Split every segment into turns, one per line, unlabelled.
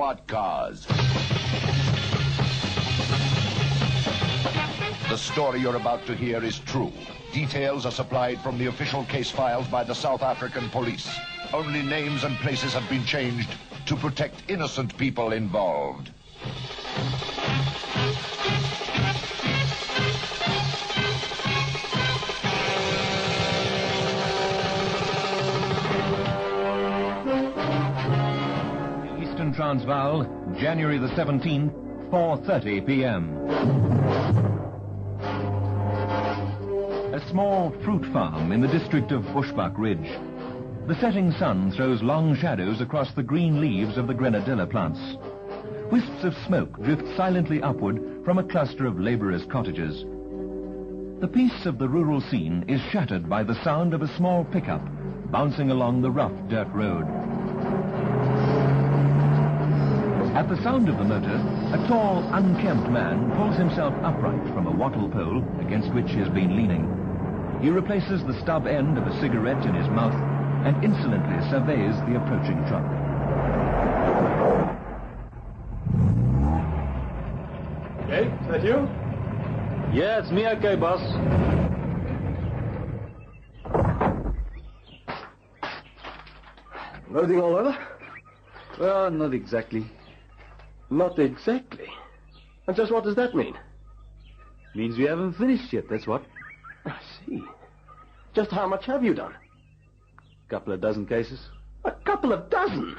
squad cars. The story you're about to hear is true. Details are supplied from the official case files by the South African police. Only names and places have been changed to protect innocent people involved.
Eastern Transvaal, January the 17th, 4:30 p.m. A small fruit farm in the district of Bushbuck Ridge. The setting sun throws long shadows across the green leaves of the grenadilla plants. Wisps of smoke drift silently upward from a cluster of labourers' cottages. The peace of the rural scene is shattered by the sound of a small pickup bouncing along the rough dirt road. At the sound of the motor, a tall, unkempt man pulls himself upright from a wattle pole against which he has been leaning. He replaces the stub end of a cigarette in his mouth and insolently surveys the approaching truck.
Hey, is that you?
Yeah, it's me, okay, boss.
Loading all over?
Well, not exactly.
Not exactly. And just what does that mean?
Means we haven't finished yet, that's what.
I see. Just how much have you done?
Couple of dozen cases.
A couple of dozen?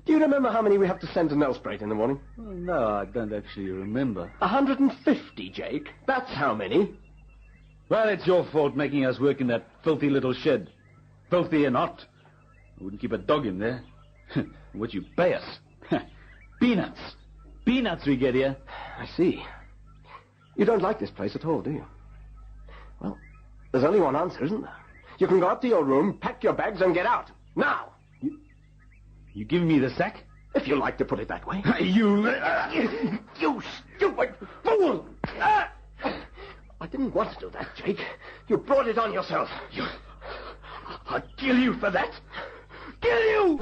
Do you remember how many we have to send to Nelspruit in the morning?
Oh, no, I don't actually remember.
150, Jake. That's how many.
Well, it's your fault making us work in that filthy little shed. Filthy and hot. I wouldn't keep a dog in there. What you pay us? Peanuts. Peanuts we get here.
I see. You don't like this place at all, do you? Well, there's only one answer, isn't there? You can go up to your room, pack your bags, and get out. Now!
You giving me the sack?
If you like to put it that way.
You
stupid fool! I didn't want to do that, Jake. You brought it on yourself. I'll kill you for that. Kill you!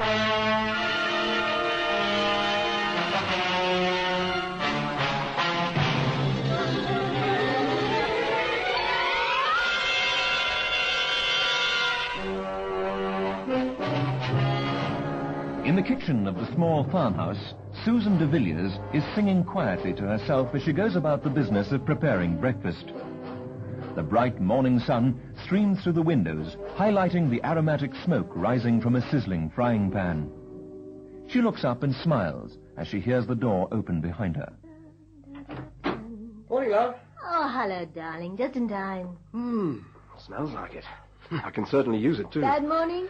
In the kitchen of the small farmhouse, Susan de Villiers is singing quietly to herself as she goes about the business of preparing breakfast. The bright morning sun streams through the windows, highlighting the aromatic smoke rising from a sizzling frying pan. She looks up and smiles as she hears the door open behind her.
Morning, love.
Oh, hello, darling. Just in time.
Smells like it. I can certainly use it, too.
Bad morning?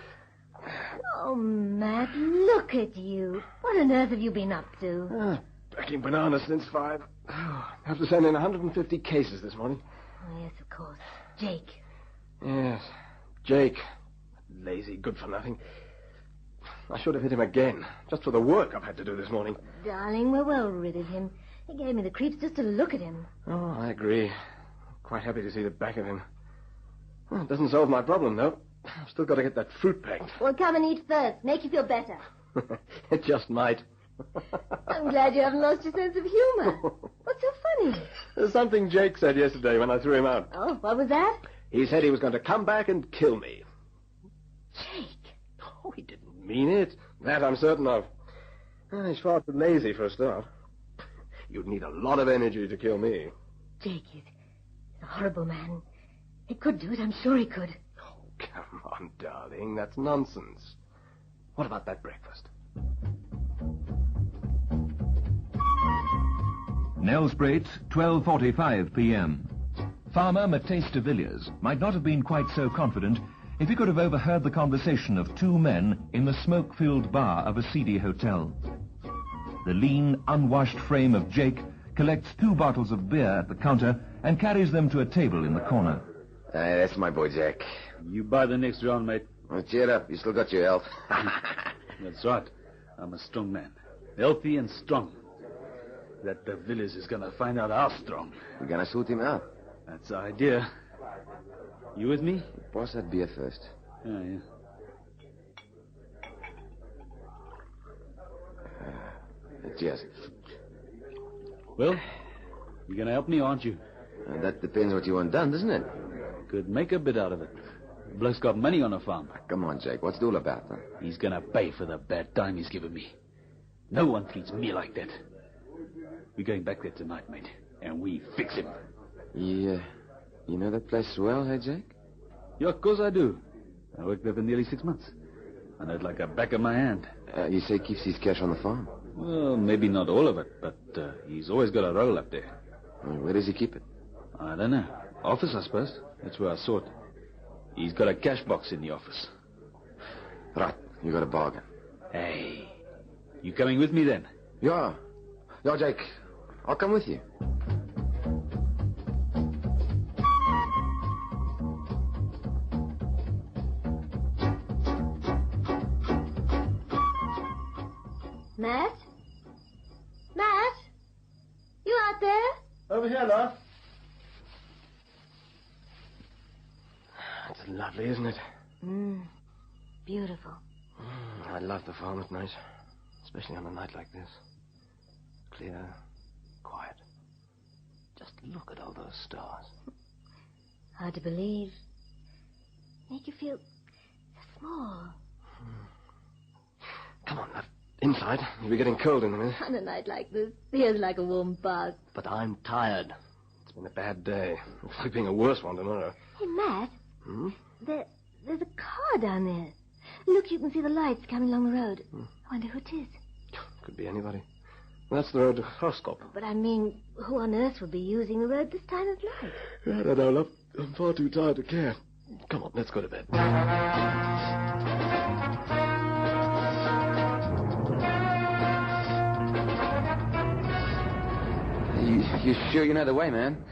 Oh, Matt, look at you. What on earth have you been up to?
Packing bananas since 5. Have to send in 150 cases this morning.
Oh, yes, of course. Jake.
Yes, Jake. Lazy, good-for-nothing. I should have hit him again, just for the work I've had to do this morning.
Darling, we're well rid of him. It gave me the creeps just to look at him.
Oh, I agree. Quite happy to see the back of him. Well, it doesn't solve my problem, though. I've still got to get that fruit packed.
Well, come and eat first. Make you feel better.
It just might.
I'm glad you haven't lost your sense of humor. What's so funny?
There's something Jake said yesterday when I threw him out.
Oh, what was that?
He said he was going to come back and kill me.
Jake.
Oh, he didn't mean it. That I'm certain of. He's far too lazy for a start. You'd need a lot of energy to kill me.
Jake, he's a horrible man. He could do it. I'm sure he could.
Come on, darling. That's nonsense. What about that breakfast?
Nelspruit, 12:45 p.m. Farmer Matthijs de Villiers might not have been quite so confident if he could have overheard the conversation of two men in the smoke-filled bar of a seedy hotel. The lean, unwashed frame of Jake collects 2 bottles of beer at the counter and carries them to a table in the corner.
That's my boy, Jack.
You buy the next round, mate.
Well, cheer up. You still got your health.
That's right. I'm a strong man. Healthy and strong. That de Villiers is going to find out how strong.
We're going to suit him out.
That's the idea. You with me?
Pass that beer first.
Oh, yeah.
Cheers.
Well, you're going to help me, aren't you?
That depends what you want done, doesn't it?
Could make a bit out of it. The bloke's got money on a farm.
Come on, Jake. What's it all about, huh?
He's going to pay for the bad time he's given me. No one treats me like that. We're going back there tonight, mate, and we fix him.
Yeah. You know that place well, hey, Jake?
Yeah, of course I do. I worked there for nearly 6 months. I know it like a back of my hand.
You say he keeps his cash on the farm?
Well, maybe not all of it, but he's always got a roll up there.
Where does he keep it?
I don't know. Office, I suppose. That's where I saw it. He's got a cash box in the office.
Right. You got a bargain.
Hey. You coming with me then?
Yeah. Yeah, Jake. I'll come with you.
Matt? Matt? You out there?
Over here, love. It's lovely, isn't it?
Beautiful.
I love the farm at night. Especially on a night like this. Clear, quiet. Just look at all those stars.
Hard to believe. Make you feel so small.
Come on, love. Inside. You'll be getting cold in a minute.
On a night like this, feels like a warm bath.
But I'm tired. It's been a bad day. It's being a worse one tomorrow.
Hey, Matt. There's a car down there. Look, you can see the lights coming along the road. I wonder who it is.
Could be anybody. That's the road to Horoscope.
But I mean, who on earth would be using the road this time of night?
I don't know, love. I'm far too tired to care. Come on, let's go to bed.
You sure you know the way, man?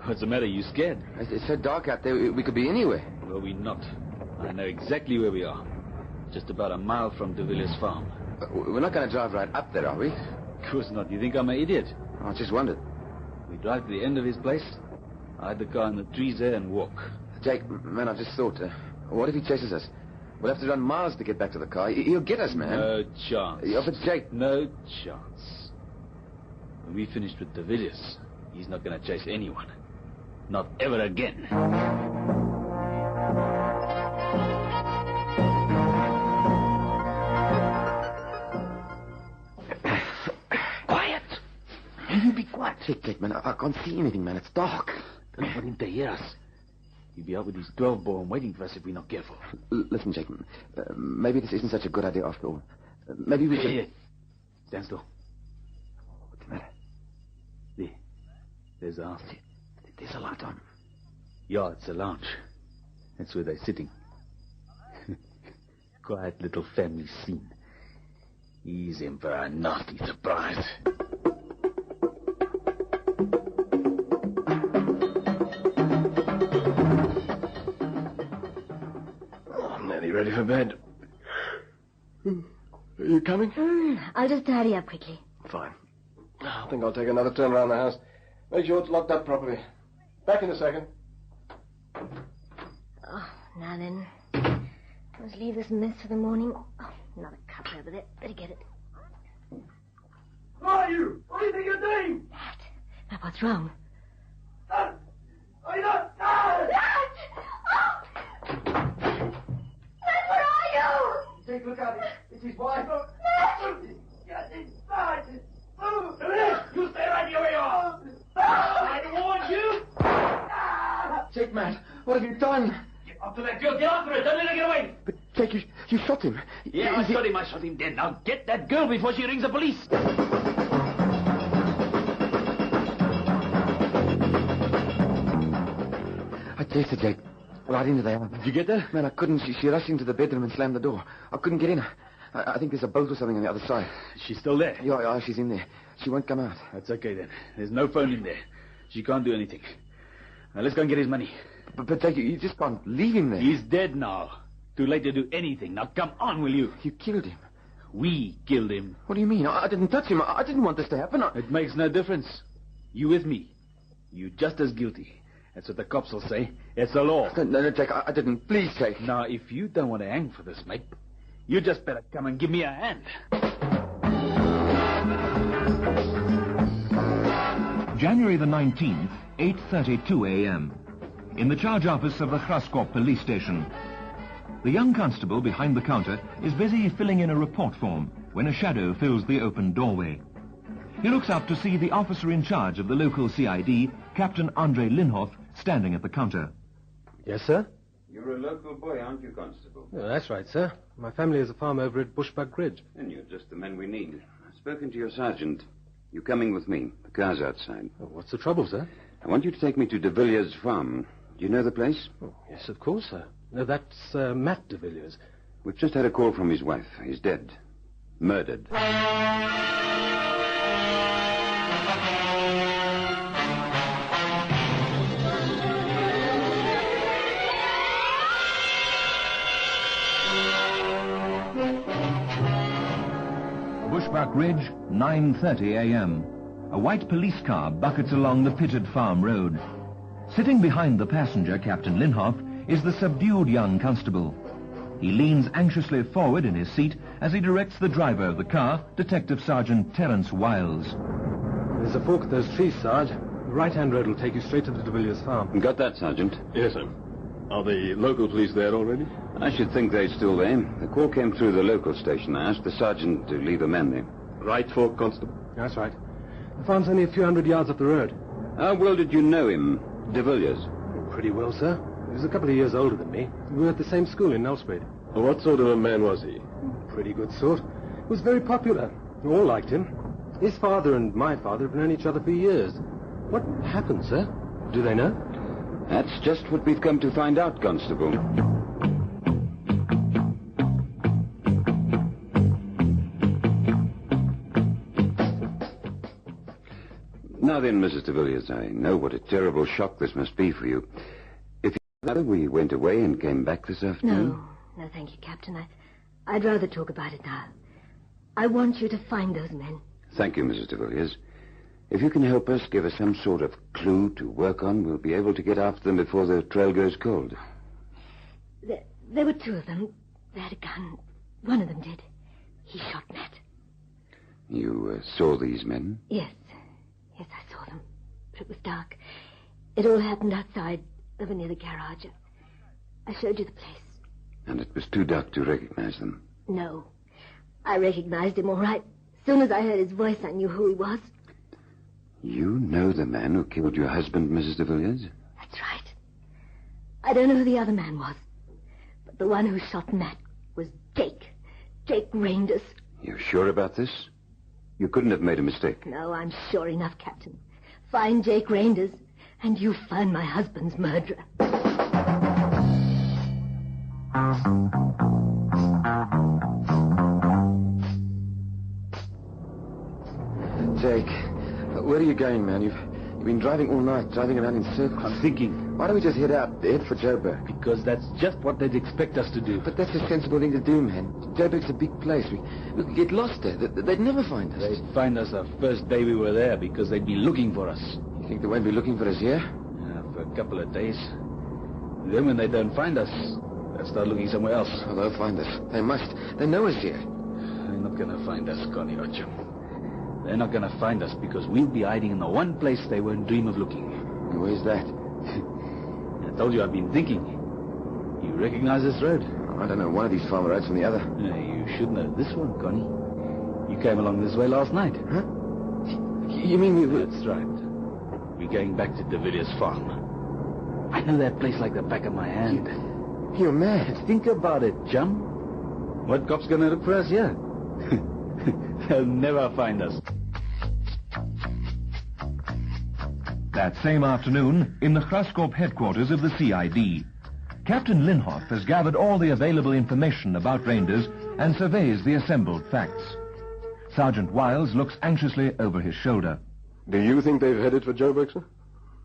What's the matter? You scared?
It's so dark out there, we could be anywhere.
Well, we're not. I know exactly where we are. Just about a mile from De Villiers' farm.
We're not going to drive right up there, are we?
Of course not. You think I'm an idiot?
I just wondered.
We drive to the end of his place, hide the car in the trees there, and walk.
Jake, man, I just thought, what if he chases us? We'll have to run miles to get back to the car. He'll get us, man.
No chance.
Yeah, but Jake...
No chance. When we finished with De Villiers, he's not going to chase anyone. Not ever again.
Quiet! You be quiet.
Jake, man, I can't see anything, man. It's dark.
Don't want him to hear us. He'll be out with his 12-bore and waiting for us if we're not careful.
Listen, Jake, maybe this isn't such a good idea after all. Maybe we should...
Here. Stand still.
What's the matter?
There's the house.
There's a light on.
Yeah, it's a lounge. That's where they're sitting. Quiet little family scene. He's in for a nasty surprise.
I'm nearly ready for bed. Are you coming?
I'll just tidy up quickly.
Fine. I think I'll take another turn around the house. Make sure it's locked up properly. Back in a second.
Oh, now then. Let's leave this mess for the morning. Oh, another cup over there. Better get it.
Who are you? What do you think you're doing?
Matt, what's wrong?
Are you not?
Matt! Oh! Matt, where are you?
Take a look at it. It's his wife.
Matt!
You stay right here where you are. I warned you.
Jake, man, what have you done?
Get after that girl. Get after her. Don't let her get away.
But, Jake, you shot him.
Yeah, I shot him. I shot him dead. Now get that girl before she rings the police.
I chased her, Jake. Right into there.
Did you get her?
Man, I couldn't. She rushed into the bedroom and slammed the door. I couldn't get in. I think there's a bolt or something on the other side.
She's still there.
Yeah, she's in there. She won't come out.
That's okay, then. There's no phone in there. She can't do anything. Now, let's go and get his money.
But Jake, you just can't leave him there.
He's dead now. Too late to do anything. Now, come on, will you?
You killed him.
We killed him.
What do you mean? I didn't touch him. I didn't want this to happen.
It makes no difference. You with me. You just as guilty. That's what the cops will say. It's the law.
No, Jake, I didn't. Please, Jake.
Now, if you don't want to hang for this, mate, you just better come and give me a hand.
January the 19th, 8:32 a.m. In the charge office of the Graskop police station. The young constable behind the counter is busy filling in a report form when a shadow fills the open doorway. He looks up to see the officer in charge of the local CID, Captain Andre Linhoff, standing at the counter.
Yes, sir?
You're a local boy, aren't you, Constable?
Oh, that's right, sir. My family has a farm over at Bushbuck Ridge.
Then you're just the men we need. I've spoken to your sergeant. You're coming with me. The car's outside.
Oh, what's the trouble, sir?
I want you to take me to de Villiers' farm. Do you know the place?
Oh, yes, of course, sir. No, that's Matt de Villiers.
We've just had a call from his wife. He's dead. Murdered.
Bushbuck Ridge, 9:30 a.m. A white police car buckets along the pitted farm road. Sitting behind the passenger, Captain Linhoff, is the subdued young constable. He leans anxiously forward in his seat as he directs the driver of the car, Detective Sergeant Terence Wiles.
There's a fork at those trees, Sarge. The right-hand road will take you straight to the de Villiers farm.
Got that, Sergeant?
Yes, sir. Are the local police there already?
I should think they're still there. The call came through the local station. I asked the sergeant to leave a man there.
Right fork, Constable?
That's right. The farm's only a few hundred yards up the road.
How well did you know him, de Villiers?
Pretty well, sir. He was a couple of years older than me. We were at the same school in Nelspruit.
What sort of a man was he?
Pretty good sort. He was very popular. We all liked him. His father and my father have known each other for years. What happened, sir? Do they know?
That's just what we've come to find out, Constable. Now then, Mrs. de Villiers, I know what a terrible shock this must be for you. If we went away and came back this afternoon...
No, thank you, Captain. I'd rather talk about it now. I want you to find those men.
Thank you, Mrs. de Villiers. If you can help us, give us some sort of clue to work on, we'll be able to get after them before the trail goes cold.
There were two of them. They had a gun. One of them did. He shot Matt.
You saw these men?
Yes, I saw them. But it was dark. It all happened outside, over near the garage. I showed you the place.
And it was too dark to recognize them?
No. I recognized him all right. As soon as I heard his voice, I knew who he was.
You know the man who killed your husband, Mrs. de Villiers?
That's right. I don't know who the other man was. But the one who shot Matt was Jake. Jake Randers.
You're sure about this? You couldn't have made a mistake.
No, I'm sure enough, Captain. Find Jake Randers, and you find my husband's murderer.
Jake, where are you going, man? You've been driving all night, driving around in circles.
I'm thinking.
Why don't we just head for Joburg?
Because that's just what they'd expect us to do.
But that's a sensible thing to do, man. Joburg's a big place. We could get lost there. They'd never find us.
They'd find us the first day we were there because they'd be looking for us.
You think they won't be looking for us here?
For a couple of days. Then when they don't find us, they'll start looking somewhere else.
Oh, they'll find us. They must. They know us here.
They're not going to find us, Connie Roger. They're not going to find us because we'll be hiding in the one place they won't dream of looking.
Where's that?
I told you I've been thinking. You recognize this road?
I don't know one of these farm roads from the other.
You should know this one, Connie. You came along this way last night.
Huh? You mean we were...
That's right. We're going back to de Villiers' farm. I know that place like the back of my hand.
You're mad.
Think about it, chum. What cop's going to look for us here? They'll never find us.
That same afternoon, in the Graskop headquarters of the CID, Captain Linhoff has gathered all the available information about Randers and surveys the assembled facts. Sergeant Wiles looks anxiously over his shoulder.
Do you think they've headed for Joburg, sir?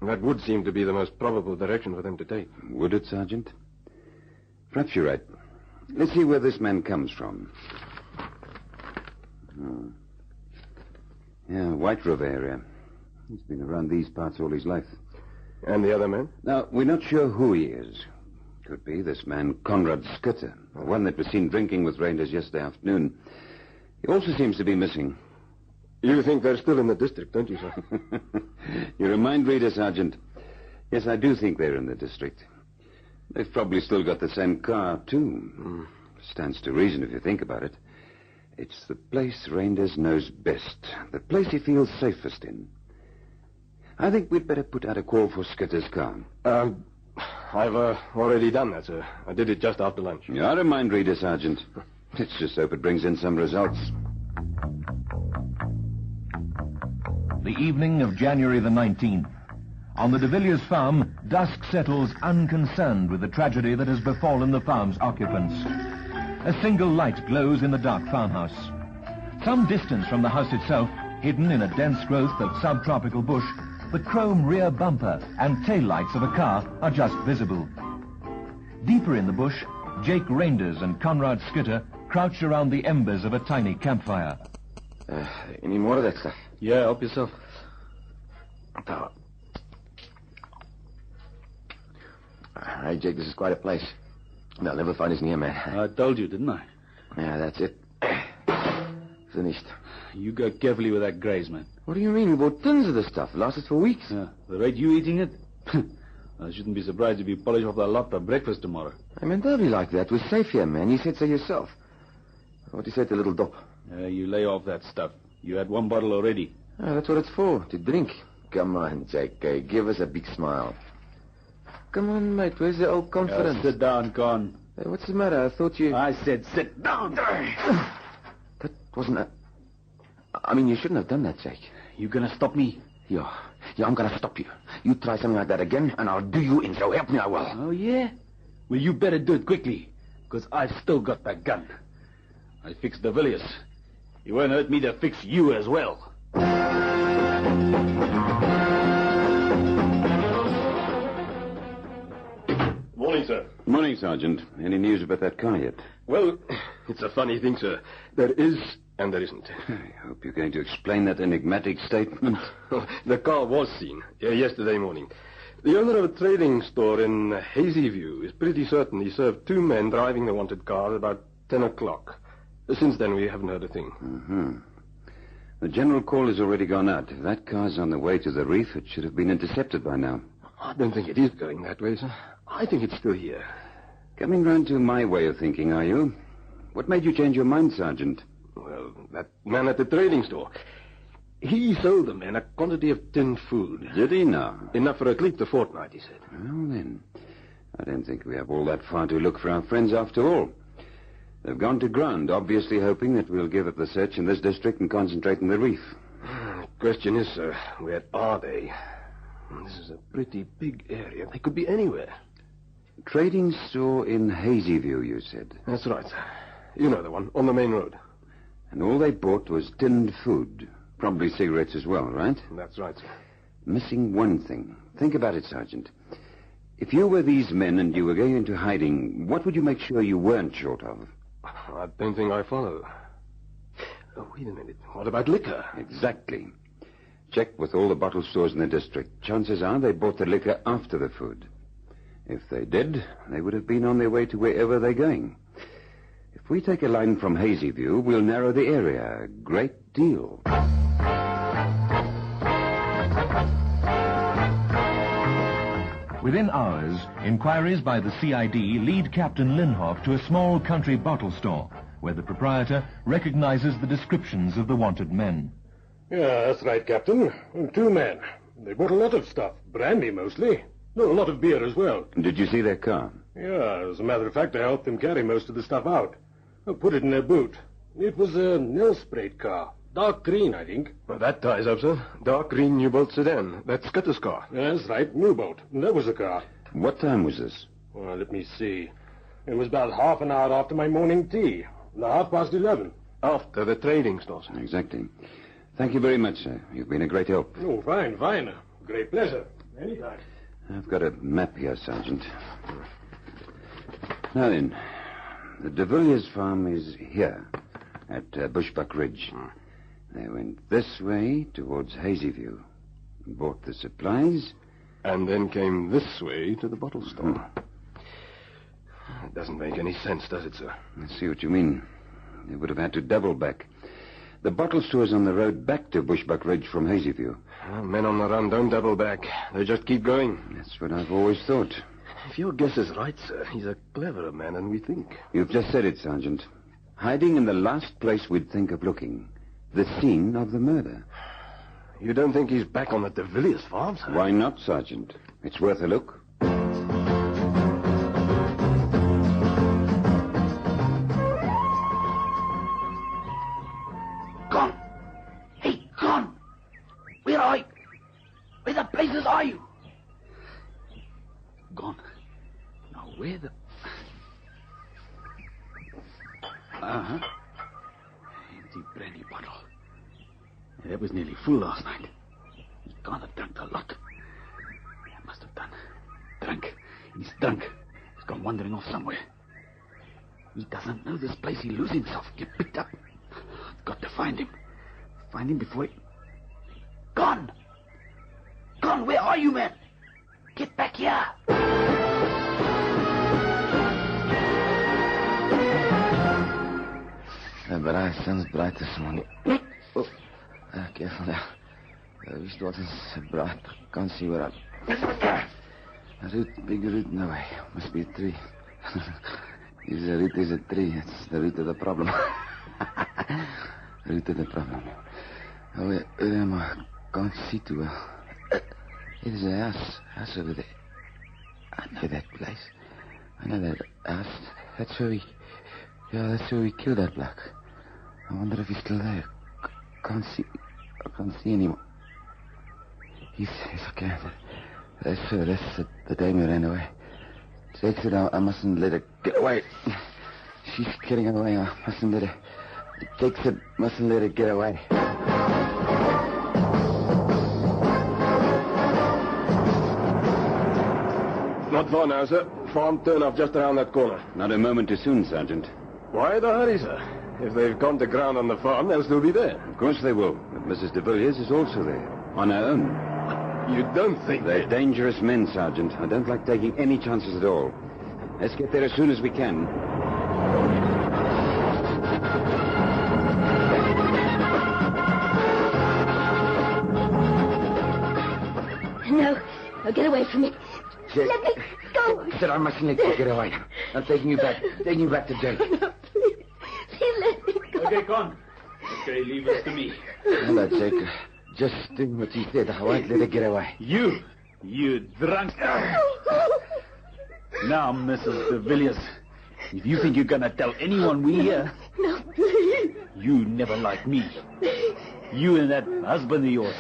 That would seem to be the most probable direction for them to take.
Would it, Sergeant? Perhaps you're right. Let's see where this man comes from. Oh. Yeah, White River area. He's been around these parts all his life.
And the other man?
Now, we're not sure who he is. Could be this man, Conrad Skutter, the one that was seen drinking with Randers yesterday afternoon. He also seems to be missing.
You think they're still in the district, don't you, sir?
You remind Reader, Sergeant. Yes, I do think they're in the district. They've probably still got the same car, too. Stands to reason if you think about it. It's the place Reinders knows best. The place he feels safest in. I think we'd better put out a call for Skitter's car.
I've already done that, sir. I did it just after lunch.
I don't mind, Reader, Sergeant. Let's just hope it brings in some results.
The evening of January the 19th. On the de Villiers farm, dusk settles unconcerned with the tragedy that has befallen the farm's occupants. A single light glows in the dark farmhouse. Some distance from the house itself, hidden in a dense growth of subtropical bush, the chrome rear bumper and taillights of a car are just visible. Deeper in the bush, Jake Reinders and Conrad Skitter crouch around the embers of a tiny campfire.
Any more of that stuff?
Yeah, help yourself.
Hey, Jake, this is quite a place. They'll never find us near, man.
I told you, didn't I?
Yeah, that's it. Finished.
You go carefully with that graze, man.
What do you mean? We bought tons of this stuff. Lasted for weeks.
Yeah, the rate you eating it? I shouldn't be surprised if you polish off that lot for breakfast tomorrow.
I mean, don't be like that. We're safe here, man. You said so yourself. What do you say to little Dop?
You lay off that stuff. You had one bottle already.
That's what it's for, to drink. Come on, Jake. Give us a big smile. Come on, mate. Where's the old confidence?
Sit down, Con.
Hey, what's the matter? I thought you...
I said sit down.
That wasn't a... I mean, you shouldn't have done that, Jake.
You gonna stop me?
Yeah, I'm gonna stop you. You try something like that again, and I'll do you in. So help me, I will.
Oh, yeah? Well, you better do it quickly, because I've still got that gun. I fixed de Villiers. You won't hurt me to fix you as well.
Morning, sir.
Morning, Sergeant. Any news about that car yet?
Well, it's a funny thing, sir. There is and there isn't.
I hope you're going to explain that enigmatic statement.
The car was seen yesterday morning. The owner of a trading store in Hazyview is pretty certain he served two men driving the wanted car at about 10 o'clock. Since then, we haven't heard a thing.
Mm-hmm. The general call has already gone out. If that car's on the way to the reef, it should have been intercepted by now.
I don't think it is going that way, sir. I think it's still here.
Coming round to my way of thinking, are you? What made you change your mind, Sergeant?
Well, that man at the trading store. He sold the men a quantity of tinned food.
Did he now?
Enough for at least a fortnight, he said.
Well, then, I don't think we have all that far to look for our friends after all. They've gone to ground, obviously hoping that we'll give up the search in this district and concentrate on the reef.
The question is, sir, where are they? This is a pretty big area. They could be anywhere.
Trading store in Hazyview, you said?
That's right, sir. You know the one, on the main road.
And all they bought was tinned food. Probably cigarettes as well, right?
That's right, sir.
Missing one thing. Think about it, Sergeant. If you were these men and you were going into hiding, what would you make sure you weren't short of?
I don't think I follow. Oh, wait a minute. What about liquor?
Exactly. Check with all the bottle stores in the district. Chances are they bought the liquor after the food. If they did, they would have been on their way to wherever they're going. If we take a line from Hazyview, we'll narrow the area a great deal.
Within hours, inquiries by the CID lead Captain Linhoff to a small country bottle store, where the proprietor recognizes the descriptions of the wanted men.
Yeah, that's right, Captain. Two men. They bought a lot of stuff. Brandy, mostly. No, a lot of beer as well.
Did you see their car?
Yeah, as a matter of fact, I helped them carry most of the stuff out. I put it in their boot. It was a Nelsprate car. Dark green, I think.
Well, that ties up, sir. Dark green U-boat sedan. That's Scutter's car.
That's right, U-boat. That was the car.
What time was this?
Well, let me see. It was about half an hour after my morning tea. 11:30.
After the trading store, sir.
Exactly. Thank you very much, sir. You've been a great help.
Oh, fine, fine. Great pleasure. Anytime.
I've got a map here, Sergeant. Now then, the de Villiers farm is here, at Bushbuck Ridge. They went this way towards Hazyview, bought the supplies,
and then came this way to the bottle store. It doesn't make any sense, does it, sir?
I see what you mean. They would have had to double back. The bottle store's on the road back to Bushbuck Ridge from Hazyview.
Well, men on the run don't double back. They just keep going.
That's what I've always thought.
If your guess is right, sir, he's a cleverer man than we think.
You've just said it, Sergeant. Hiding in the last place we'd think of looking. The scene of the murder.
You don't think he's back on the de Villiers farm, sir?
Why not, Sergeant? It's worth a look.
Gone. Hey, gone. Where the places are you? Gone. Now, where the... Uh-huh. Empty brandy bottle. That was nearly full last night. He can't have drunk a lot. He must have done. Drunk. He's drunk. He's gone wandering off somewhere. He doesn't know this place. He'll lose himself. Get picked up. I've got to find him. Find him before he... Gone! Gone! Where are you, man? Get back here!
The sun's bright this morning. Oh, careful now. These daughters are bright. Can't see where I'm... A root, big root, no way. Must be a tree. If the root is a tree, it's the root of the problem. Root of the problem. Oh, where am I? Can't see too well. It is a house over there. I know that place. I know that house. That's where we... Yeah, that's where we killed that bloke. I wonder if he's still there. Can't see... I can't see anymore. He's okay. That's the dame who ran away. Jake said I mustn't let her get away. She's getting away. I mustn't let her... Jake said mustn't let her get away.
Not far now, sir. Farm turn-off just around that corner.
Not a moment too soon, Sergeant.
Why the hurry, sir? If they've gone to ground on the farm, they'll still be there.
Of course they will. But Mrs. de Villiers is also there. On her own.
You don't think
They're dangerous men, Sergeant. I don't like taking any chances at all. Let's get there as soon as we can.
No, get away from me.
Jake.
Let me go.
He said I mustn't let you get away. I'm taking you back. Taking you back to Jake.
No, please. Please let me go.
Okay, gone. Okay, leave it to me.
Hello, Jake. Just doing what he said. I won't let her get away.
You drunk. Now, Mrs. de Villiers, if you think you're going to tell anyone we here...
No, please.
You never liked me. You and that husband of yours.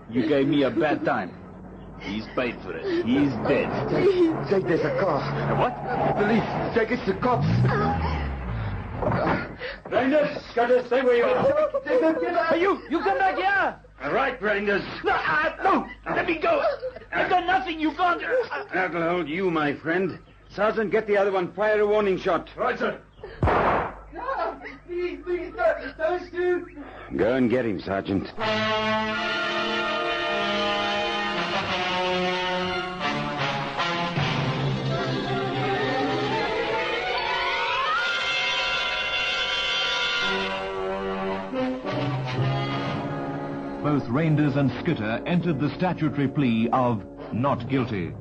You gave me a bad time. He's paid for it. He's dead.
Jake, there's a car.
What?
Police. Jake, it's the cops.
Rangers, gotta stay where you are. Hey, you come back here.
All right, Rangers.
No, let me go. I've done nothing. You can't.
That'll hold you, my friend. Sergeant, get the other one. Fire a warning shot.
Right, sir.
No, please, don't shoot.
Go and get him, Sergeant.
Both Reinders and Skitter entered the statutory plea of not guilty.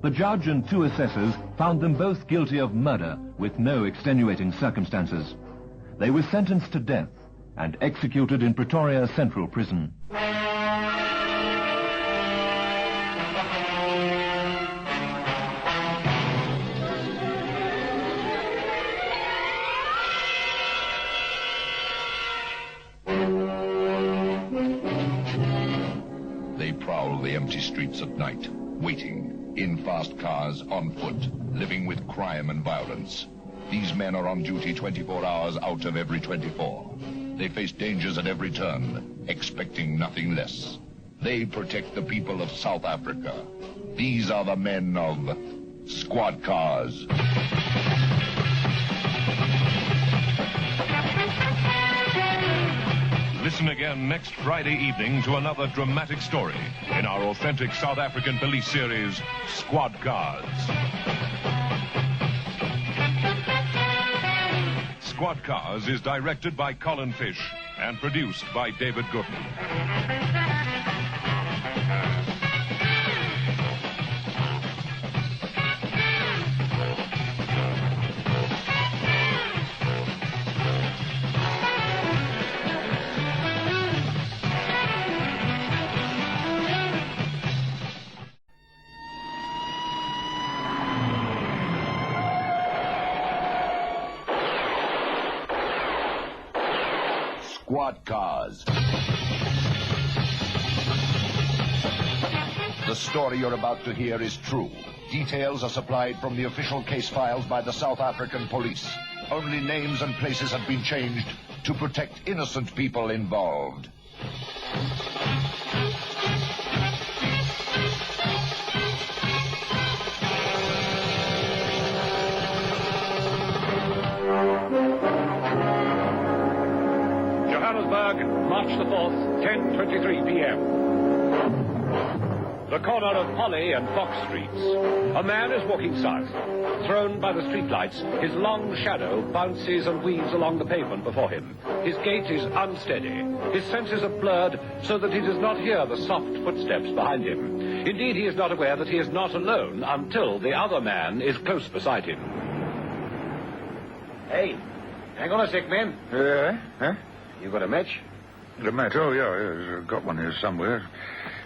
The judge and two assessors found them both guilty of murder with no extenuating circumstances. They were sentenced to death and executed in Pretoria Central Prison.
They prowl the empty streets at night, waiting, in fast cars, on foot, living with crime and violence. These men are on duty 24 hours out of every 24. They face dangers at every turn, expecting nothing less. They protect the people of South Africa. These are the men of Squad Cars.
Listen again next Friday evening to another dramatic story in our authentic South African police series, Squad Cars. Squad Cars is directed by Colin Fish and produced by David Gooden.
Squad Cars. The story you're about to hear is true. Details are supplied from the official case files by the South African police. Only names and places have been changed to protect innocent people involved.
Johannesburg, March the 4th, 10:23 p.m. The corner of Polly and Fox Streets. A man is walking south. Thrown by the streetlights, his long shadow bounces and weaves along the pavement before him. His gait is unsteady. His senses are blurred so that he does not hear the soft footsteps behind him. Indeed, he is not aware that he is not alone until the other man is close beside him.
Hey, hang on a sec, man.
Huh?
You got a match?
The match? Oh, yeah. I've got one here somewhere.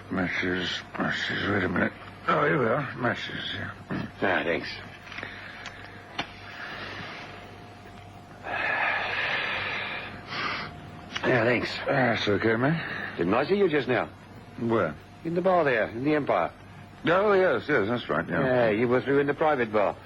Matches. Wait a minute. Oh, here we are. Matches, yeah.
Ah, thanks. Yeah, thanks.
That's okay, man.
Didn't I see you just now?
Where?
In the bar there, in the Empire.
Oh, yes, that's right, yeah.
Yeah, you were through in the private bar.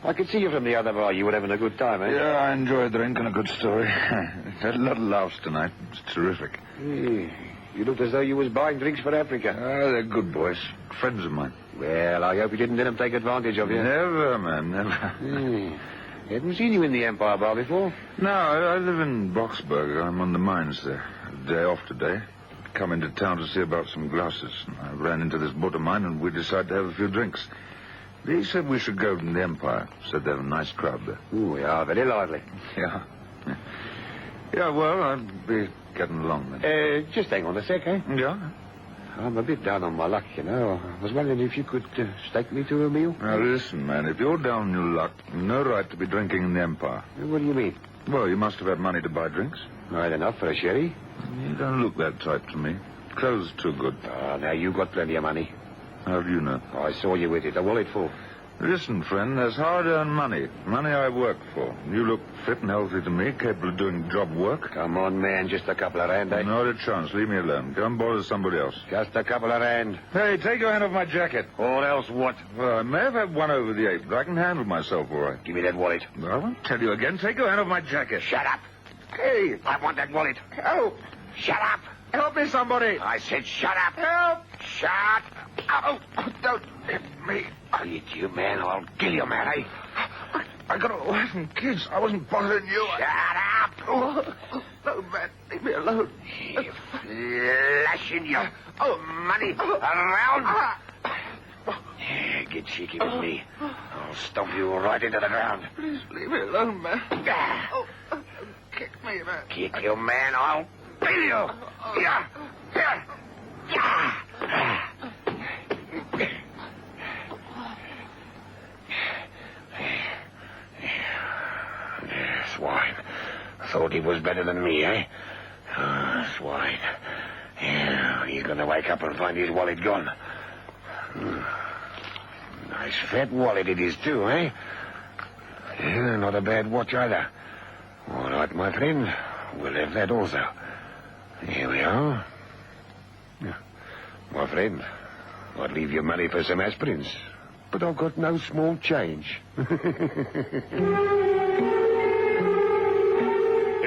I could see you from the other bar. You were having a good time, eh?
Yeah, I enjoyed a drink and a good story. Had a lot of laughs tonight. It's terrific.
Hey, you looked as though you was buying drinks for Africa.
They're good boys. Friends of mine.
Well, I hope you didn't let them take advantage of you.
Never, man, never.
Hadn't seen you in the Empire bar before.
No, I live in Boksburg. I'm on the mines there. Day off today. Come into town to see about some glasses. I ran into this butter mine and we decided to have a few drinks. He said we should go to the Empire. Said they have a nice crowd there.
Ooh, yeah, very lively.
Yeah. Yeah, well, I'll be getting along then.
Just hang on a sec, eh?
Yeah?
I'm a bit down on my luck, you know. I was wondering if you could stake me to a meal.
Now, listen, man, if you're down on your luck, you've no right to be drinking in the Empire.
What do you mean?
Well, you must have had money to buy drinks.
Right enough for a sherry.
You don't look that type to me. Clothes too good.
Now, you got plenty of money.
How do you know?
I saw you with it, a wallet full.
Listen, friend, there's hard-earned money. Money I work for. You look fit and healthy to me, capable of doing job work.
Come on, man, just a couple of rand, eh?
Not a chance. Leave me alone. Go and bother somebody else.
Just a couple of rand.
Hey, take your hand off my jacket.
Or else what?
Well, I may have had one over the eight, but I can handle myself all right.
Give me that wallet.
Well, I won't tell you again. Take your hand off my jacket.
Shut up.
Hey.
I want that wallet.
Help.
Shut up.
Help me, somebody.
I said shut up.
Help.
Shut up.
Oh, don't hit me.
I'll hit you, man, or I'll kill you, man, eh?
I got a wife and kids. I wasn't bothering you.
Shut up.
Oh, no, man. Leave me alone.
Flashing you. Oh, money. Around. Get cheeky with me. I'll stomp you right into the ground.
Please leave me alone, man. Oh, kick me, man.
Kick you, man. I'll kill you. Yeah. Yeah. Yeah. Swine. Thought he was better than me, eh? Swine. Yeah, he's going to wake up and find his wallet gone. Nice fat wallet it is, too, eh? Yeah, not a bad watch either. All right, my friend. We'll have that also. Here we are. My friend, I'd leave you money for some aspirins, but I've got no small change.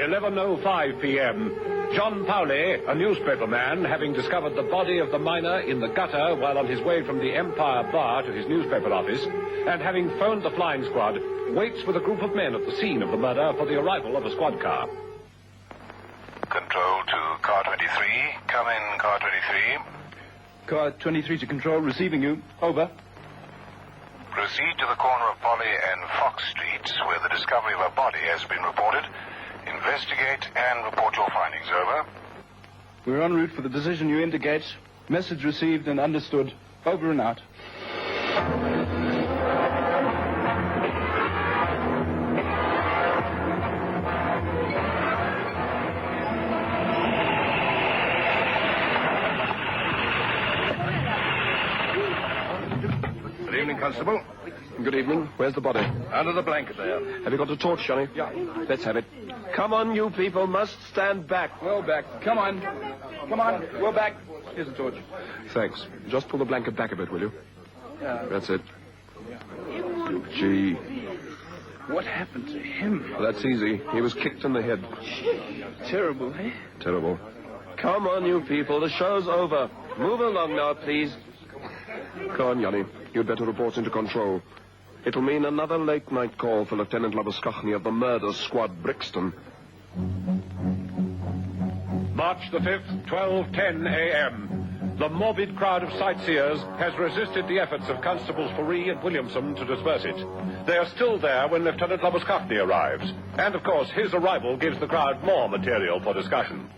11:05 p.m. John Powley, a newspaperman, having discovered the body of the miner in the gutter while on his way from the Empire Bar to his newspaper office, and having phoned the flying squad, waits with a group of men at the scene of the murder for the arrival of a squad car.
Control to car 23. Come in, car 23.
Car 23 to control, receiving you. Over.
Proceed to the corner of Polly and Fox Streets, where the discovery of a body has been reported. Investigate and report your findings. Over.
We're en route for the decision you indicate. Message received and understood. Over and out.
Good evening, Constable. Good evening. Where's the body?
Under the blanket there.
Have you got a torch, Johnny?
Yeah.
Let's have it. Come on, you people must stand back.
Well back. Come on. Come on. Well back. Here's a torch.
Thanks. Just pull the blanket back a bit, will you? That's it. Gee.
What happened to him?
Well, that's easy. He was kicked in the head.
Terrible, eh?
Terrible. Come on, you people. The show's over. Move along now, please. Come on, Johnny. You'd better report into control. It'll mean another late-night call for Lieutenant Labuschagne of the Murder Squad, Brixton.
March the 5th, 12:10 a.m. The morbid crowd of sightseers has resisted the efforts of Constables Faree and Williamson to disperse it. They are still there when Lieutenant Labuschagne arrives. And, of course, his arrival gives the crowd more material for discussion.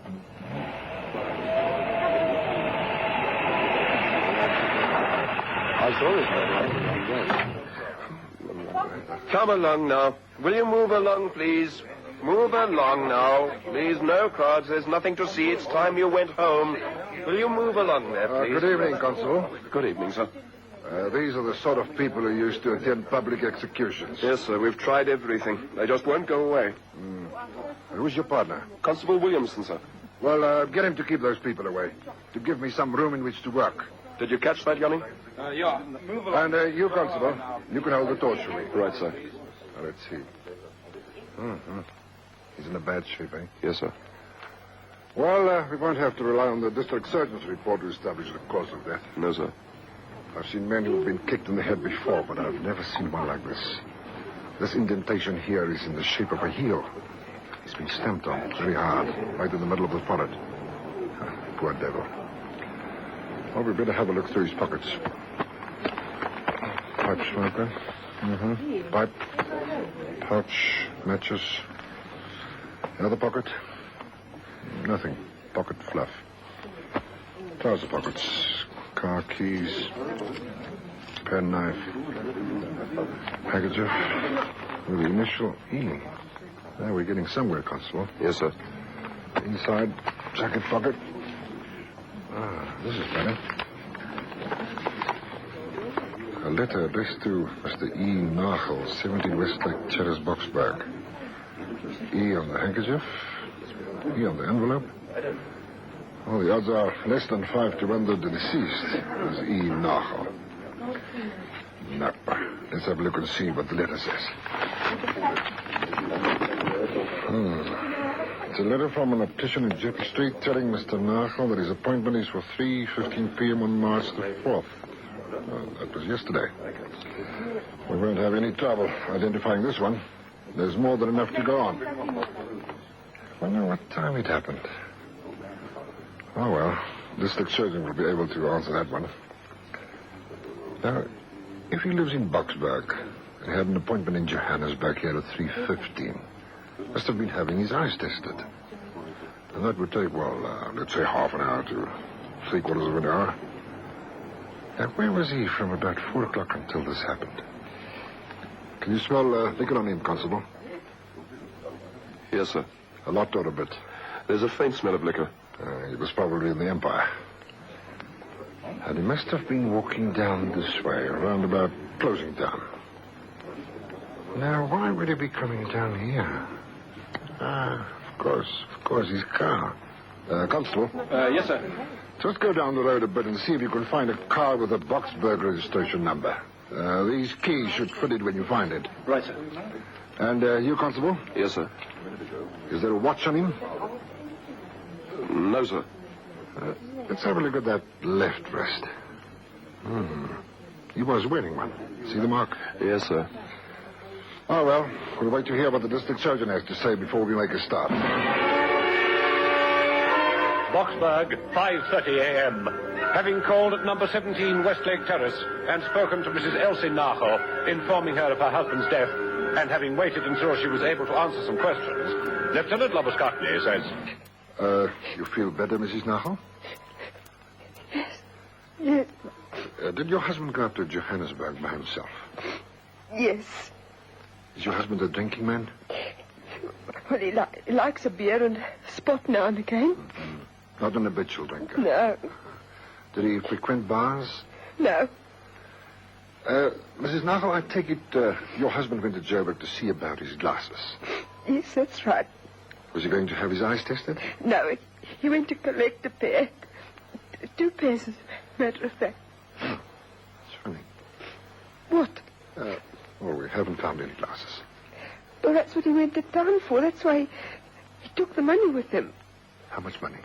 I saw it. Come along now. Will you move along, please? Move along now. Please, no crowds. There's nothing to see. It's time you went home. Will you move along there, please?
Good evening, Constable.
Good evening, sir.
These are the sort of people who used to attend public executions.
Yes, sir. We've tried everything. They just won't go away.
Who's your partner?
Constable Williamson, sir.
Well, get him to keep those people away. To give me some room in which to work.
Did you catch that, Johnny?
Yeah. Move along.
And you, Constable, you can hold the torch for me.
Right, sir.
Now, let's see. He's in a bad shape, eh?
Yes, sir.
Well, we won't have to rely on the district surgeon's report to establish the cause of death.
No, sir.
I've seen men who have been kicked in the head before, but I've never seen one like this. This indentation here is in the shape of a heel. He's been stamped on very hard, right in the middle of the forehead. Poor devil. Well, we better have a look through his pockets. Pipe smoker. Pipe. Pouch. Matches. Another pocket. Nothing. Pocket fluff. Trouser pockets. Car keys. Pen knife. Handkerchief. With the initial E. Now we're getting somewhere, Constable.
Yes, sir.
Inside jacket pocket. This is better. A letter addressed to Mr. E. Nagel, 17 Westlake Terrace, Boksburg. E on the handkerchief. E on the envelope. Well, the odds are less than 5 to 1 that the deceased is E. Nagel. Now, let's have a look and see what the letter says. It's a letter from an optician in Jeff Street telling Mr. Nagel that his appointment is for 3:15 p.m. on March the 4th. Well, that was yesterday. We won't have any trouble identifying this one. There's more than enough to go on. I wonder what time it happened. Oh, well, district surgeon will be able to answer that one. Now, if he lives in Boksburg and had an appointment in Johannesburg here at 3:15, must have been having his eyes tested. And that would take, well, let's say half an hour to 3/4 of an hour. And where was he from about 4 o'clock until this happened? Can you smell liquor on him, Constable?
Yes, sir.
A lot or a bit?
There's a faint smell of liquor.
He was probably in the Empire. And he must have been walking down this way, around about closing time. Now, why would he be coming down here? Of course, his car. Constable?
Yes, sir.
Just go down the road a bit and see if you can find a car with a Boksburg registration number. These keys should fit it when you find it.
Right, sir.
And you, Constable?
Yes, sir.
Is there a watch on him?
No, sir.
Let's have a look at that left wrist. He was wearing one. See the mark?
Yes, sir.
Oh, well, we'll wait to hear what the district surgeon has to say before we make a start.
Boksburg, 5:30 a.m. Having called at number 17 Westlake Terrace and spoken to Mrs. Elsie Nagel, informing her of her husband's death, and having waited until she was able to answer some questions, Lieutenant Labuskakny says...
You feel better, Mrs. Nagel?
Yes.
Did your husband go up to Johannesburg by himself?
Yes.
Is your husband a drinking man?
Well, he likes a beer and a spot now and again.
Mm-hmm. Not an habitual drinker?
No.
Did he frequent bars?
No.
Mrs. Nagel, I take it your husband went to Joburg to see about his glasses.
Yes, that's right.
Was he going to have his eyes tested?
No, he went to collect a pair. 2 pairs, as a matter of fact.
Oh, that's funny.
What?
Well, we haven't found any glasses.
Well, that's what he went to town for. That's why he took the money with him.
How much money?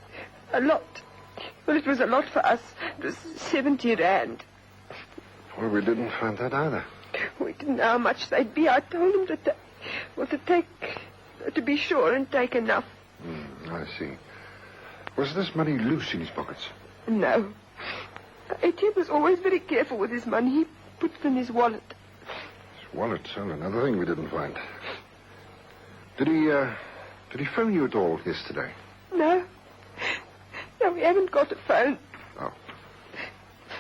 A lot. Well, it was a lot for us. It was 70 rand.
Well, we didn't find that either.
We didn't know how much they'd be. I told him to be sure and take enough.
I see. Was this money loose in his pockets?
No. Etienne was always very careful with his money. He put it in his wallet.
His wallet, well, another thing we didn't find. Did he phone you at all yesterday?
No. No, we haven't got a phone.
Oh.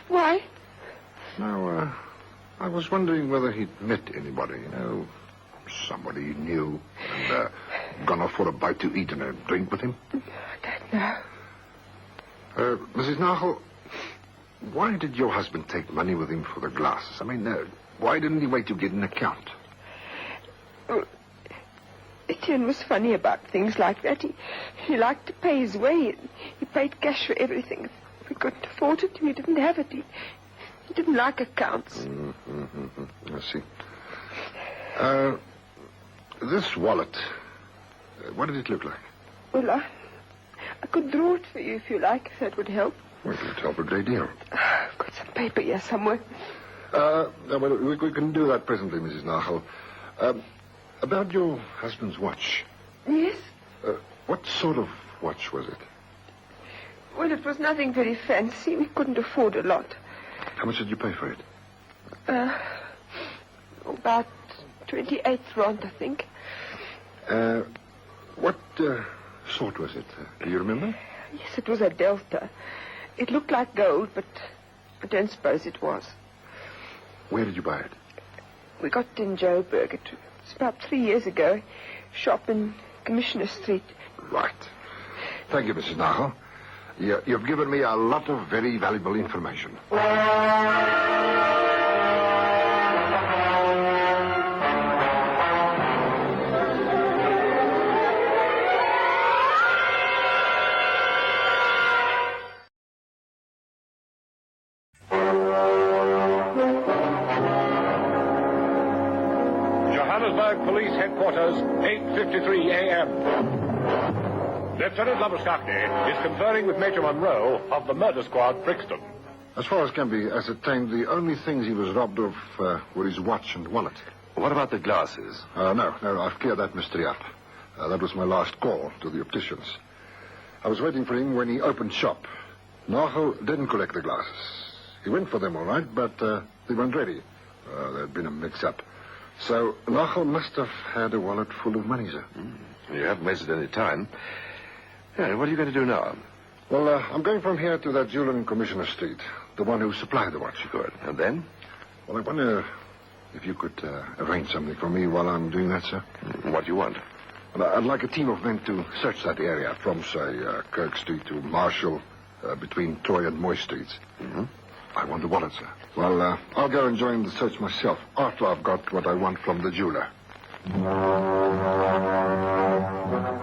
Why?
No, I was wondering whether he'd met anybody, somebody he knew, and gone off for a bite to eat and a drink with him.
I don't know.
Mrs. Nagel, why did your husband take money with him for the glasses? I mean, why didn't he wait to get an account?
Well, Etienne was funny about things like that. He liked to pay his way. He paid cash for everything. If we couldn't afford it, we didn't have it. He didn't like accounts.
I see. This wallet, what did it look like?
Well, I could draw it for you if you like, if that would help.
Well, it would help a great deal.
I've got some paper here somewhere.
Well, we can do that presently, Mrs. Nagel. About your husband's watch.
Yes?
What sort of watch was it?
Well, it was nothing very fancy. We couldn't afford a lot.
How much did you pay for it?
About 28 rand, I think.
What sort was it? Do you remember?
Yes, it was a Delta. It looked like gold, but I don't suppose it was.
Where did you buy it?
We got it in Joburg. It was about 3 years ago. Shop in Commissioner Street.
Right. Thank you, Mrs. Nagel. You've given me a lot of very valuable information.
Johannesburg Police Headquarters, 8:53 a.m. Lieutenant Labuskakny is conferring with Major Monroe of the murder squad, Brixton.
As far as can be ascertained, the only things he was robbed of were his watch and wallet.
What about the glasses?
No, I've cleared that mystery up. That was my last call to the opticians. I was waiting for him when he opened shop. Nagel didn't collect the glasses. He went for them, all right, but they weren't ready. There had been a mix-up. So Nagel must have had a wallet full of money, sir.
You haven't wasted any time. Yeah, what are you going to do now?
Well, I'm going from here to that jeweler in Commissioner Street, the one who supplied the watch.
Good. And then?
Well, I wonder if you could arrange something for me while I'm doing that, sir.
What do you want?
Well, I'd like a team of men to search that area from, say, Kirk Street to Marshall, between Troy and Moy Streets.
Mm-hmm.
I want the wallet, sir. Well, I'll go and join the search myself after I've got what I want from the jeweler.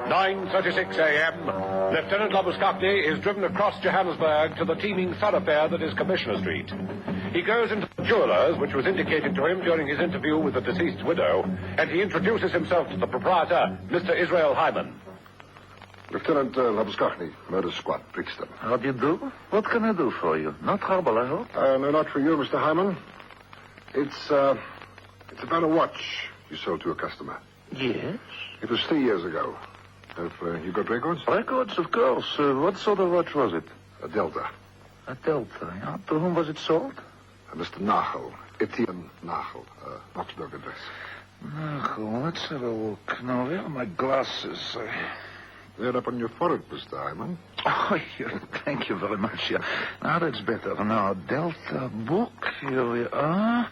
9:36 a.m. Lieutenant Labuskakny is driven across Johannesburg to the teeming thoroughfare that is Commissioner Street. He goes into the jeweller's, which was indicated to him during his interview with the deceased's widow, and he introduces himself to the proprietor, Mr. Israel Hyman.
Lieutenant Labuskakny, Murder Squad, Brixton.
How do you do? What can I do for you? Not trouble, I hope?
No, not for you, Mr. Hyman. It's about a watch you sold to a customer.
Yes?
It was 3 years ago. Have you got records?
Records, of course. What sort of watch was it?
A Delta.
A Delta, yeah. To whom was it sold?
Mr. Nagel. Etienne Nagel. Knoxburg address.
Now, let's have a look. Now, where are my glasses?
They're up on your forehead, Mr. Hyman.
Oh, yeah, thank you very much. Yeah. Now, that's better. Now, Delta book. Here we are.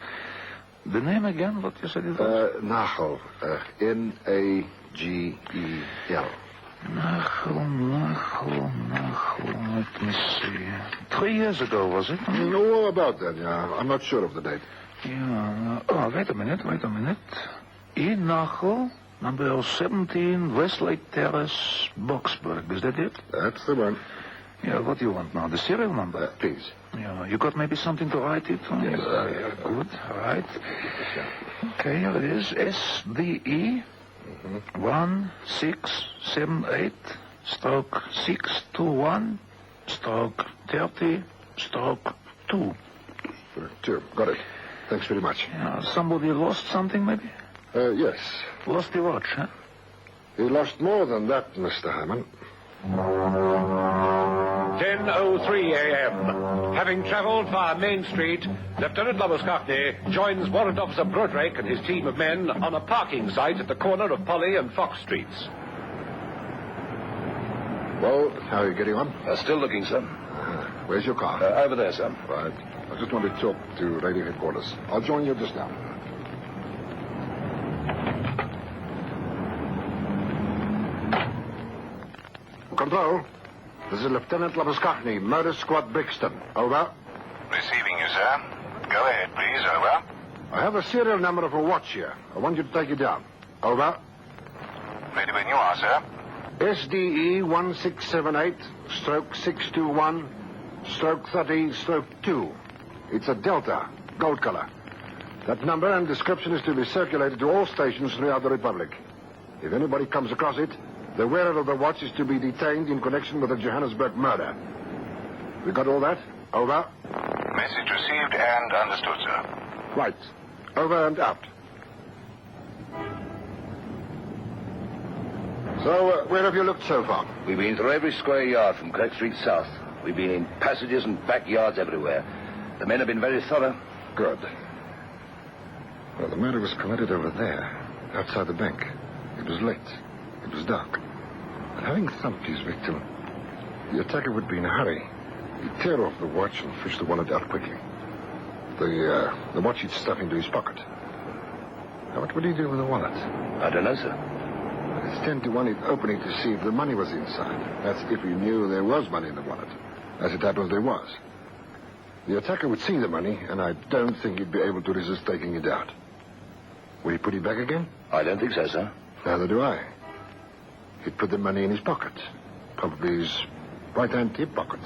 The name again, what you said it was?
Nagel. Nagel.
Nagel. Let me see. 3 years ago, was it?
No, about that, yeah. I'm not sure of the date.
Yeah. Oh, wait a minute. E. Nagel, number 17, Westlake Terrace, Boksburg. Is that it?
That's the one.
Yeah, what do you want now? The serial number?
Please.
Yeah, you got maybe something to write it on?
Yes.
Yeah, good. All right. Okay, here it is. SDE 1678/621/30/2.
2. Got it. Thanks very much.
Yeah, somebody lost something, maybe?
Yes.
Lost the watch, huh?
He lost more than that, Mr. Hammond.
10:03 a.m. Having travelled via Main Street, Lieutenant Loboskakny joins Warrant Officer Brodrake and his team of men on a parking site at the corner of Polly and Fox Streets.
Well, how are you getting on?
Still looking, sir.
Where's your car?
Over there, sir.
Right. I just want to talk to radio headquarters. I'll join you just now. Control. This is Lieutenant Loboskakny, Murder Squad Brixton. Over.
Receiving you, sir. Go ahead, please. Over.
I have a serial number of a watch here. I want you to take it down. Over.
Ready when you are, sir.
SDE 1678/621/30/2. It's a Delta, gold color. That number and description is to be circulated to all stations throughout the Republic. If anybody comes across it, the wearer of the watch is to be detained in connection with the Johannesburg murder. We got all that? Over.
Message received and understood, sir.
Right. Over and out. So, where have you looked so far?
We've been through every square yard from Craig Street south. We've been in passages and backyards everywhere. The men have been very thorough.
Good. Well, the murder was committed over there, outside the bank. It was late. It was dark. And having thumped his victim, the attacker would be in a hurry. He'd tear off the watch and fish the wallet out quickly. The watch he'd stuff into his pocket. Now, what would he do with the wallet?
I don't know, sir.
It's 10 to 1 he'd open it to see if the money was inside. That's if he knew there was money in the wallet. As it happens, there was. The attacker would see the money, and I don't think he'd be able to resist taking it out. Will he put it back again?
I don't think so, sir.
Neither do I. He'd put the money in his pocket. Probably his right-hand hip pocket.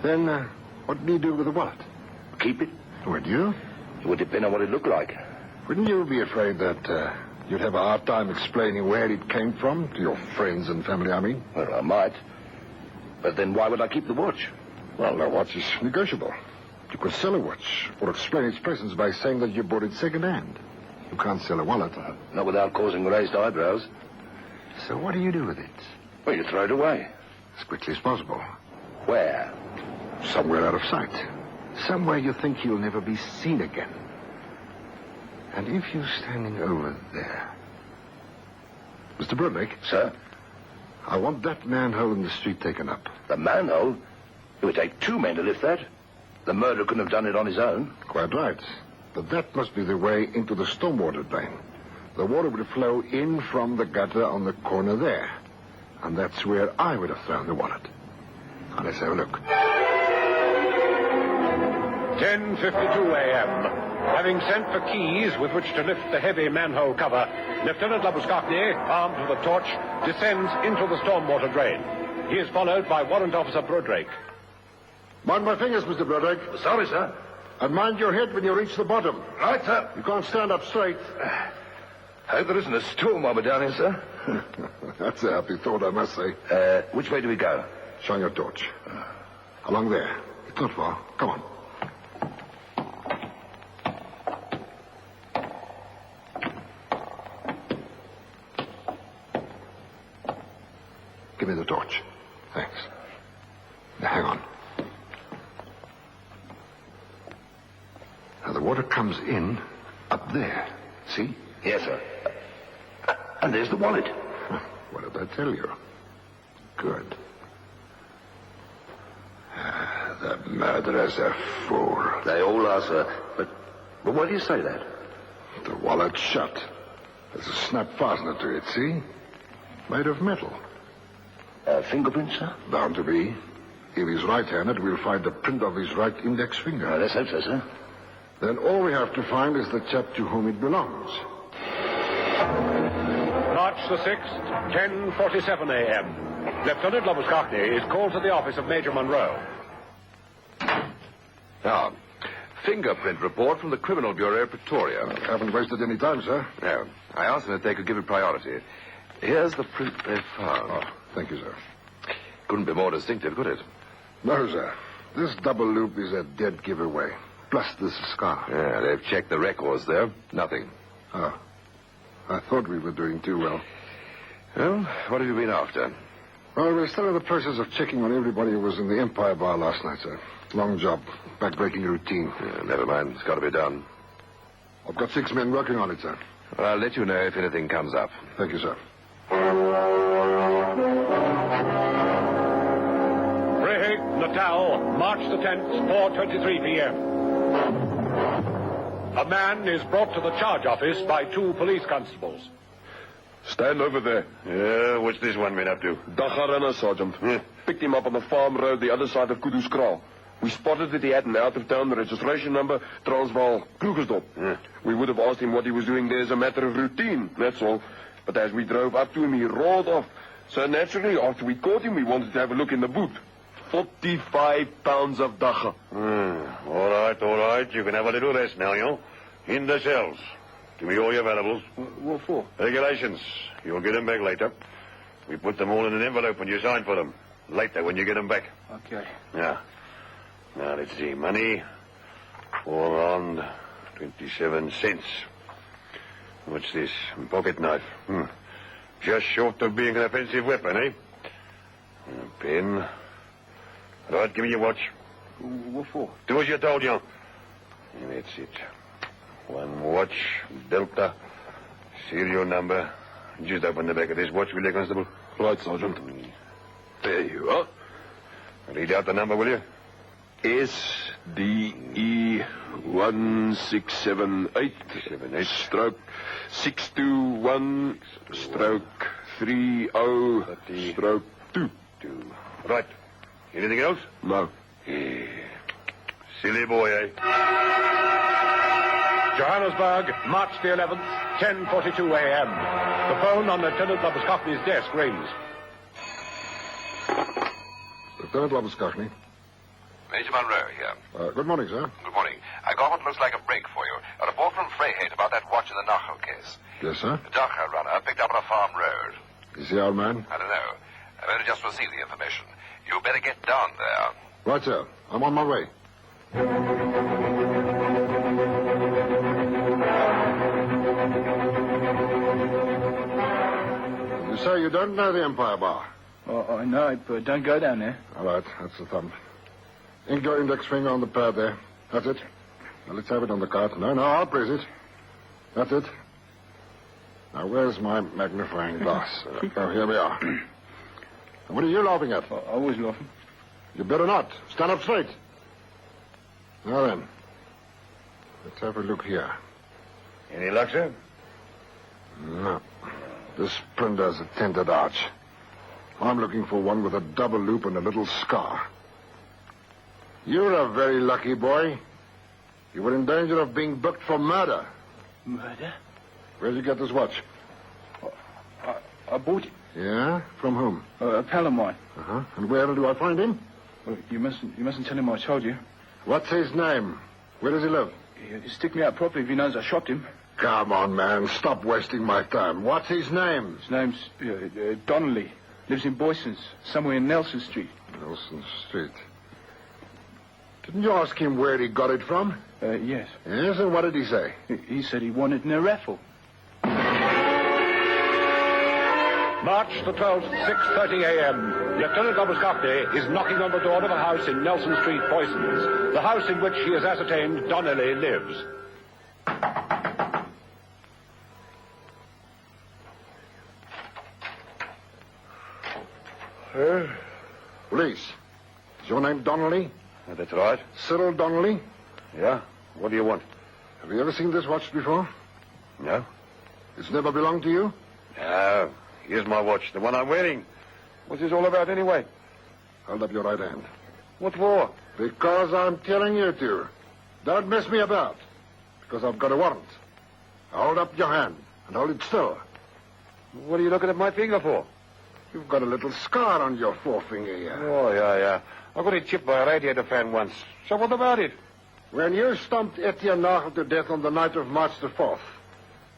Then, what did he do with the wallet?
Keep it.
Would you?
It would depend on what it looked like.
Wouldn't you be afraid that you'd have a hard time explaining where it came from? To your friends and family, I mean?
Well, I might. But then why would I keep the watch?
Well, a watch is negotiable. You could sell a watch or explain its presence by saying that you bought it second-hand. You can't sell a wallet.
Not without causing raised eyebrows.
So what do you do with it?
Well, you throw it away.
As quickly as possible.
Where?
Somewhere out of sight. Somewhere you think you'll never be seen again. And if you're standing over there... Mr. Broadlake?
Sir?
I want that manhole in the street taken up.
The manhole? It would take 2 men to lift that. The murderer couldn't have done it on his own.
Quite right. But that must be the way into the stormwater drain. The water would flow in from the gutter on the corner there. And that's where I would have thrown the wallet. Now, let's have a look.
10:52 a.m. Having sent for keys with which to lift the heavy manhole cover, Lieutenant Loboskakny, armed with a torch, descends into the stormwater drain. He is followed by Warrant Officer Brodrake.
Mind my fingers, Mr. Brodrake.
Sorry, sir.
And mind your head when you reach the bottom.
Right, sir.
You can't stand up straight.
I hope there isn't a storm over down here, sir.
That's a happy thought, I must say.
Which way do we go?
Shine your torch. Along there. It's not far. Come on. Give me the torch. Thanks. Now, hang on. Now, the water comes in up there.
See? Yes, sir. And there's the wallet.
What did I tell you? Good. The murderer's a fool.
They all are, sir. But why do you say that?
The wallet's shut. There's a snap fastener to it, see? Made of metal.
Fingerprints, sir?
Bound to be. If he's right-handed, we'll find the print of his right index finger.
Let's hope so, sir.
Then all we have to find is the chap to whom it belongs.
March the 6th, 10:47 a.m. Lieutenant Lobuskakny is called to the office of Major Monroe.
Now, fingerprint report from the Criminal Bureau of Pretoria.
Haven't wasted any time, sir.
No. I asked them if they could give it priority. Here's the print they found.
Oh, thank you, sir.
Couldn't be more distinctive, could it?
No, sir. This double loop is a dead giveaway. Plus this scar.
Yeah, they've checked the records there. Nothing.
Oh. I thought we were doing too well.
Well, what have you been after?
Well, we're still in the process of checking on everybody who was in the Empire Bar last night, sir. Long job. Back-breaking routine.
Yeah, never mind. It's got to be done.
I've got 6 men working on it, sir.
Well, I'll let you know if anything comes up.
Thank you, sir.
Brehig, Natal, March the 10th, 4:23 p.m. A man is brought to the charge office by 2 police constables.
Stand over there.
Yeah, what's this one been up to?
Dagga Sergeant. Picked him up on the farm road the other side of Kudu's Kraal. We spotted that he had an out-of-town registration number, Transvaal, Krugersdorp. We would have asked him what he was doing there as a matter of routine, that's all. But as we drove up to him, he rolled off. So naturally, after we caught him, we wanted to have a look in the boot. 45 pounds of dagga.
All right. You can have a little rest now, you know. In the cells. Give me all your valuables.
What for?
Regulations. You'll get them back later. We put them all in an envelope when you sign for them. Later, when you get them back.
Okay.
Yeah. Now, let's see. Money. 4.27 cents. What's this? Pocket knife. Just short of being an offensive weapon, eh? A pen. Right, give me your watch.
What for?
Do as you're told, young. That's it. One watch, Delta, serial number. Just open the back of this watch, will you, Constable?
Right, Sergeant.
There you are. Read out the number, will you?
SDE 1678 stroke 621 stroke 30 stroke 2.
Right. Anything else?
No.
Silly boy, eh?
Johannesburg, March the 11th, 10:42 a.m. The phone on Lieutenant Lobuskakny's desk rings.
Lieutenant Lobuskakny.
Major Monroe here.
Good morning, sir.
Good morning. I got what looks like a break for you. A report from Vryheid about that watch in the Nachel case.
Yes, sir.
The Dagga runner picked up on a farm road.
Is he our man?
I don't know. I've only just received the information. You better get down there.
Right, sir. I'm on my way. You say you don't know the Empire Bar?
I know it, but don't go down there.
All right, that's the thumb. Ink your index finger on the pad there. That's it. Now, let's have it on the card. No, I'll press it. That's it. Now, where's my magnifying glass? Oh, here we are. What are you laughing at?
I was laughing.
You better not. Stand up straight. Now then, let's have a look here.
Any luck, sir?
No. This print has a tinted arch. I'm looking for one with a double loop and a little scar. You're a very lucky boy. You were in danger of being booked for murder.
Murder?
Where'd you get this watch?
I bought it.
Yeah? From whom?
A pal of mine.
Uh-huh. And where do I find him?
Well, you mustn't tell him I told you.
What's his name? Where does he live?
He'll stick me out properly if he knows I shot him.
Come on, man. Stop wasting my time. What's his name?
His name's Donnelly. Lives in Boyson's, somewhere in Nelson Street.
Nelson Street. Didn't you ask him where he got it from?
Yes.
Yes, and what did he say?
He said he won it in a raffle.
March the 12th, 6:30 a.m. Lieutenant Lobuskakny is knocking on the door of a house in Nelson Street, Boyson's, the house in which he has ascertained Donnelly lives.
Police. Is your name Donnelly?
That's right.
Cyril Donnelly?
Yeah? What do you want?
Have you ever seen this watch before?
No?
It's never belonged to you?
No. Here's my watch, the one I'm wearing. What's this all about anyway?
Hold up your right hand.
What for?
Because I'm telling you to. Don't mess me about. Because I've got a warrant. Hold up your hand and hold it still.
What are you looking at my finger for?
You've got a little scar on your forefinger here.
Oh, yeah. I got it chipped by a radiator fan once. So what about it?
When you stomped Etienne Nagel to death on the night of March the 4th,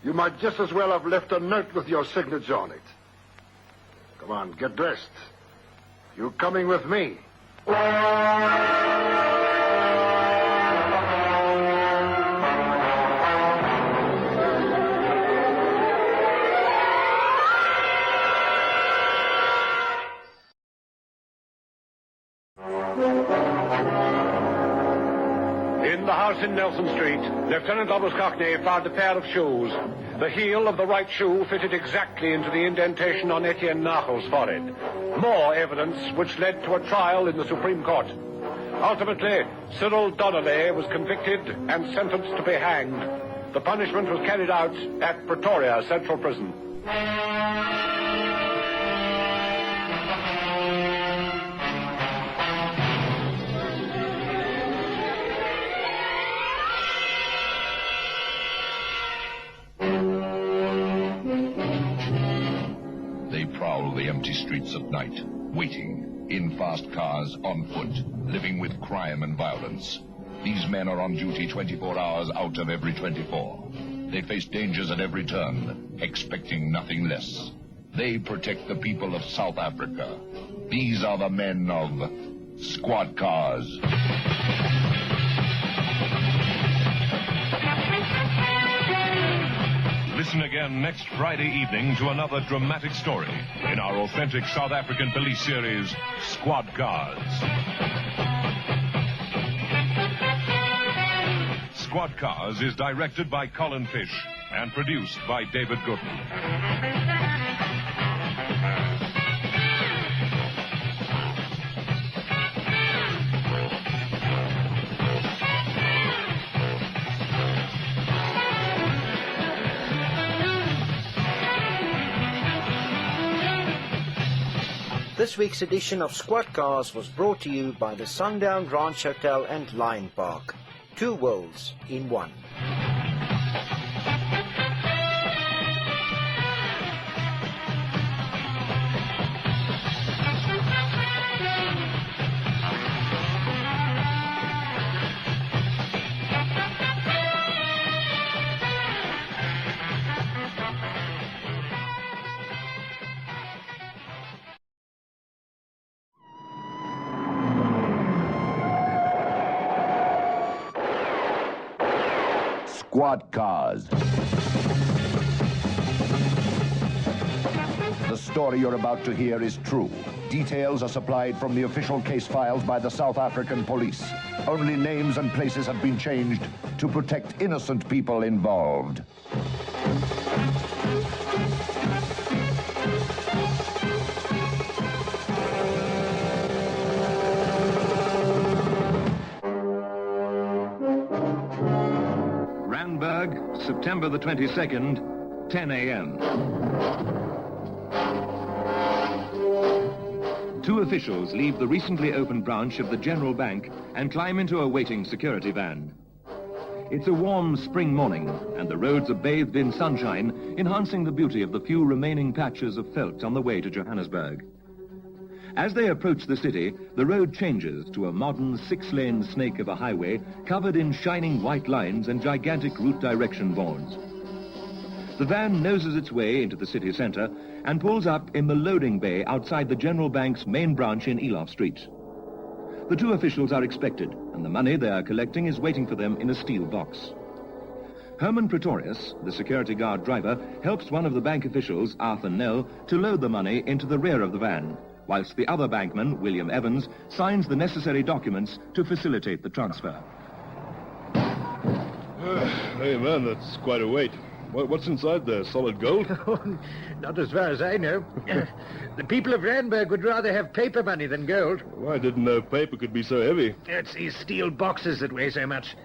you might just as well have left a note with your signature on it. Come on, get dressed. You coming with me?
In the house in Nelson Street, Lieutenant Obuscockney found a pair of shoes. The heel of the right shoe fitted exactly into the indentation on Etienne Nagel's forehead. More evidence which led to a trial in the Supreme Court. Ultimately, Cyril Donnelly was convicted and sentenced to be hanged. The punishment was carried out at Pretoria Central Prison.
They prowl the empty streets at night, waiting, in fast cars, on foot, living with crime and violence. These men are on duty 24 hours out of every 24. They face dangers at every turn, expecting nothing less. They protect the people of South Africa. These are the men of Squad Cars.
Listen again next Friday evening to another dramatic story in our authentic South African police series, Squad Cars. Squad Cars is directed by Colin Fish and produced by David Gooden.
This week's edition of Squad Cars was brought to you by the Sundown Ranch Hotel and Lion Park. Two worlds in one.
Squad Cars. The story you're about to hear is true. Details are supplied from the official case files by the South African police. Only names and places have been changed to protect innocent people involved.
Randburg, September the 22nd, 10 a.m. Two officials leave the recently opened branch of the General Bank and climb into a waiting security van. It's a warm spring morning, and the roads are bathed in sunshine, enhancing the beauty of the few remaining patches of veldt on the way to Johannesburg. As they approach the city, the road changes to a modern six-lane snake of a highway covered in shining white lines and gigantic route direction boards. The van noses its way into the city centre and pulls up in the loading bay outside the General Bank's main branch in Eloff Street. The two officials are expected, and the money they are collecting is waiting for them in a steel box. Herman Pretorius, the security guard driver, helps one of the bank officials, Arthur Nell, to load the money into the rear of the van, whilst the other bankman, William Evans, signs the necessary documents to facilitate the transfer.
Hey, man, that's quite a wait.
What's inside there? Solid gold?
Not as far as I know. The people of Randburg would rather have paper money than gold.
I didn't know paper could be so heavy.
It's these steel boxes that weigh so much.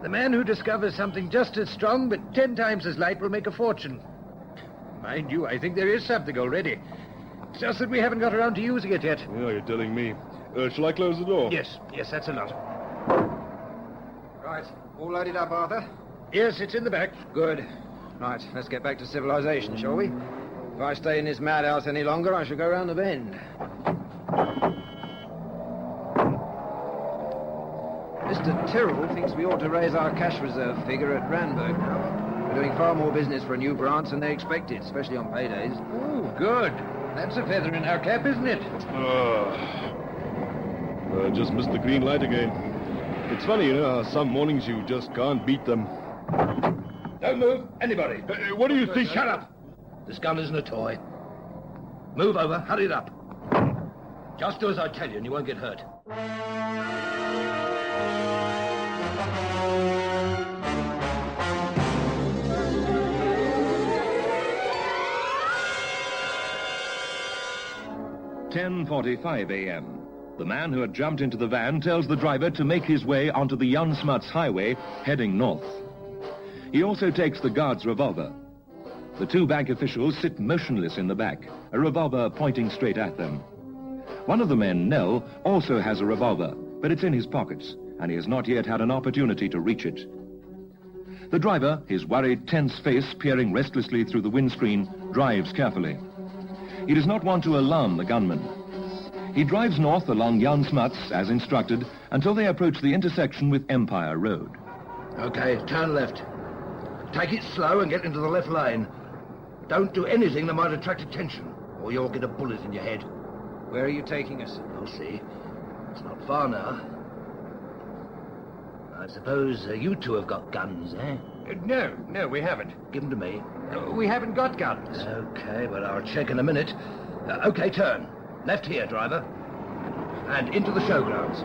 The man who discovers something just as strong but 10 times as light will make a fortune. Mind you, I think there is something already. It's just that we haven't got around to using it yet.
Yeah, you're telling me. Shall I close the door?
Yes, that's a lot.
Right, all loaded up, Arthur?
Yes, it's in the back.
Good. Right, let's get back to civilization, shall we? If I stay in this madhouse any longer, I shall go round the bend. Mr. Tyrrell thinks we ought to raise our cash reserve figure at Randburg now. We're doing far more business for a new branch than they expected, especially on paydays.
Oh, good. That's a feather in our cap, isn't it?
Just missed the green light again. It's funny, you know, how some mornings you just can't beat them.
Don't move, anybody.
What do you think?
Shut up. This gun isn't a toy. Move over, hurry it up. Just do as I tell you and you won't get hurt.
"10:45 a.m. The man who had jumped into the van tells the driver to make his way onto the Jan Smuts highway, heading north. He also takes the guard's revolver. The 2 bank officials sit motionless in the back, a revolver pointing straight at them. One of the men, Nell, also has a revolver, but it's in his pockets, and he has not yet had an opportunity to reach it. The driver, his worried, tense face peering restlessly through the windscreen, drives carefully. He does not want to alarm the gunman. He drives north along Jan Smuts, as instructed, until they approach the intersection with Empire Road.
Okay, turn left. Take it slow and get into the left lane. Don't do anything that might attract attention, or you'll get a bullet in your head.
Where are you taking us?
I'll see. It's not far now. I suppose you 2 have got guns, eh?
No, we haven't.
Give them to me.
We haven't got guns.
Okay, but I'll check in a minute. Okay, turn. Left here, driver. And into the showgrounds.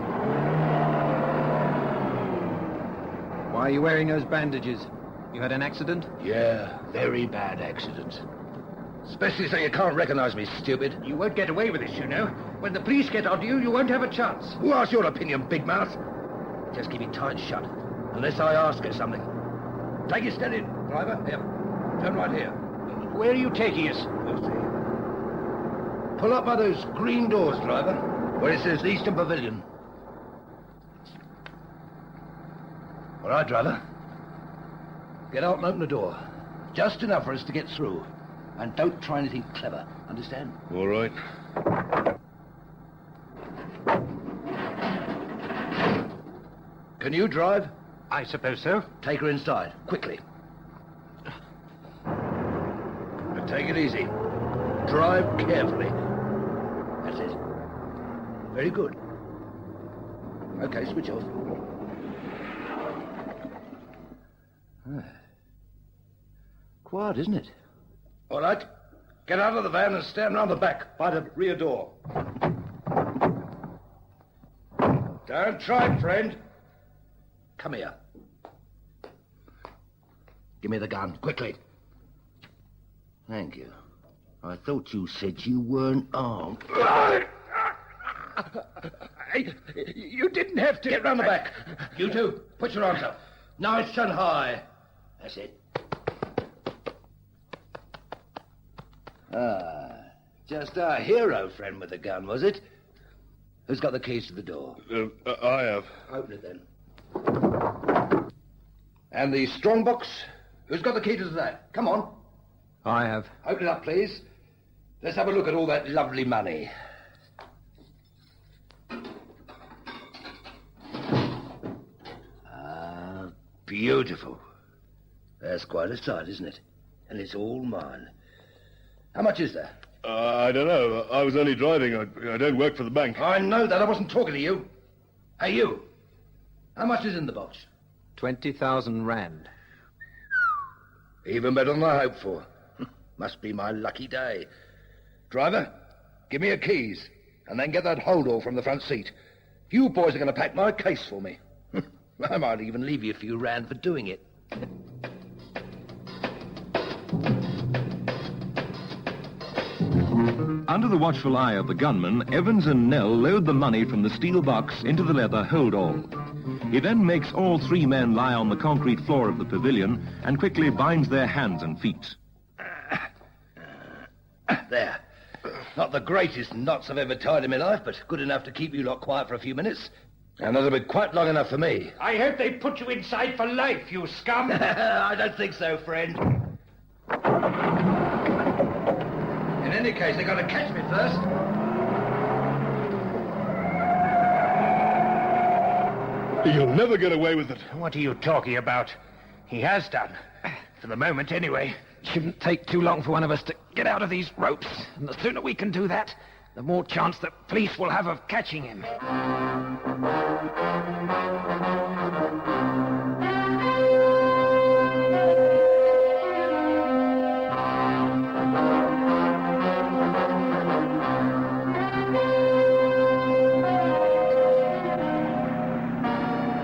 Why are you wearing those bandages? You had an accident?
Yeah, very bad accident. Especially so you can't recognize me, stupid.
You won't get away with this, you know. When the police get onto you, you won't have a chance.
Who asked your opinion, big mouth? Just keep it tight shut, unless I ask you something. Take it steady, driver. Here. Turn right here.
Where are you taking us?
We'll see. Pull up by those green doors, driver, where it says Eastern Pavilion. All right, driver. Get out and open the door. Just enough for us to get through. And don't try anything clever, understand?
All right.
Can you drive?
I suppose so.
Take her inside, quickly. But take it easy. Drive carefully. That's it. Very good. Okay, switch off. Quiet, isn't it? All right. Get out of the van and stand round the back, by the rear door. Don't try, friend. Come here. Give me the gun, quickly. Thank you. I thought you said you weren't armed. You didn't have to. Get round the back. You 2, put your arms up. Nice and high. That's it. Just our hero friend with the gun, was it? Who's got the keys to the door?
I have.
Open it then. And the strong box? Who's got the key to that? Come on.
I have.
Open it up, please. Let's have a look at all that lovely money. Ah, beautiful. That's quite a sight, isn't it? And it's all mine. How much is there?
I don't know. I was only driving. I don't work for the bank.
I know that. I wasn't talking to you. Hey, you. How much is in the box?
20,000 rand.
Even better than I hoped for. Must be my lucky day. Driver, give me your keys, and then get that hold-all from the front seat. You boys are going to pack my case for me. I might even leave you a few rand for doing it.
Under the watchful eye of the gunman, Evans and Nell load the money from the steel box into the leather hold-all. He then makes all three men lie on the concrete floor of the pavilion and quickly binds their hands and feet.
There. Not the greatest knots I've ever tied in my life, but good enough to keep you lot quiet for a few minutes. And that'll be quite long enough for me.
I hope they put you inside for life, you scum.
I don't think so, friend. In any case, they've got to catch me first.
You'll never get away with it. What are you talking about? He has done. For the moment, anyway. Shouldn't take too long for one of us to get out of these ropes. And the sooner we can do that, the more chance the police will have of catching him.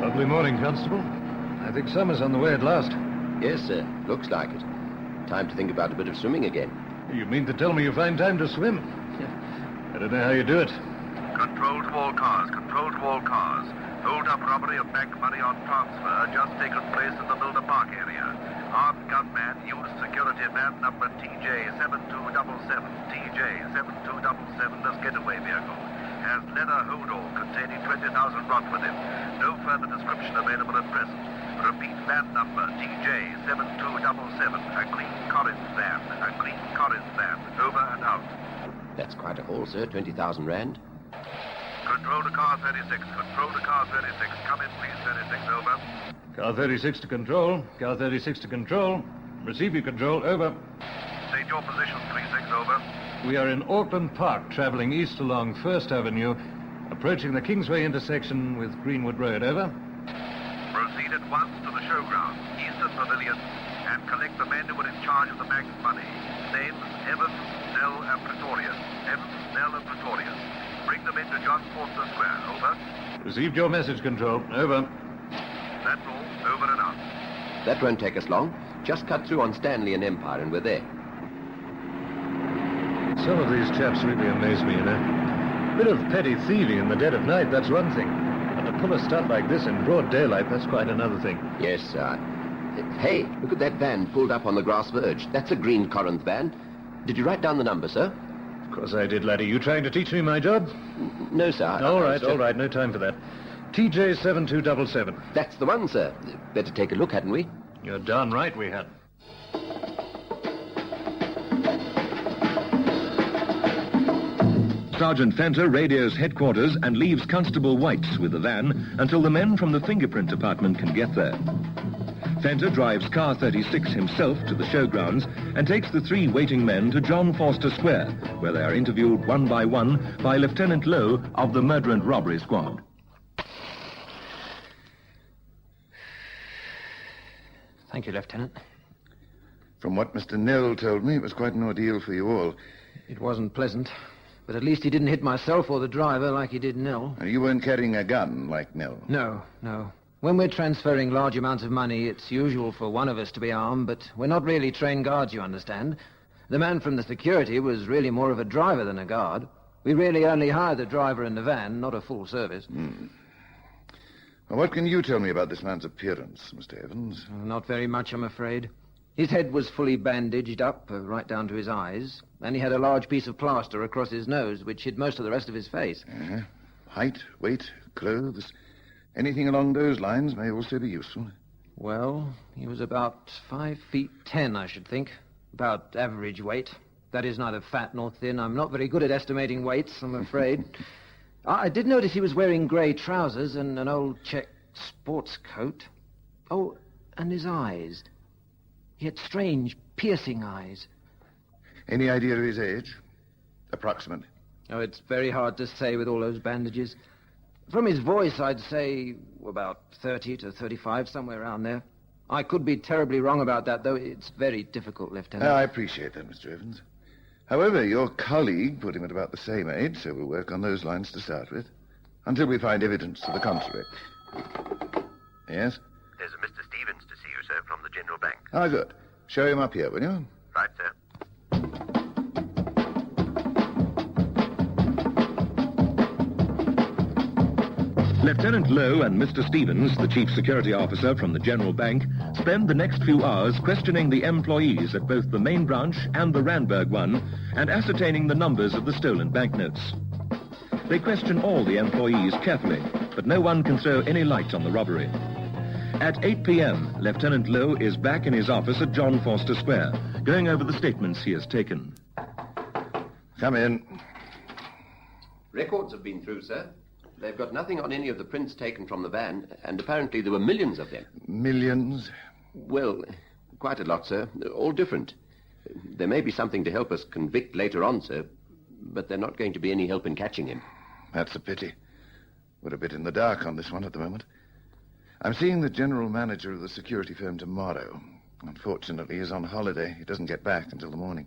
Lovely morning, Constable. I think summer's on the way at last.
Yes, sir. Looks like it. Time to think about a bit of swimming again.
You mean to tell me you find time to swim? I don't know how you do it.
Control to all cars. Control to all cars. Hold-up robbery of bank money on transfer just taken place in the Milner Park area. Armed gunman used security man number TJ7277. TJ7277, this getaway vehicle. Has leather hold-all containing 20,000 rot with him. No further description available at present. Repeat van number TJ7277. A green Corinth van. A green Corinth van. Over and out.
That's quite a haul, sir. 20,000 rand.
Control to car 36. Control to car 36. Come in, please, 36. Over.
Car 36 to control. Car 36 to control. Receive your control. Over.
State your position, 36. Over.
We are in Auckland Park, traveling east along First Avenue, approaching the Kingsway intersection with Greenwood Road. Over.
Proceed at once to the showground, Eastern Pavilion, and collect the men who were in charge of the bank's money. Names, Evans, Nell, and Pretorius. Evans, Nell, and Pretorius. Bring them into John Forster Square. Over.
Received your message, Control. Over.
That's all. Over and out.
That won't take us long. Just cut through on Stanley and Empire, and we're there.
Some of these chaps really amaze me, you know. Bit of petty thieving in the dead of night, that's one thing. But to pull a stunt like this in broad daylight, that's quite another thing.
Yes, sir. Hey, look at that van pulled up on the grass verge. That's a green Corinth van. Did you write down the number, sir?
Of course I did, laddie. You trying to teach me my job?
No, sir.
All right. No time for that. TJ7277.
That's the one, sir. Better take a look, hadn't we?
You're darn right we had.
Sergeant Fenter radios headquarters and leaves Constable Whites with the van until the men from the fingerprint department can get there. Fenter drives car 36 himself to the showgrounds and takes the three waiting men to John Forster Square, where they are interviewed one by one by Lieutenant Lowe of the Murder and Robbery Squad.
Thank you, Lieutenant.
From what Mr. Nell told me, it was quite an ordeal for you all.
It wasn't pleasant. But at least he didn't hit myself or the driver like he did Nell.
You weren't carrying a gun like Nell?
No. When we're transferring large amounts of money, it's usual for one of us to be armed, but we're not really trained guards, you understand. The man from the security was really more of a driver than a guard. We really only hired the driver and the van, not a full service.
Well, what can you tell me about this man's appearance, Mr. Evans?
Not very much, I'm afraid. His head was fully bandaged up, right down to his eyes, and he had a large piece of plaster across his nose, which hid most of the rest of his face.
Height, weight, clothes, anything along those lines may also be useful.
Well, he was about 5'10", I should think. About average weight. That is neither fat nor thin. I'm not very good at estimating weights, I'm afraid. I did notice he was wearing grey trousers and an old checked sports coat. Oh, and his eyes. He had strange, piercing eyes.
Any idea of his age? Approximate?
Oh, it's very hard to say with all those bandages. From his voice, I'd say about 30 to 35, somewhere around there. I could be terribly wrong about that, though. It's very difficult, Lieutenant.
I appreciate that, Mr. Evans. However, your colleague put him at about the same age, so we'll work on those lines to start with, until we find evidence to the contrary. Yes?
There's a Mr. Stevens to see you, sir, from the General Bank.
Ah, good. Show him up here, will you?
Right, sir.
Lieutenant Lowe and Mr. Stevens, the chief security officer from the General Bank, spend the next few hours questioning the employees at both the main branch and the Randburg one and ascertaining the numbers of the stolen banknotes. They question all the employees carefully, but no one can throw any light on the robbery. At 8 p.m., Lieutenant Lowe is back in his office at John Forster Square, going over the statements he has taken.
Come in.
Records have been through, sir. They've got nothing on any of the prints taken from the van, and apparently there were millions of them.
Millions?
Well, quite a lot, sir. All different. There may be something to help us convict later on, sir, but they're not going to be any help in catching him.
That's a pity. We're a bit in the dark on this one at the moment. I'm seeing the general manager of the security firm tomorrow. Unfortunately, he's on holiday. He doesn't get back until the morning.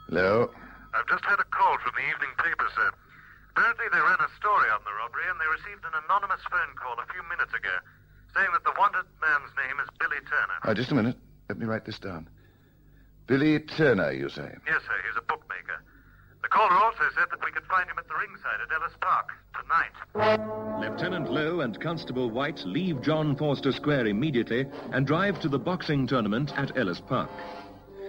Hello?
I've just had a call from the evening paper, sir. Apparently they ran a story on the robbery and they received an anonymous phone call a few minutes ago saying that the wanted man's name is Billy Turner.
Oh, just a minute. Let me write this down. Billy Turner, you say?
Yes, sir. He's a bookmaker. The caller also said that we could find him at the ringside at Ellis Park tonight.
Lieutenant Lowe and Constable White leave John Forster Square immediately and drive to the boxing tournament at Ellis Park.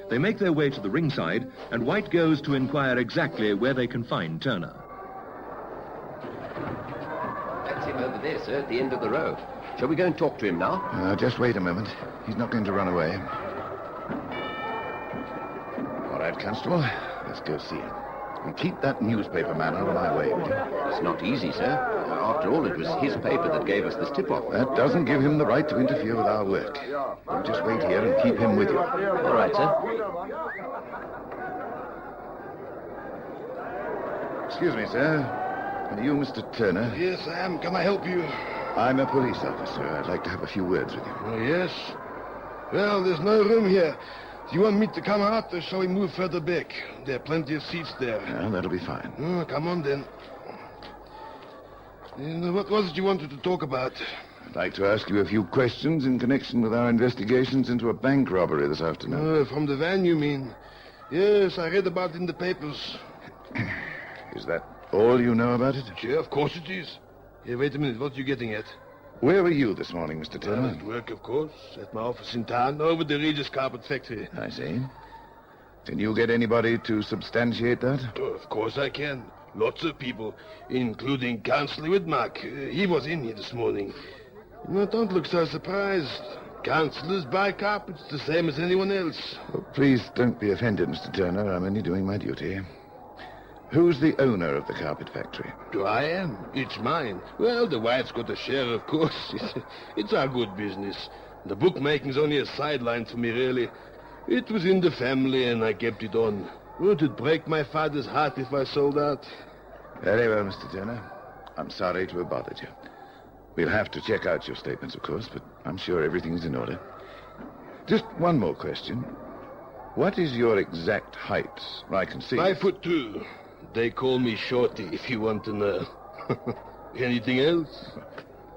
They make their way to the ringside, and White goes to inquire exactly where they can find Turner.
That's him over there, sir, at the end of the road. Shall we go and talk to him now?
Just wait a moment. He's not going to run away. All right, Constable. Let's go see him. And keep that newspaper man out of my way, will you?
It's not easy, sir. After all, it was his paper that gave us this tip-off.
That doesn't give him the right to interfere with our work. You just wait here and keep him with you.
All right, sir.
Excuse me, sir. Are you Mr. Turner?
Yes, I am. Can I help you?
I'm a police officer. I'd like to have a few words with you.
Oh, yes? Well, there's no room here. Do you want me to come out, or shall we move further back? There are plenty of seats there.
Yeah, that'll be fine.
Oh, come on, then. And what was it you wanted to talk about?
I'd like to ask you a few questions in connection with our investigations into a bank robbery this afternoon.
From the van, you mean? Yes, I read about it in the papers.
Is that all you know about it?
Sure, of course it is. Hey, wait a minute. What are you getting at?
Where were you this morning, Mr. Turner?
At work, of course. At my office in town, over the Regis Carpet Factory.
I see. Can you get anybody to substantiate that?
Oh, of course I can. Lots of people, including Councillor Widmark. He was in here this morning. No, don't look so surprised. Councillors buy carpets the same as anyone else.
Oh, please don't be offended, Mr. Turner. I'm only doing my duty. Who's the owner of the carpet factory?
I am. It's mine. Well, the wife's got a share, of course. It's our good business. The bookmaking's only a sideline for me, really. It was in the family, and I kept it on. Would it break my father's heart if I sold out?
Very well, Mr. Turner. I'm sorry to have bothered you. We'll have to check out your statements, of course, but I'm sure everything's in order. Just one more question. What is your exact height? I can see.
5'2". They call me Shorty, if you want to know. Anything else?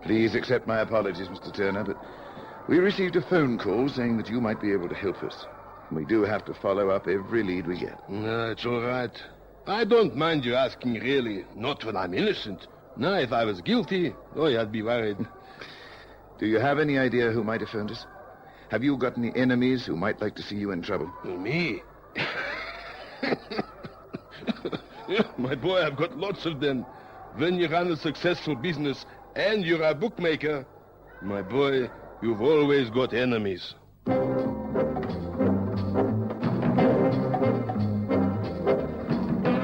Please accept my apologies, Mr. Turner, but we received a phone call saying that you might be able to help us. We do have to follow up every lead we get.
No, it's all right. I don't mind you asking, really. Not when I'm innocent. No, if I was guilty, I'd be worried.
Do you have any idea who might have phoned us? Have you got any enemies who might like to see you in trouble?
Me? My boy, I've got lots of them. When you run a successful business and you're a bookmaker, my boy, you've always got enemies.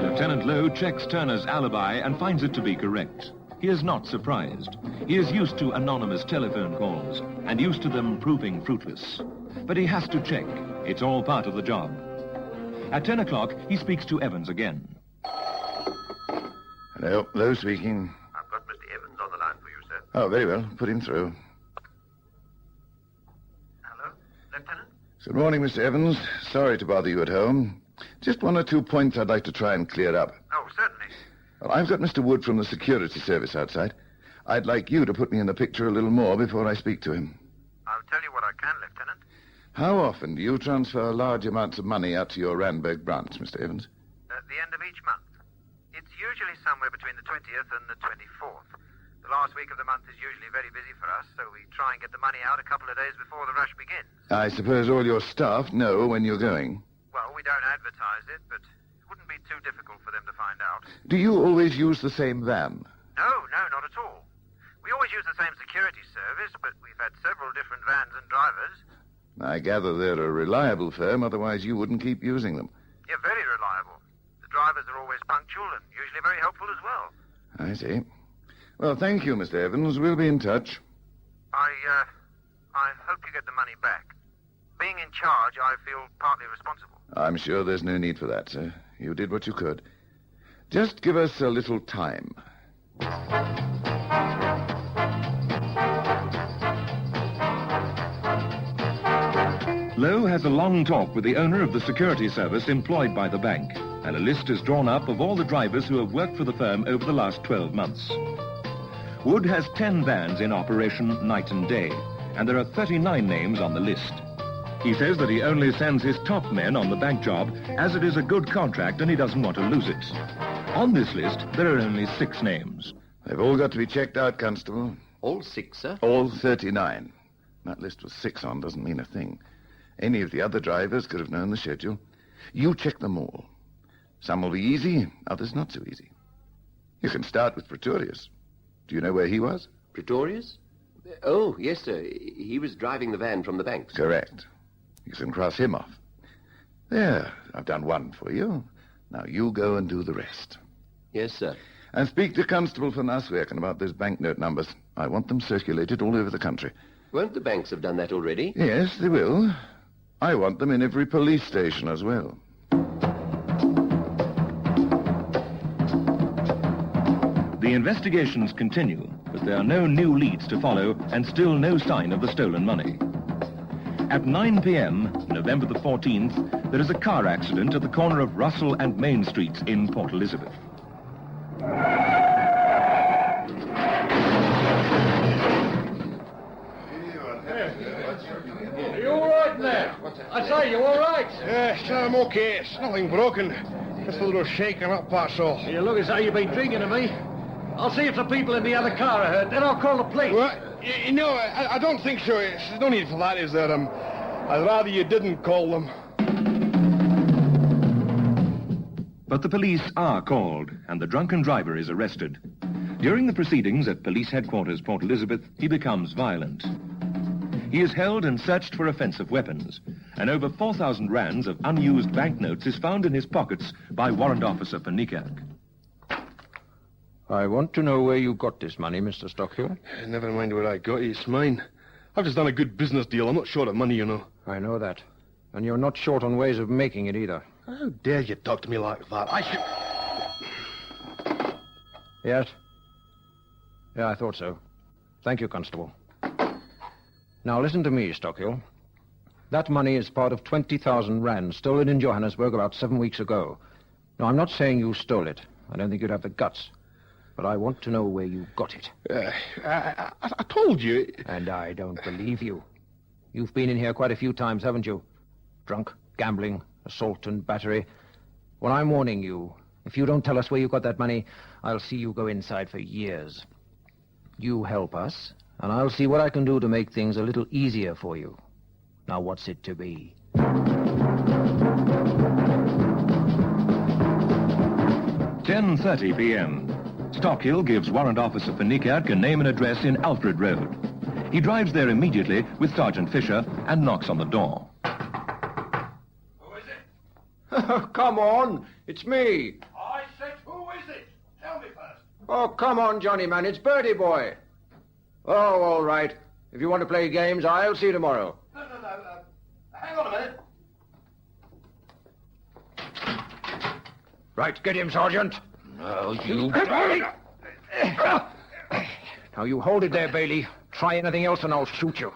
Lieutenant Lowe checks Turner's alibi and finds it to be correct. He is not surprised. He is used to anonymous telephone calls and used to them proving fruitless. But he has to check. It's all part of the job. At 10 o'clock, he speaks to Evans again.
Hello, Lowe speaking.
I've got Mr. Evans on the line for you, sir.
Oh, very well. Put him through.
Hello, Lieutenant?
Good morning, Mr. Evans. Sorry to bother you at home. Just one or two points I'd like to try and clear up.
Oh, certainly.
Well, I've got Mr. Wood from the security service outside. I'd like you to put me in the picture a little more before I speak to him.
I'll tell you what I can, Lieutenant.
How often do you transfer large amounts of money out to your Randburg branch, Mr. Evans?
At the end of each month. It's usually somewhere between the 20th and the 24th. The last week of the month is usually very busy for us, so we try and get the money out a couple of days before the rush begins.
I suppose all your staff know when you're going.
Well, we don't advertise it, but it wouldn't be too difficult for them to find out.
Do you always use the same van?
No, not at all. We always use the same security service, but we've had several different vans and drivers.
I gather they're a reliable firm, otherwise you wouldn't keep using them.
Yeah, very reliable. The drivers are always punctual and usually very helpful as well.
I see. Well, thank you, Mr. Evans. We'll be in touch.
I hope you get the money back. Being in charge, I feel partly responsible.
I'm sure there's no need for that, sir. You did what you could. Just give us a little time.
Lowe has a long talk with the owner of the security service employed by the bank, and a list is drawn up of all the drivers who have worked for the firm over the last 12 months. Wood has 10 vans in operation night and day, and there are 39 names on the list. He says that he only sends his top men on the bank job as it is a good contract and he doesn't want to lose it. On this list, there are only 6 names.
They've all got to be checked out, Constable.
All 6, sir?
All 39. That list with 6 on doesn't mean a thing. Any of the other drivers could have known the schedule. You check them all. Some will be easy, others not so easy. You can start with Pretorius. Do you know where he was?
Pretorius? Oh, yes, sir. He was driving the van from the banks.
Correct. You can cross him off. There, I've done one for you. Now you go and do the rest.
Yes, sir.
And speak to Constable van Aswerken about those banknote numbers. I want them circulated all over the country.
Won't the banks have done that already?
Yes, they will. I want them in every police station as well.
The investigations continue, but there are no new leads to follow and still no sign of the stolen money. At 9 p.m., November the 14th, there is a car accident at the corner of Russell and Main Streets in Port Elizabeth.
Are you all right there? I say, you all right?
Yeah, sure, I'm okay. It's nothing broken. Just a little shaken up, that's all.
You look as though you've been drinking to me. I'll see if the people in the other car are hurt, then I'll call the police.
Well, you know, I don't think so. There's no need for that, is there? I'd rather you didn't call them.
But the police are called, and the drunken driver is arrested. During the proceedings at Police Headquarters, Port Elizabeth, he becomes violent. He is held and searched for offensive weapons, and over 4,000 rands of unused banknotes is found in his pockets by Warrant Officer van Niekerk.
I want to know where you got this money, Mr. Stockill.
Never mind where I got it. It's mine. I've just done a good business deal. I'm not short of money, you know.
I know that. And you're not short on ways of making it either.
How dare you talk to me like that? I should...
Yes? Yeah, I thought so. Thank you, Constable. Now, listen to me, Stockill. That money is part of 20,000 rands stolen in Johannesburg about 7 weeks ago. Now, I'm not saying you stole it. I don't think you'd have the guts. But I want to know where you got it.
I told you.
And I don't believe you. You've been in here quite a few times, haven't you? Drunk, gambling, assault and battery. Well, I'm warning you. If you don't tell us where you got that money, I'll see you go inside for years. You help us, and I'll see what I can do to make things a little easier for you. Now, what's it to be?
10:30 p.m. Stockill gives Warrant Officer van Niekerk a name and address in Alfred Road. He drives there immediately with Sergeant Fisher and knocks on the door.
Come on, it's me.
I said, who is it? Tell me first.
Oh, come on, Johnny, man, it's Birdie Boy. Oh, all right. If you want to play games, I'll see you tomorrow.
No. Hang on a minute.
Right, get him, Sergeant.
No, you...
Now, you hold it there, Bailey. Try anything else and I'll shoot you.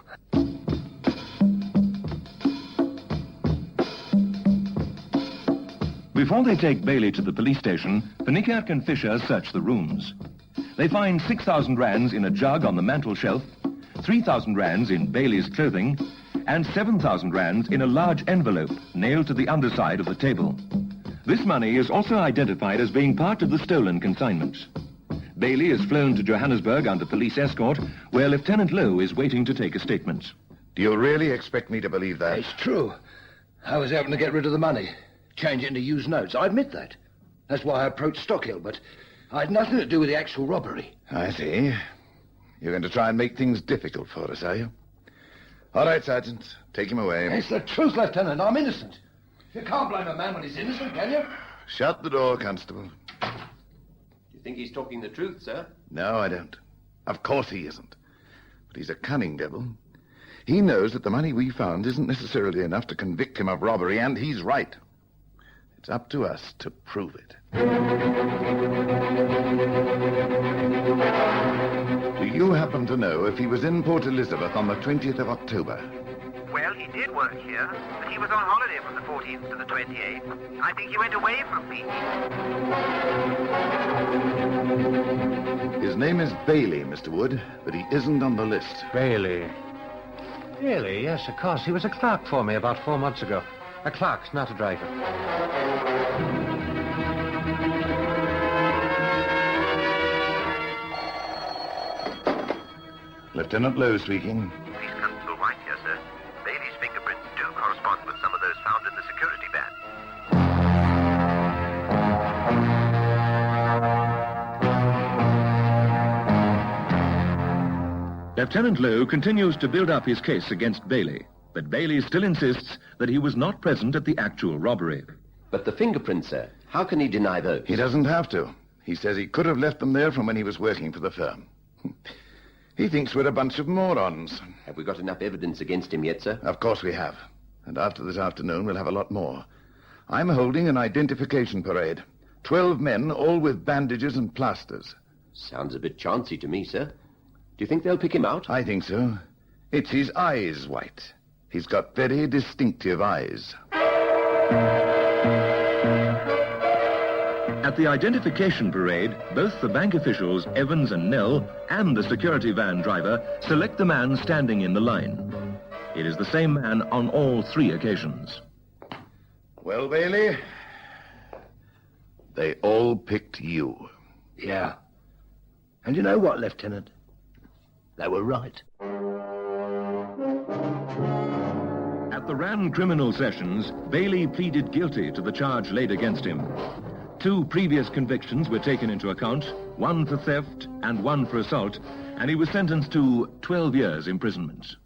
Before they take Bailey to the police station, van Niekerk and Fisher search the rooms. They find 6,000 rands in a jug on the mantel shelf, 3,000 rands in Bailey's clothing, and 7,000 rands in a large envelope nailed to the underside of the table. This money is also identified as being part of the stolen consignment. Bailey is flown to Johannesburg under police escort, where Lieutenant Lowe is waiting to take a statement.
Do you really expect me to believe that?
It's true. I was hoping to get rid of the money, change it into used notes. I admit that. That's why I approached Stockhill, but I had nothing to do with the actual robbery.
I see. You're going to try and make things difficult for us, are you? All right, Sergeant. Take him away.
It's the truth, Lieutenant. I'm innocent. You can't blame a man when he's innocent, can you?
Shut the door, Constable.
Do you think he's talking the truth, sir?
No, I don't. Of course he isn't. But he's a cunning devil. He knows that the money we found isn't necessarily enough to convict him of robbery, and he's right. It's up to us to prove it. Do you happen to know if he was in Port Elizabeth on the 20th of October?
Well, he did work here, but he was on holiday from the 14th to the 28th. I think he went away from me.
His name is Bailey, Mr. Wood, but he isn't on the list.
Bailey. Really? Yes, of course. He was a clerk for me about 4 months ago. A clerk, not a driver.
Lieutenant Lowe speaking.
Police Constable White here, sir. Bailey's fingerprints do correspond with some of those found in the security van.
Lieutenant Lowe continues to build up his case against Bailey, but Bailey still insists that he was not present at the actual robbery.
But the fingerprints, sir, how can he deny those?
He doesn't have to. He says he could have left them there from when he was working for the firm. He thinks we're a bunch of morons.
Have we got enough evidence against him yet, sir?
Of course we have. And after this afternoon, we'll have a lot more. I'm holding an identification parade. 12 men, all with bandages and plasters.
Sounds a bit chancy to me, sir. Do you think they'll pick him out?
I think so. It's his eyes, White. He's got very distinctive eyes.
At the identification parade, both the bank officials, Evans and Nell, and the security van driver select the man standing in the line. It is the same man on all 3 occasions.
Well, Bailey, they all picked you.
Yeah. And you know what, Lieutenant? They were right.
At the Rand criminal sessions, Bailey pleaded guilty to the charge laid against him. 2 previous convictions were taken into account, one for theft and one for assault, and he was sentenced to 12 years imprisonment.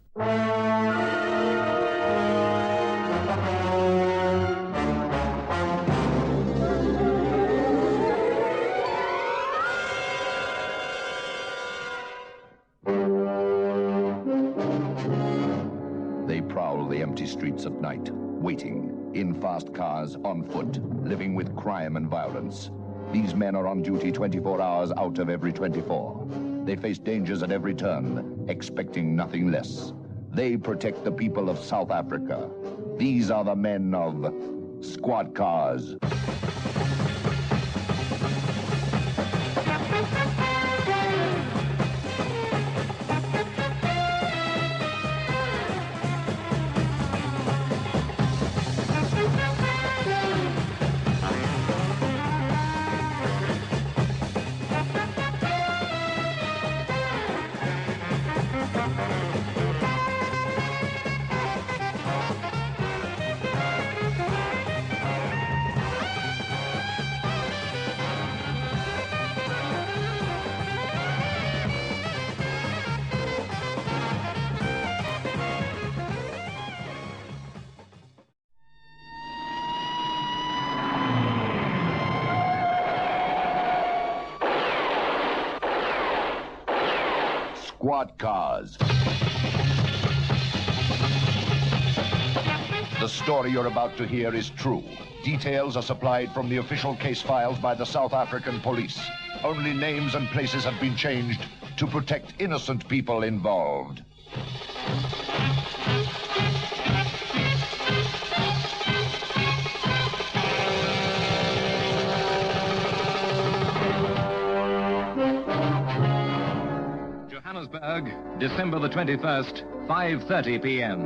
They prowl the empty streets at night, waiting, in fast cars, on foot, living with crime and violence. These men are on duty 24 hours out of every 24. They face dangers at every turn, expecting nothing less. They protect the people of South Africa. These are the men of squad cars. Squad cars. The story you're about to hear is true. Details are supplied from the official case files by the South African police. Only names and places have been changed to protect innocent people involved.
Johannesburg, December the 21st, 5:30 p.m.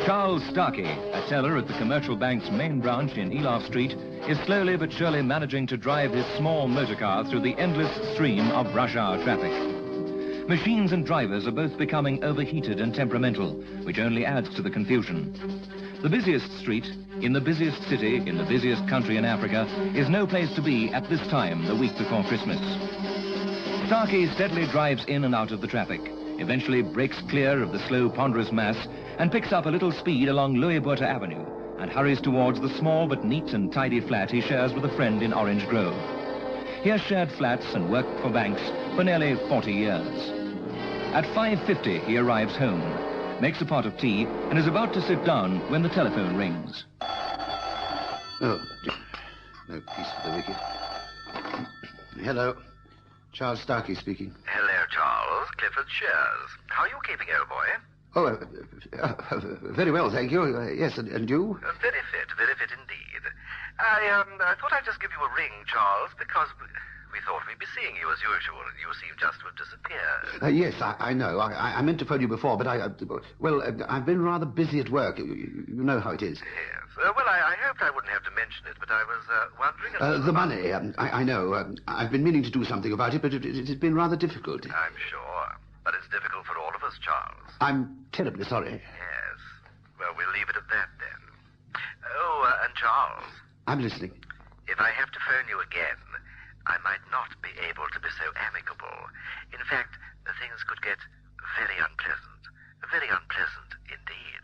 Charles Starkey, a teller at the Commercial Bank's main branch in Eloff Street, is slowly but surely managing to drive his small motor car through the endless stream of rush hour traffic. Machines and drivers are both becoming overheated and temperamental, which only adds to the confusion. The busiest street, in the busiest city, in the busiest country in Africa, is no place to be at this time, the week before Christmas. Starkey steadily drives in and out of the traffic, eventually breaks clear of the slow, ponderous mass, and picks up a little speed along Louis Botha Avenue, and hurries towards the small but neat and tidy flat he shares with a friend in Orange Grove. He has shared flats and worked for banks for nearly 40 years. At 5:50, he arrives home, makes a pot of tea, and is about to sit down when the telephone rings.
Oh, no peace for the wicked. Hello. Charles Starkey speaking.
Hello, Charles. Clifford Shears. How are you keeping, old boy?
Oh, very well, thank you. Yes, and you?
Very fit indeed. I thought I'd just give you a ring, Charles, because we thought we'd be seeing you as usual, and you seem just to have disappeared.
Yes, I know. I meant to phone you before, but I've been rather busy at work. You know how it is.
Yes. Well, I hoped I wouldn't have to mention it, but I was wondering...
The money, I know. I've been meaning to do something about it, but it's been rather difficult.
I'm sure. But it's difficult for all of us, Charles.
I'm terribly sorry.
Yes. Well, we'll leave it at that, then. Oh, and Charles...
I'm listening.
If I have to phone you again, I might not be able to be so amicable. In fact, things could get very unpleasant. Very unpleasant indeed.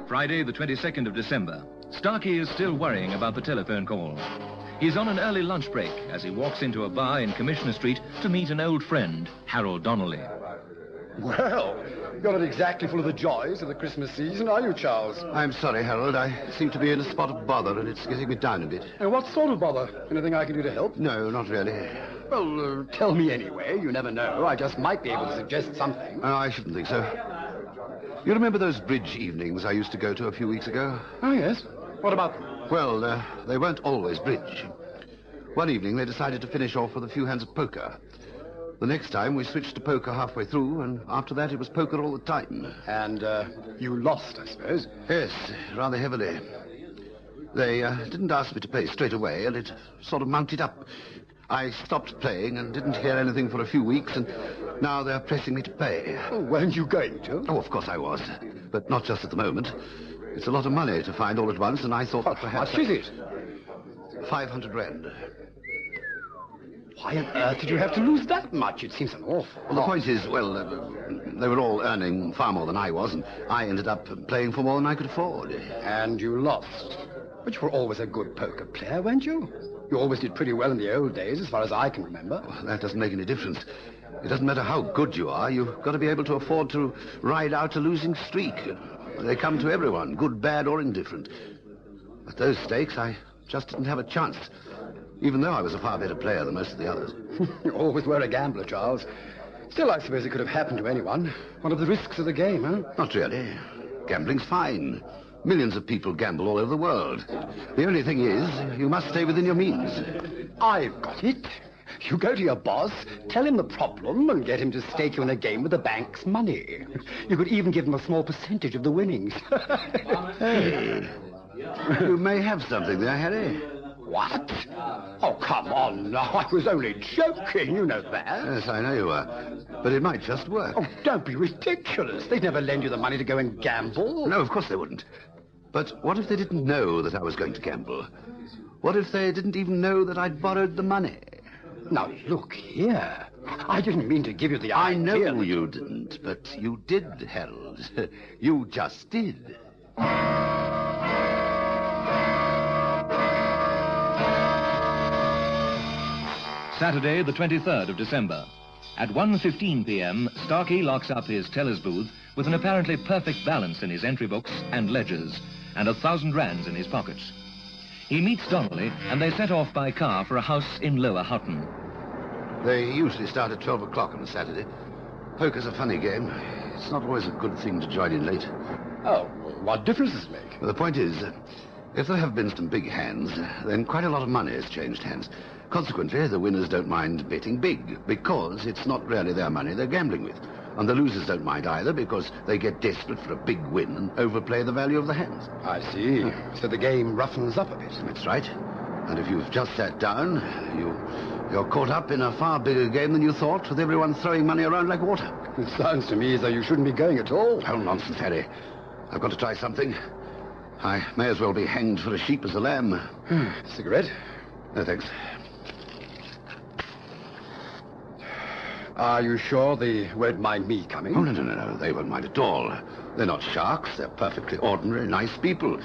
Friday, the 22nd of December. Starkey is still worrying about the telephone call. He's on an early lunch break as he walks into a bar in Commissioner Street to meet an old friend, Harold Donnelly.
Well, you're not exactly full of the joys of the Christmas season, are you, Charles?
I'm sorry, Harold. I seem to be in a spot of bother, and it's getting me down a bit.
And what sort of bother? Anything I can do to help?
No, not really.
Well, tell me anyway. You never know. I just might be able to suggest something.
Oh, I shouldn't think so. You remember those bridge evenings I used to go to a few weeks ago?
Oh, yes. What about them?
Well, they weren't always bridge. One evening they decided to finish off with a few hands of poker. The next time we switched to poker halfway through, and after that it was poker all the time.
And you lost, I suppose?
Yes, rather heavily. They didn't ask me to pay straight away, and it sort of mounted up. I stopped playing and didn't hear anything for a few weeks, and now they're pressing me to pay.
Oh, weren't you going to?
Oh, of course I was. But not just at the moment. It's a lot of money to find all at once, and I thought that perhaps...
How much is it?
500 rand.
Why on earth did you have to lose that much? It seems an awful
Well, the point is, they were all earning far more than I was, and I ended up playing for more than I could afford.
And you lost. But you were always a good poker player, weren't you? You always did pretty well in the old days, as far as I can remember.
Well, that doesn't make any difference. It doesn't matter how good you are. You've got to be able to afford to ride out a losing streak. They come to everyone, good, bad, or indifferent. At those stakes, I just didn't have a chance, even though I was a far better player than most of the others.
You always were a gambler, Charles. Still, I suppose it could have happened to anyone. One of the risks of the game, huh?
Not really. Gambling's fine. Millions of people gamble all over the world. The only thing is, you must stay within your means.
I've got it. You go to your boss, tell him the problem, and get him to stake you in a game with the bank's money. You could even give him a small percentage of the winnings.
Hey, you may have something there, Harry.
What? Oh, come on now. I was only joking, you know that.
Yes, I know you were. But it might just work.
Oh, don't be ridiculous. They'd never lend you the money to go and gamble.
No, of course they wouldn't. But what if they didn't know that I was going to gamble? What if they didn't even know that I'd borrowed the money?
Now, look here. I didn't mean to give you the idea.
I know you didn't, but you did, Harold. You just did.
Saturday, the 23rd of December. At 1:15 p.m., Starkey locks up his teller's booth with an apparently perfect balance in his entry books and ledgers, and 1,000 rands in his pockets. He meets Donnelly, and they set off by car for a house in Lower Houghton.
They usually start at 12 o'clock on a Saturday. Poker's a funny game. It's not always a good thing to join in late.
Oh, what difference does it make?
Well, the point is, if there have been some big hands, then quite a lot of money has changed hands. Consequently, the winners don't mind betting big, because it's not really their money they're gambling with. And the losers don't mind either, because they get desperate for a big win and overplay the value of the hands.
I see. So the game roughens up a bit.
That's right. And if you've just sat down, you're caught up in a far bigger game than you thought, with everyone throwing money around like water.
It sounds to me as though you shouldn't be going at all.
Oh, nonsense, Harry. I've got to try something. I may as well be hanged for a sheep as a lamb.
Cigarette?
No, thanks.
Are you sure they won't mind me coming?
Oh, no. They won't mind at all. They're not sharks. They're perfectly ordinary, nice people.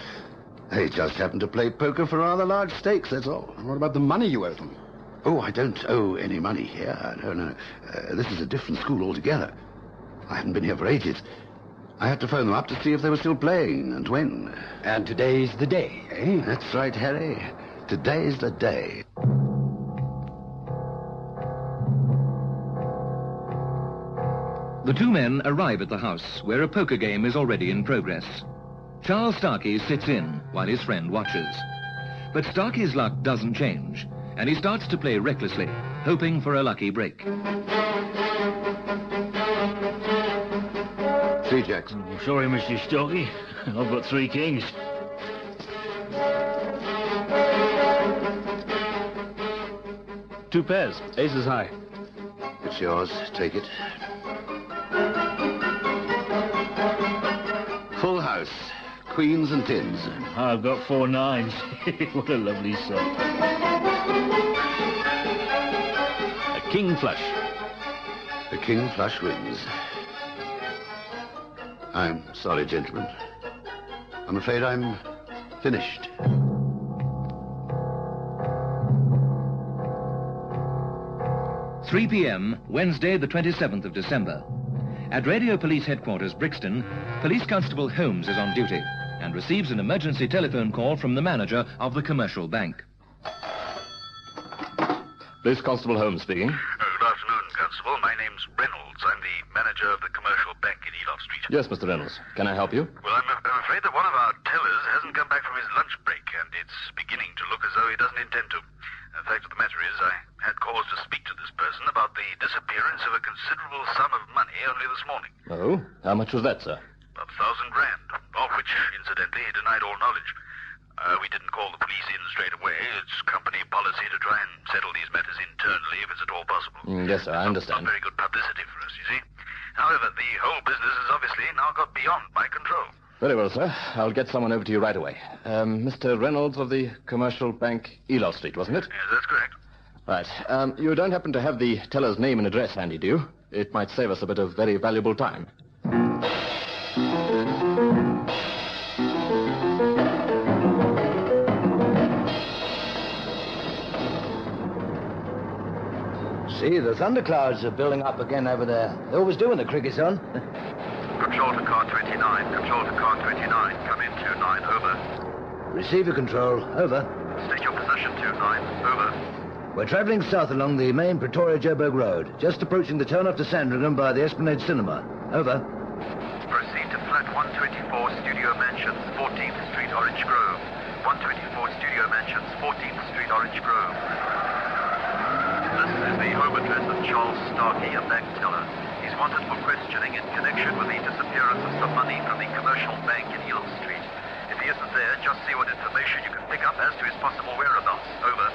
They just happen to play poker for rather large stakes, that's all.
What about the money you owe them?
Oh, I don't owe any money here. No. This is a different school altogether. I haven't been here for ages. I had to phone them up to see if they were still playing and when.
And today's the day, eh?
That's right, Harry. Today's the day.
The two men arrive at the house, where a poker game is already in progress. Charles Starkey sits in, while his friend watches. But Starkey's luck doesn't change, and he starts to play recklessly, hoping for a lucky break.
3 jacks.
I'm sorry, Mr. Starkey. I've got 3 kings.
Two pairs. Aces high.
It's yours. Take it. Full house. Queens and tins.
I've got 4 nines. What a lovely song.
A king flush.
The king flush wins. I'm sorry, gentlemen. I'm afraid I'm finished.
"3 p.m., Wednesday, the 27th of December. At Radio Police Headquarters, Brixton, Police Constable Holmes is on duty and receives an emergency telephone call from the manager of the commercial bank.
Police Constable Holmes speaking.
Good afternoon, Constable. My name's Reynolds. I'm the manager of the commercial bank in Eloff Street.
Yes, Mr. Reynolds. Can I help you?
Well, I'm afraid that one of our tellers hasn't come back from his lunch break, and it's beginning to look as though he doesn't intend to. The fact of the matter is, I had cause to speak to this person about the disappearance of a considerable sum of money only this morning.
Oh? How much was that, sir?
About 1,000 grand, of which, incidentally, he denied all knowledge. We didn't call the police in straight away. It's company policy to try and settle these matters internally if it's at all possible.
Yes, sir, I understand.
Not very good publicity for us, you see. However, the whole business has obviously now got beyond my control.
Very well, sir. I'll get someone over to you right away. Mr. Reynolds of the Commercial Bank, Eloff Street, wasn't it?
Yes, that's correct.
Right. You don't happen to have the teller's name and address handy, do you? It might save us a bit of very valuable time.
See, the thunderclouds are building up again over there. They always do when the cricket's on.
Control to car 29. Control to car 29. Come in 29. Over.
Receiver control. Over.
State your position 29. Over.
We're travelling south along the main Pretoria-Joburg Road, just approaching the turn off to Sandringham by the Esplanade Cinema. Over.
Proceed to flat 124 Studio Mansions, 14th Street, Orange Grove. 124 Studio Mansions, 14th Street, Orange Grove. This is the home address of Charles Starkey, a bank teller. He's wanted for questioning in connection with the disappearance of some money from the commercial bank in Eloff Street. If he isn't there, just see what information you can pick up as to his possible whereabouts. Over.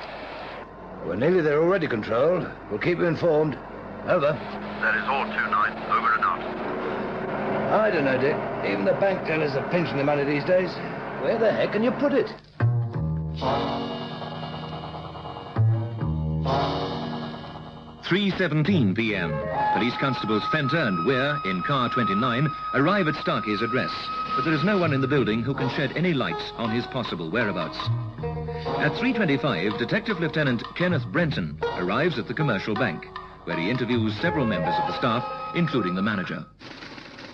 We're nearly there already, Control. We'll keep you informed. Over.
That is all, 29. Over and out.
I don't know, Dick. Even the bank tellers are pinching the money these days. Where the heck can you put it?
3:17 p.m. Police constables Fenter and Weir, in car 29, arrive at Starkey's address, but there is no one in the building who can shed any light on his possible whereabouts. At 3:25, Detective Lieutenant Kenneth Brenton arrives at the commercial bank, where he interviews several members of the staff, including the manager.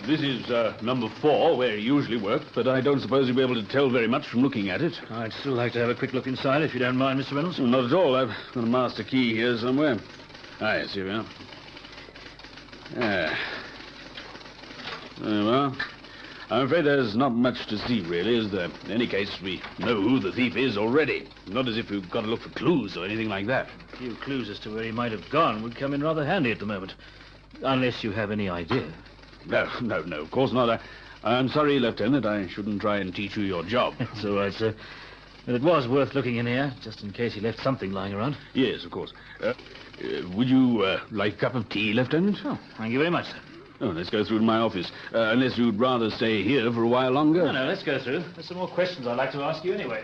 This is number 4, where he usually worked, but I don't suppose you'll be able to tell very much from looking at it.
I'd still like to have a quick look inside, if you don't mind, Mr. Reynolds.
Not at all. I've got a master key here somewhere. Ah, yes, here we are. There we are.
I'm afraid there's not much to see, really, is there? In any case, we know who the thief is already. Not as if we've got to look for clues or anything like that.
A few clues as to where he might have gone would come in rather handy at the moment. Unless you have any idea.
No, of course not. I'm sorry, Lieutenant. I shouldn't try and teach you your job.
It's all right, sir. But it was worth looking in here, just in case he left something lying around.
Yes, of course. Would you like a cup of tea, Lieutenant?
Oh, thank you very much, sir.
Oh, let's go through to my office. Unless you'd rather stay here for a while longer.
No, let's go through. There's some more questions I'd like to ask you anyway.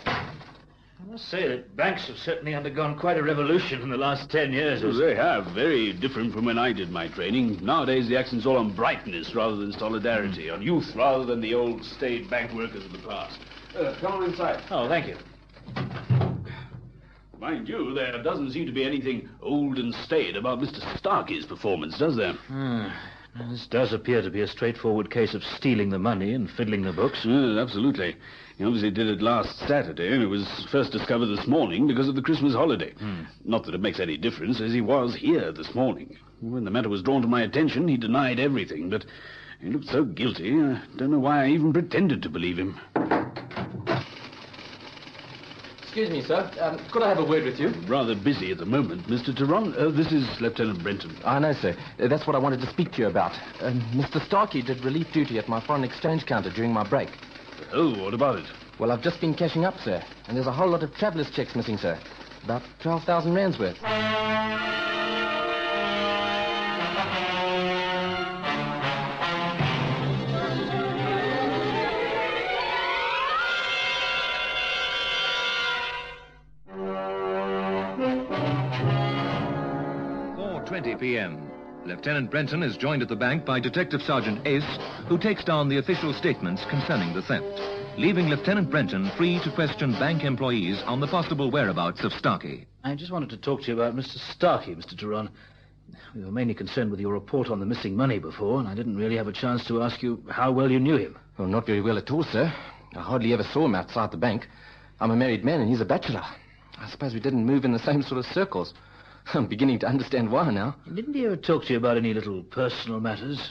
I must say that banks have certainly undergone quite a revolution in the last 10 years.
Well, they have. Very different from when I did my training. Nowadays, the accent's all on brightness rather than solidarity, on youth rather than the old staid bank workers of the past. Come on inside.
Oh, thank you.
Mind you, there doesn't seem to be anything old and staid about Mr. Starkey's performance, does there?
This does appear to be a straightforward case of stealing the money and fiddling the books.
Absolutely. He obviously did it last Saturday, and it was first discovered this morning because of the Christmas holiday. Not that it makes any difference, as he was here this morning. When the matter was drawn to my attention, he denied everything, but he looked so guilty, I don't know why I even pretended to believe him.
Excuse me, sir. Could I have a word with you?
Rather busy at the moment, Mr. Tyrone. This is Lieutenant Brenton.
I know, sir. That's what I wanted to speak to you about. Mr. Starkey did relief duty at my foreign exchange counter during my break.
Oh, what about it?
Well, I've just been cashing up, sir. And there's a whole lot of travellers' checks missing, sir. About 12,000 rands worth.
p.m. Lieutenant Brenton is joined at the bank by Detective Sergeant Ace, who takes down the official statements concerning the theft, leaving Lieutenant Brenton free to question bank employees on the possible whereabouts of Starkey.
I just wanted to talk to you about Mr. Starkey, Mr. Tyrone. We were mainly concerned with your report on the missing money before, and I didn't really have a chance to ask you how well you knew him.
Well, not very well at all, sir. I hardly ever saw him outside the bank. I'm a married man and he's a bachelor. I suppose we didn't move in the same sort of circles. I'm beginning to understand why now.
Didn't he ever talk to you about any little personal matters?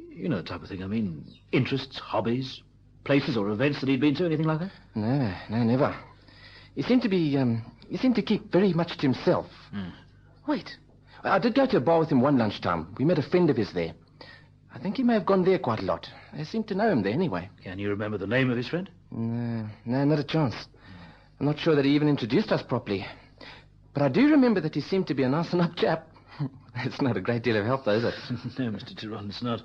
You know the type of thing I mean. Interests, hobbies, places or events that he'd been to, anything like that?
No, never. He seemed to keep very much to himself. Wait. I did go to a bar with him one lunchtime. We met a friend of his there. I think he may have gone there quite a lot. They seemed to know him there anyway.
Can you remember the name of his friend?
No, not a chance. I'm not sure that he even introduced us properly. But I do remember that he seemed to be a nice enough chap. It's not a great deal of help, though, is it?
No, Mr. Tyrone, it's not.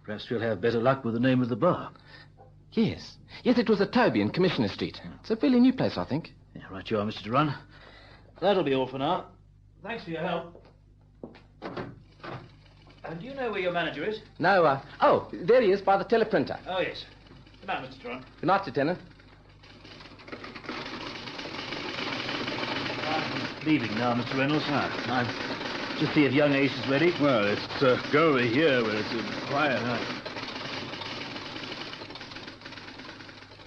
Perhaps we'll have better luck with the name of the bar.
Yes, it was at Toby in Commissioner Street. It's a fairly new place, I think.
Yeah, right you are, Mr. Tyrone. That'll be all for now. Thanks for your help. Do you know where your manager is?
No, there he is, by the teleprinter.
Oh, yes. Good night, Mr. Tyrone.
Good night, Lieutenant.
Leaving now, Mr. Reynolds. I'm just see if young Ace is ready.
Well, let's go over here where it's quiet.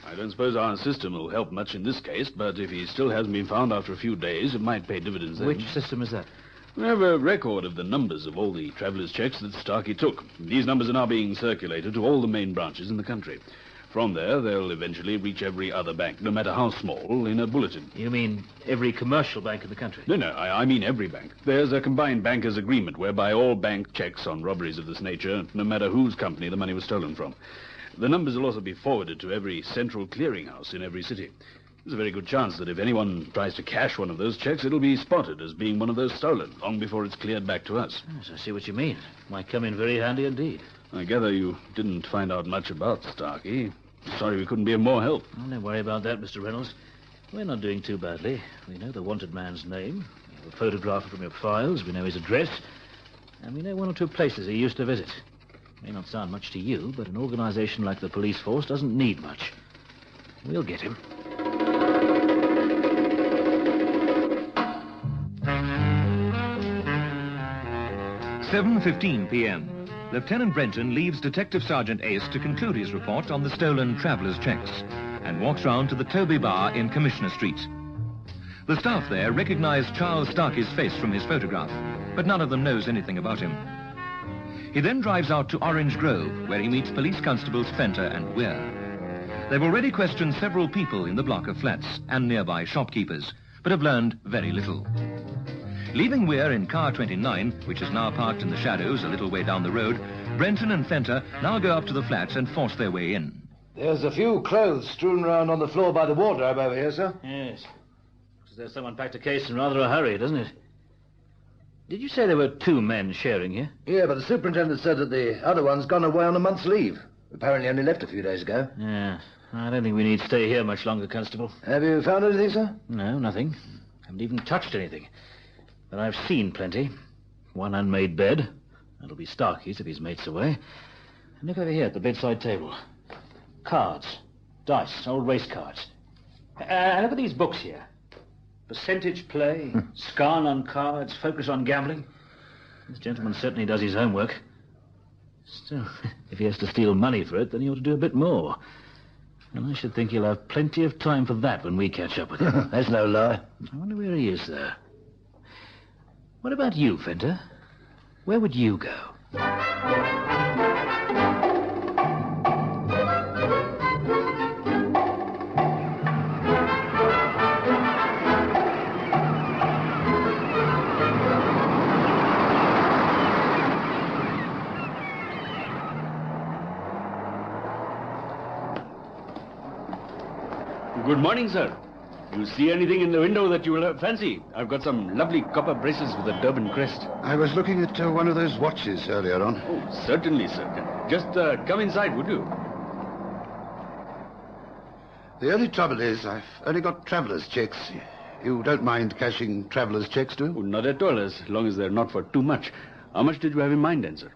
I don't suppose our system will help much in this case, but if he still hasn't been found after a few days, it might pay dividends then.
Which system is that?
We have a record of the numbers of all the travellers' checks that Starkey took. These numbers are now being circulated to all the main branches in the country. From there, they'll eventually reach every other bank, no matter how small, in a bulletin.
You mean every commercial bank in the country?
No, I mean every bank. There's a combined bankers' agreement whereby all bank checks on robberies of this nature, no matter whose company the money was stolen from. The numbers will also be forwarded to every central clearinghouse in every city. There's a very good chance that if anyone tries to cash one of those checks, it'll be spotted as being one of those stolen, long before it's cleared back to us.
Yes, I see what you mean. Might come in very handy indeed.
I gather you didn't find out much about Starkey. Sorry we couldn't be of more help.
Oh, don't worry about that, Mr. Reynolds. We're not doing too badly. We know the wanted man's name. We have a photograph from your files. We know his address. And we know one or two places he used to visit. May not sound much to you, but an organization like the police force doesn't need much. We'll get him.
"7:15 p.m. Lieutenant Brenton leaves Detective Sergeant Ace to conclude his report on the stolen travellers' checks and walks round to the Toby Bar in Commissioner Street. The staff there recognize Charles Starkey's face from his photograph, but none of them knows anything about him. He then drives out to Orange Grove, where he meets police constables Fenter and Weir. They've already questioned several people in the block of flats and nearby shopkeepers, but have learned very little. Leaving Weir in car 29, which is now parked in the shadows a little way down the road, Brenton and Fenter now go up to the flats and force their way in.
There's a few clothes strewn around on the floor by the wardrobe over here, sir.
Yes. Looks as though someone packed a case in rather a hurry, doesn't it? Did you say there were 2 men sharing here?
Yeah, but the superintendent said that the other one's gone away on a month's leave. Apparently only left a few days ago.
Yeah. I don't think we need to stay here much longer, Constable.
Have you found anything, sir?
No, nothing. Haven't even touched anything. But I've seen plenty. One unmade bed. That'll be Starkey's if his mate's away. And look over here at the bedside table. Cards. Dice. Old race cards. Look at these books here. Percentage play, scan on cards, focus on gambling. This gentleman certainly does his homework. Still, if he has to steal money for it, then he ought to do a bit more. And I should think he'll have plenty of time for that when we catch up with him.
That's no lie.
I wonder where he is, though. What about you, Fenter? Where would you go?
Good morning, sir. You see anything in the window that you will fancy? I've got some lovely copper braces with a Durban crest.
I was looking at one of those watches earlier on.
Oh, certainly, sir. Just come inside, would you?
The only trouble is I've only got traveller's checks. You don't mind cashing traveller's checks, do you?
Oh, not at all, as long as they're not for too much. How much did you have in mind, then, sir?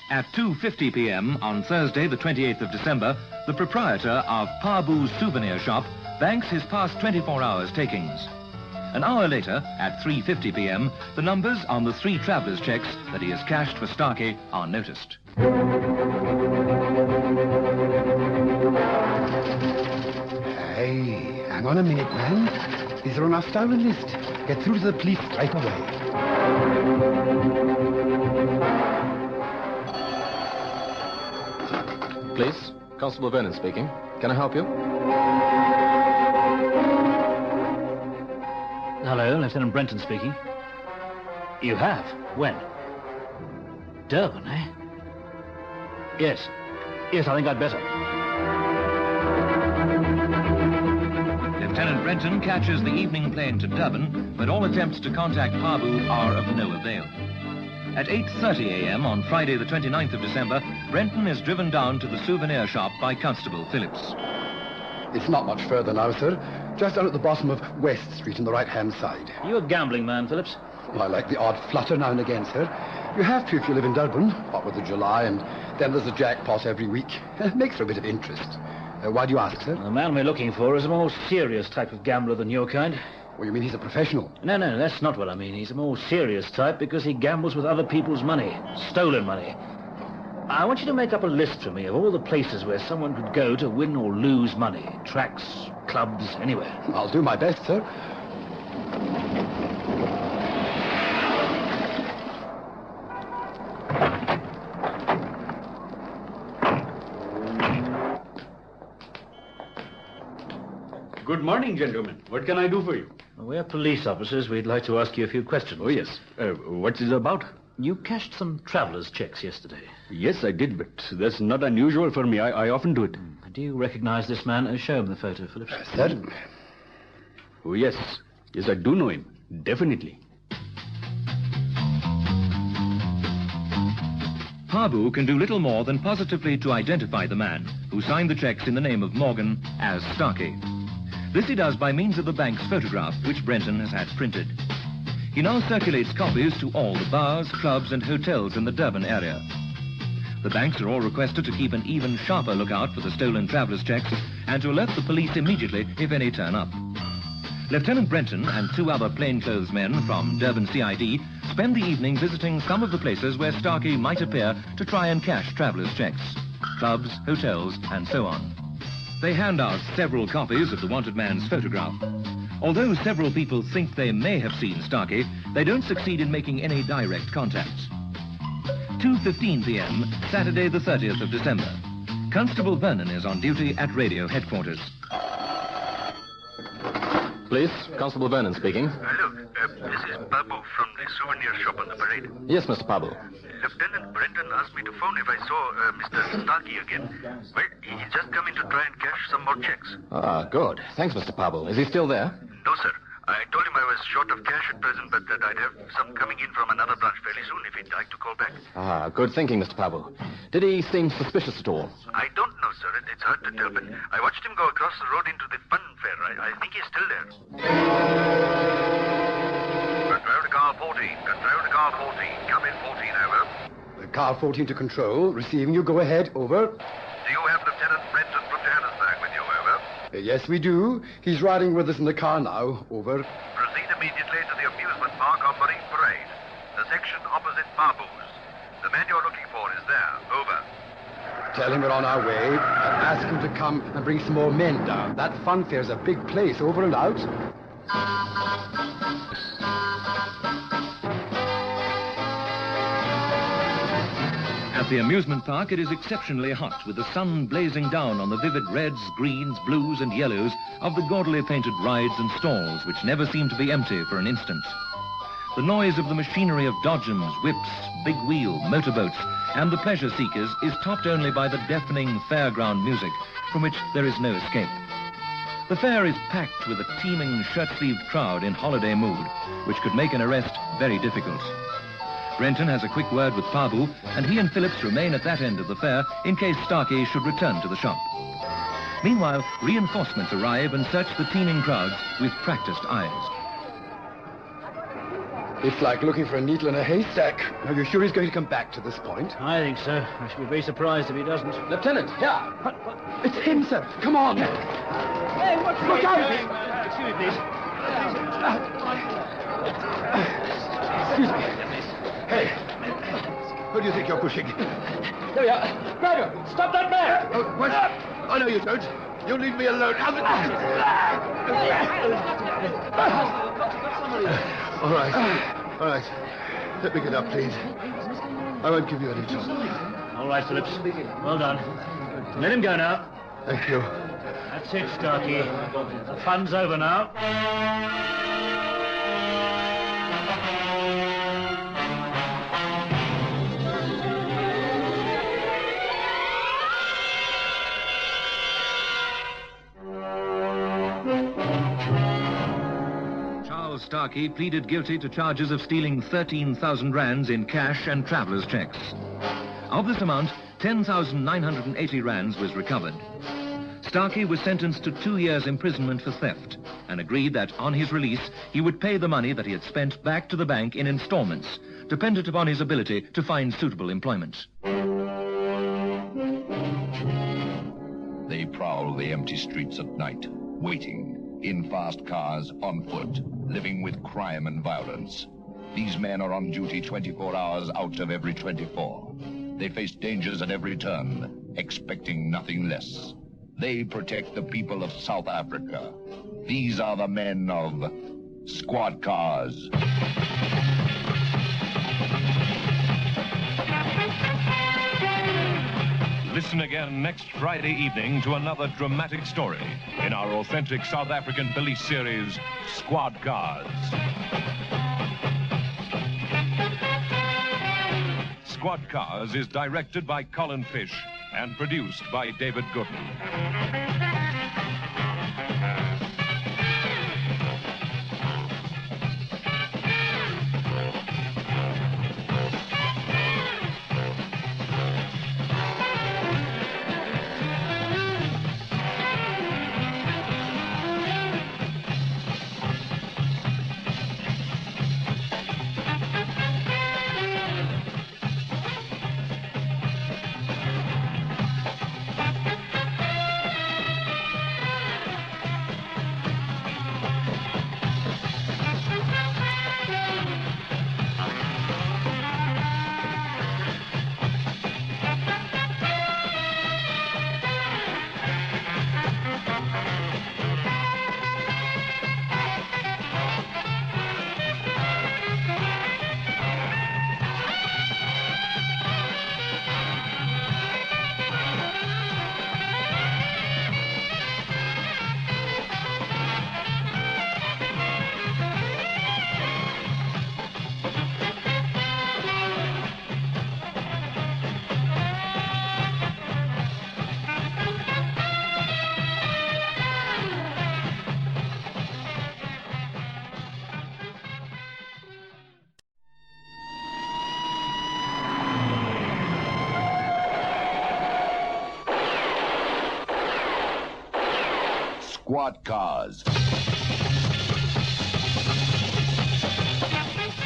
At 2:50 p.m. on Thursday, the 28th of December, the proprietor of Pabu's souvenir shop banks his past 24 hours' takings. An hour later, at 3:50 p.m., the numbers on the 3 traveller's checks that he has cashed for Starkey are noticed.
Hey, hang on a minute, man. These are on our stolen list. Get through to the police right away.
Police, Constable Vernon speaking. Can I help you?
Hello, Lieutenant Brenton speaking. You have? When? Durban, eh? Yes. Yes, I think I'd better.
Lieutenant Brenton catches the evening plane to Durban, but all attempts to contact Pabu are of no avail. At 8:30 a.m. on Friday the 29th of December, Brenton is driven down to the souvenir shop by Constable Phillips.
It's not much further now, sir. Just down at the bottom of West Street on the right-hand side.
You a gambling man, Phillips?
Well, I like the odd flutter now and again, sir. You have to if you live in Durban, what with the July, and then there's a jackpot every week. It makes for a bit of interest. Why do you ask, sir?
The man we're looking for is a more serious type of gambler than your kind.
Well, you mean he's a professional?
No, that's not what I mean. He's a more serious type because he gambles with other people's money. Stolen money. I want you to make up a list for me of all the places where someone could go to win or lose money. Tracks, clubs, anywhere.
I'll do my best, sir.
Good morning, gentlemen. What can I do for you?
We're police officers. We'd like to ask you a few questions.
Oh, yes. What's it about?
You cashed some traveller's checks yesterday.
Yes, I did, but that's not unusual for me. I often do it.
Do you recognize this man? Show him the photo, Phillips.
Sir?
Oh, yes. Yes, I do know him. Definitely.
Pabu can do little more than positively to identify the man who signed the checks in the name of Morgan as Starkey. This he does by means of the bank's photograph, which Brenton has had printed. He now circulates copies to all the bars, clubs and hotels in the Durban area. The banks are all requested to keep an even sharper lookout for the stolen traveller's checks and to alert the police immediately if any turn up. Lieutenant Brenton and 2 other plainclothes men from Durban CID spend the evening visiting some of the places where Starkey might appear to try and cash traveller's checks. Clubs, hotels and so on. They hand out several copies of the wanted man's photograph. Although several people think they may have seen Starkey, they don't succeed in making any direct contacts. 2:15 p.m., Saturday the 30th of December. Constable Vernon is on duty at radio headquarters.
Please, Constable Vernon speaking.
Hello, this is Babu from the souvenir shop on the parade.
Yes, Mr. Pablo.
Lieutenant Brenton asked me to phone if I saw Mr. Starkey again. Well, he's just come in to try and cash some more checks.
Ah, good. Thanks, Mr. Pablo. Is he still there?
No, sir. I told him I was short of cash at present, but that I'd have some coming in from another branch fairly soon if he'd like to call back.
Ah, good thinking, Mr. Pablo. Did he seem suspicious at all?
I don't know, sir. It's hard to tell, but I watched him go across the road into the fun fair. I think he's still there. Control to car 14. Control to car 14. Come in 14, over.
Car 14 to control. Receiving you. Go ahead. Over.
Do you have Lieutenant Brenton from Johannesburg with you, over?
Yes, we do. He's riding with us in the car now. Over.
Proceed immediately to the amusement park on Marine Parade. The section opposite Babu's. The man you're looking for is there. Over.
Tell him we're on our way and ask him to come and bring some more men down. That fun fair's a big place. Over and out.
At the amusement park, it is exceptionally hot, with the sun blazing down on the vivid reds, greens, blues and yellows of the gaudily painted rides and stalls, which never seem to be empty for an instant. The noise of the machinery of dodgems, whips, big wheel, motorboats, and the pleasure seekers is topped only by the deafening fairground music, from which there is no escape. The fair is packed with a teeming shirt-sleeved crowd in holiday mood, which could make an arrest very difficult. Brenton has a quick word with Pabu, and he and Phillips remain at that end of the fair in case Starkey should return to the shop. Meanwhile, reinforcements arrive and search the teeming crowds with practiced eyes.
It's like looking for a needle in a haystack. Are you sure he's going to come back to this point?
I think so. I should be very surprised if he doesn't.
Lieutenant, here! It's him, sir. Come on!
Hey, what's
Look out!
Excuse me, please.
Excuse me. Hey, who do you think you're pushing?
There we are. Driver, stop that man!
Oh, what? Oh, no, you don't. You leave me alone. All right. Let me get up, please. I won't give you any trouble.
All right, Phillips. Well done. Let him go now.
Thank you.
That's it, Starkey. The fun's over now.
Starkey pleaded guilty to charges of stealing 13,000 rands in cash and traveller's checks. Of this amount, 10,980 rands was recovered. Starkey was sentenced to 2 years' imprisonment for theft and agreed that on his release he would pay the money that he had spent back to the bank in installments, dependent upon his ability to find suitable employment.
They prowl the empty streets at night, waiting, in fast cars, on foot, living with crime and violence. These men are on duty 24 hours out of every 24. They face dangers at every turn, expecting nothing less. They protect the people of South Africa. These are the men of Squad Cars.
Listen again next Friday evening to another dramatic story in our authentic South African police series, Squad Cars. Squad Cars is directed by Colin Fish and produced by David Gooden.
Squad Cars.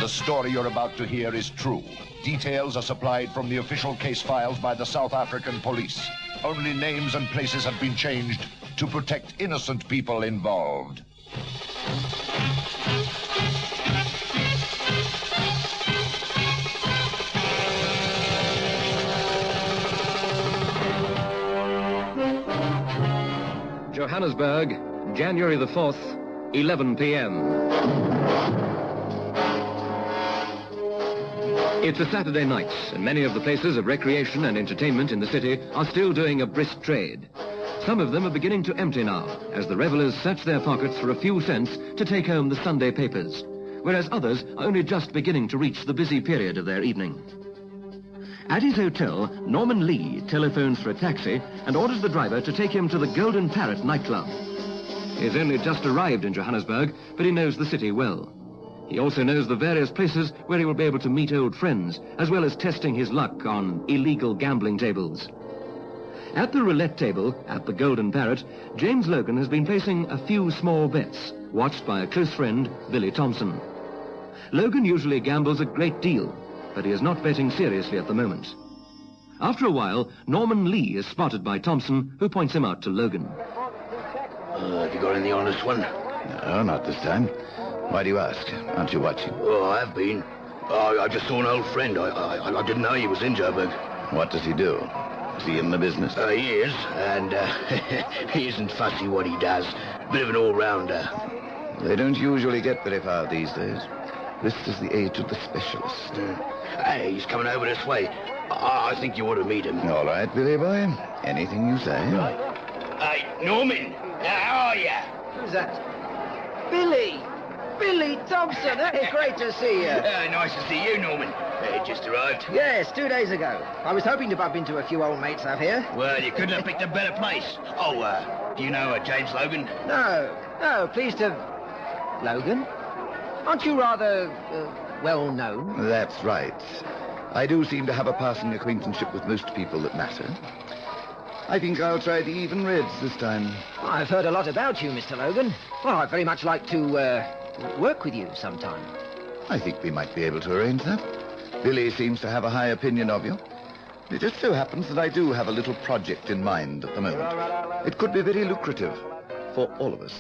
The story you're about to hear is true. Details are supplied from the official case files by the South African police. Only names and places have been changed to protect innocent people involved.
Johannesburg, January the 4th, 11 p.m. It's a Saturday night, and many of the places of recreation and entertainment in the city are still doing a brisk trade. Some of them are beginning to empty now, as the revelers search their pockets for a few cents to take home the Sunday papers, whereas others are only just beginning to reach the busy period of their evening. At his hotel, Norman Lee telephones for a taxi and orders the driver to take him to the Golden Parrot nightclub. He's only just arrived in Johannesburg, but he knows the city well. He also knows the various places where he will be able to meet old friends, as well as testing his luck on illegal gambling tables. At the roulette table at the Golden Parrot, James Logan has been placing a few small bets, watched by a close friend, Billy Thompson. Logan usually gambles a great deal, but he is not betting seriously at the moment. After a while, Norman Lee is spotted by Thompson, who points him out to Logan.
Have you got anything on this one?
No, not this time. Why do you ask? Aren't you watching?
Oh, I have been. I just saw an old friend. I didn't know he was in Joburg.
What does he do? Is he in the business?
He is, and he isn't fussy what he does. Bit of an all-rounder.
They don't usually get very far these days. This is the age of the specialist.
Hey, he's coming over this way. I think you ought to meet him.
All right, Billy boy. Anything you say.
Hey, Norman, how are you?
Who's that? Billy! Billy Thompson! Hey, great to see you.
Nice to see you, Norman. Just arrived.
Yes, 2 days ago. I was hoping to bump into a few old mates up here.
Well, you couldn't have picked a better place. Oh, do you know James Logan?
No, pleased to... Logan? Aren't you rather, well known?
That's right. I do seem to have a passing acquaintanceship with most people that matter. I think I'll try the even reds this time.
I've heard a lot about you, Mr. Logan. Well, I'd very much like to, work with you sometime.
I think we might be able to arrange that. Billy seems to have a high opinion of you. It just so happens that I do have a little project in mind at the moment. It could be very lucrative for all of us.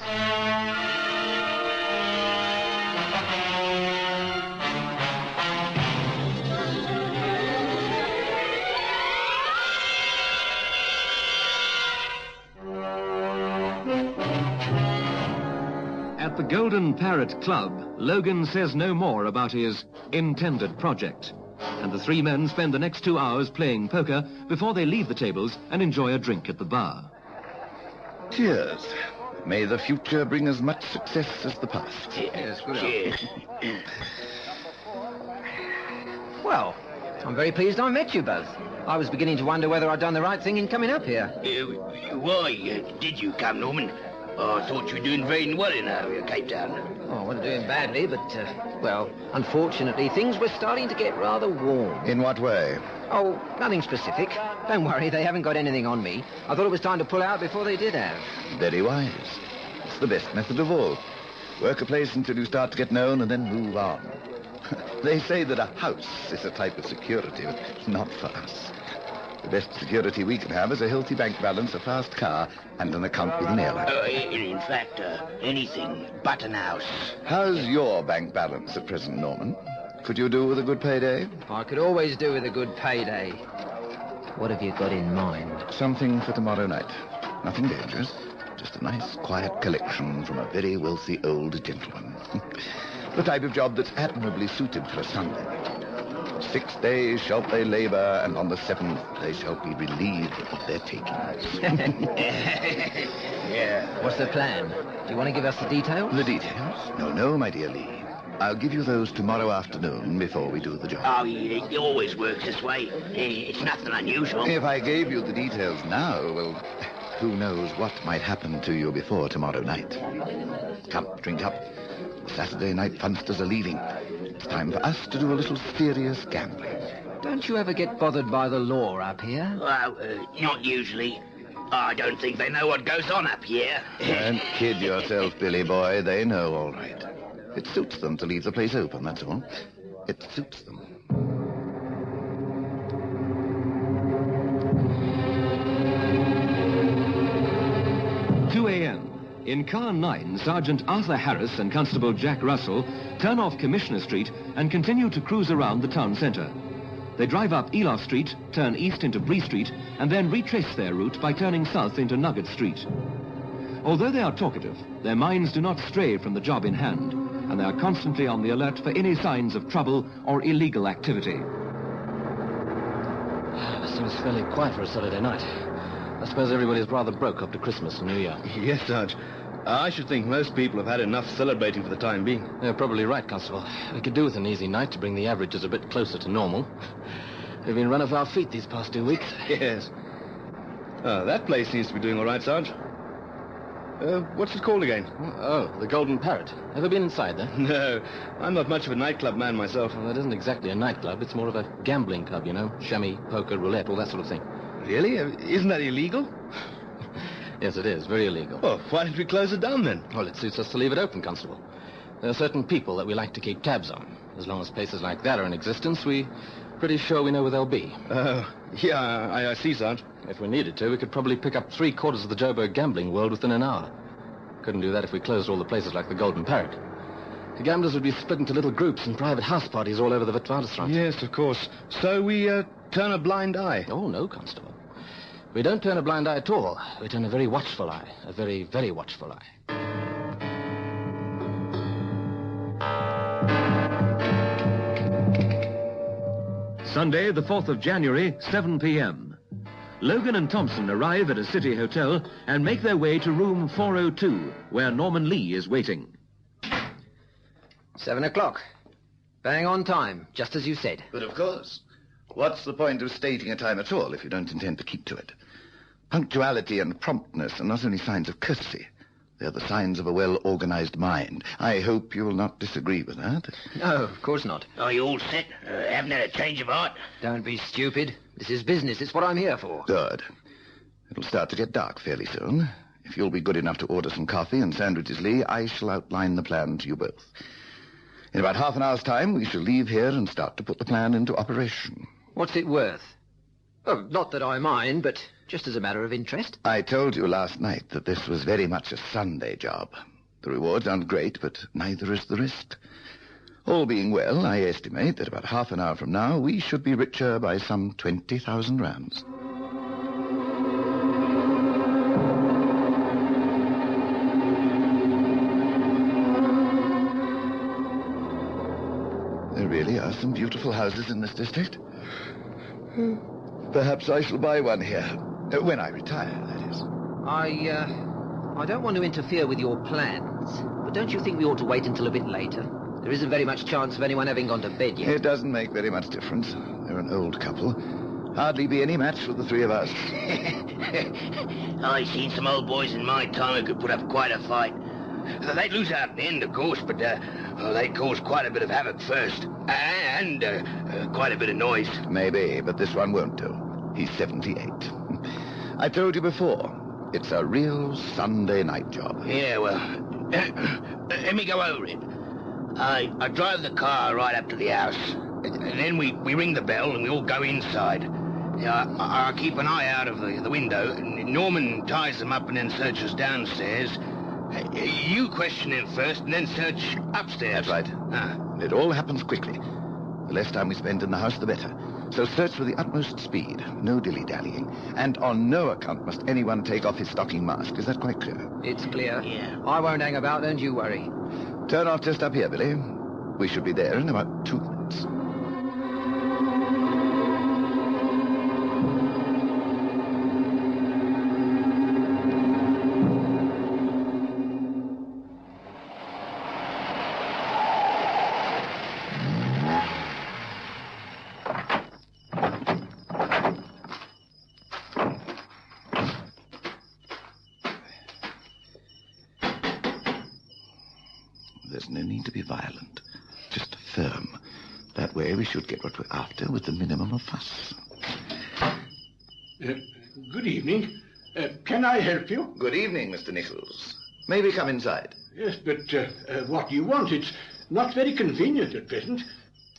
At the Golden Parrot Club, Logan says no more about his intended project, and the three men spend the next 2 hours playing poker before they leave the tables and enjoy a drink at the bar.
Cheers. May the future bring as much success as the past.
Cheers. Cheers. Well, I'm very pleased I met you both. I was beginning to wonder whether I'd done the right thing in coming up here.
Why did you come, Norman? I thought you were doing very well in Cape Town.
Oh, I wasn't doing badly, but, well, unfortunately, things were starting to get rather warm.
In what way?
Oh, nothing specific. Don't worry, they haven't got anything on me. I thought it was time to pull out before they did have.
Very wise. It's the best method of all. Work a place until you start to get known and then move on. They say that a house is a type of security, but not for us. The best security we can have is a healthy bank balance, a fast car, and an account with an airline.
In fact, anything but an house.
How's your bank balance at present, Norman? Could you do with a good payday?
I could always do with a good payday. What have you got in mind?
Something for tomorrow night. Nothing dangerous. Just a nice, quiet collection from a very wealthy old gentleman. The type of job that's admirably suited for a Sunday. 6 days shall they labor, and on the 7th they shall be relieved of their takings.
Yeah. What's the plan? Do you want to give us the details?
The details? No, my dear Lee. I'll give you those tomorrow afternoon before we do the job.
Oh, it always works this way. It's nothing unusual.
If I gave you the details now, well, who knows what might happen to you before tomorrow night. Come, drink up. The Saturday night punsters are leaving. It's time for us to do a little serious gambling.
Don't you ever get bothered by the law up here?
Well, not usually.
I don't think they know what goes on up here.
Don't kid yourself, Billy boy. They know all right. It suits them to leave the place open, that's all. It suits them.
In car 9, Sergeant Arthur Harris and Constable Jack Russell turn off Commissioner Street and continue to cruise around the town centre. They drive up Elof Street, turn east into Bree Street, and then retrace their route by turning south into Nugget Street. Although they are talkative, their minds do not stray from the job in hand, and they are constantly on the alert for any signs of trouble or illegal activity.
It seems fairly quiet for a Saturday night. I suppose everybody's rather broke up to Christmas and New Year.
Yes, Sarge. I should think most people have had enough celebrating for the time being.
You're probably right, Constable. We could do with an easy night to bring the averages a bit closer to normal. We've been run off our feet these past 2 weeks.
Yes. That place seems to be doing all right, Sarge. What's it called again?
Oh, the Golden Parrot. Ever been inside there?
No, I'm not much of a nightclub man myself.
Well, that isn't exactly a nightclub. It's more of a gambling club, you know. Chamois, poker, roulette, all that sort of thing.
Really? Isn't that illegal?
Yes, it is. Very illegal.
Well, why didn't we close it down then?
Well, it suits us to leave it open, Constable. There are certain people that we like to keep tabs on. As long as places like that are in existence, we're pretty sure we know where they'll be.
Yeah, I see, Sarge.
If we needed to, we could probably pick up 3/4 of the Joburg gambling world within an hour. Couldn't do that if we closed all the places like the Golden Parrot. The gamblers would be split into little groups and private house parties all over the Witwatersrand.
Yes, of course. So we turn a blind eye?
Oh, no, Constable. We don't turn a blind eye at all. We turn a very watchful eye. A very, very watchful eye.
Sunday, the 4th of January, 7 p.m. Logan and Thompson arrive at a city hotel and make their way to room 402, where Norman Lee is waiting.
7 o'clock. Bang on time, just as you said.
But of course. What's the point of stating a time at all if you don't intend to keep to it? Punctuality and promptness are not only signs of courtesy. They're the signs of a well-organized mind. I hope you will not disagree with that.
No, of course not.
Are you all set? Haven't had a change of heart?
Don't be stupid. This is business. It's what I'm here for.
Good. It'll start to get dark fairly soon. If you'll be good enough to order some coffee and sandwiches, Lee, I shall outline the plan to you both. In about half an hour's time, we shall leave here and start to put the plan into operation.
What's it worth? Oh, not that I mind, but just as a matter of interest.
I told you last night that this was very much a Sunday job. The rewards aren't great, but neither is the risk. All being well, I estimate that about half an hour from now, we should be richer by some 20,000 rands. There really are some beautiful houses in this district. Perhaps I shall buy one here. When I retire, that is.
I don't want to interfere with your plans, but don't you think we ought to wait until a bit later? There isn't very much chance of anyone having gone to bed yet.
It doesn't make very much difference. They're an old couple. Hardly be any match for the three of us.
I've seen some old boys in my time who could put up quite a fight. They'd lose out in the end, of course, but they'd cause quite a bit of havoc first. And quite a bit of noise.
Maybe, but this one won't do. He's 78. I told you before, it's a real Sunday night job.
Yeah, well, let me go over it. I drive the car right up to the house, and then we ring the bell and we all go inside. I keep an eye out of the window, and Norman ties them up and then searches downstairs. You question him first and then search upstairs.
That's right. It all happens quickly. The less time we spend in the house, the better. So search with the utmost speed. No dilly-dallying. And on no account must anyone take off his stocking mask. Is that quite clear?
It's clear.
Yeah.
I won't hang about, don't you worry.
Turn off just up here, Billy. We should be there in about 2 minutes. There's no need to be violent. Just firm. That way we should get what we're after with the minimum of fuss.
Good evening.
Can I help you?
Good evening, Mr. Nichols. May we come inside?
Yes, but what do you want? It's not very convenient at present.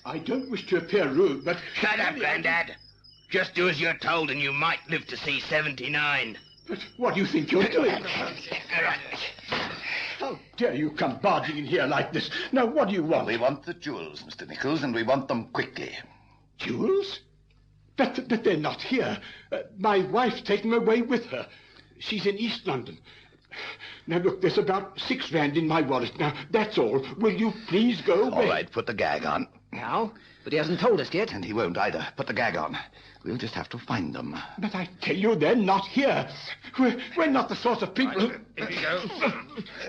I don't wish to appear rude, but...
Shut up, Grandad. Just do as you're told and you might live to see 79.
But what do you think you're doing? How dare you come barging in here like this? Now, what do you want?
We want the jewels, Mr. Nichols, and we want them quickly.
Jewels? But they're not here. My wife's taken them away with her. She's in East London. Now, look, there's about £6 in my wallet. Now, that's all. Will you please go away?
All right, put the gag on.
Now? But he hasn't told us yet.
And he won't either. Put the gag on. We'll just have to find them.
But I tell you, they're not here. We're not the sort of people...
Here you go.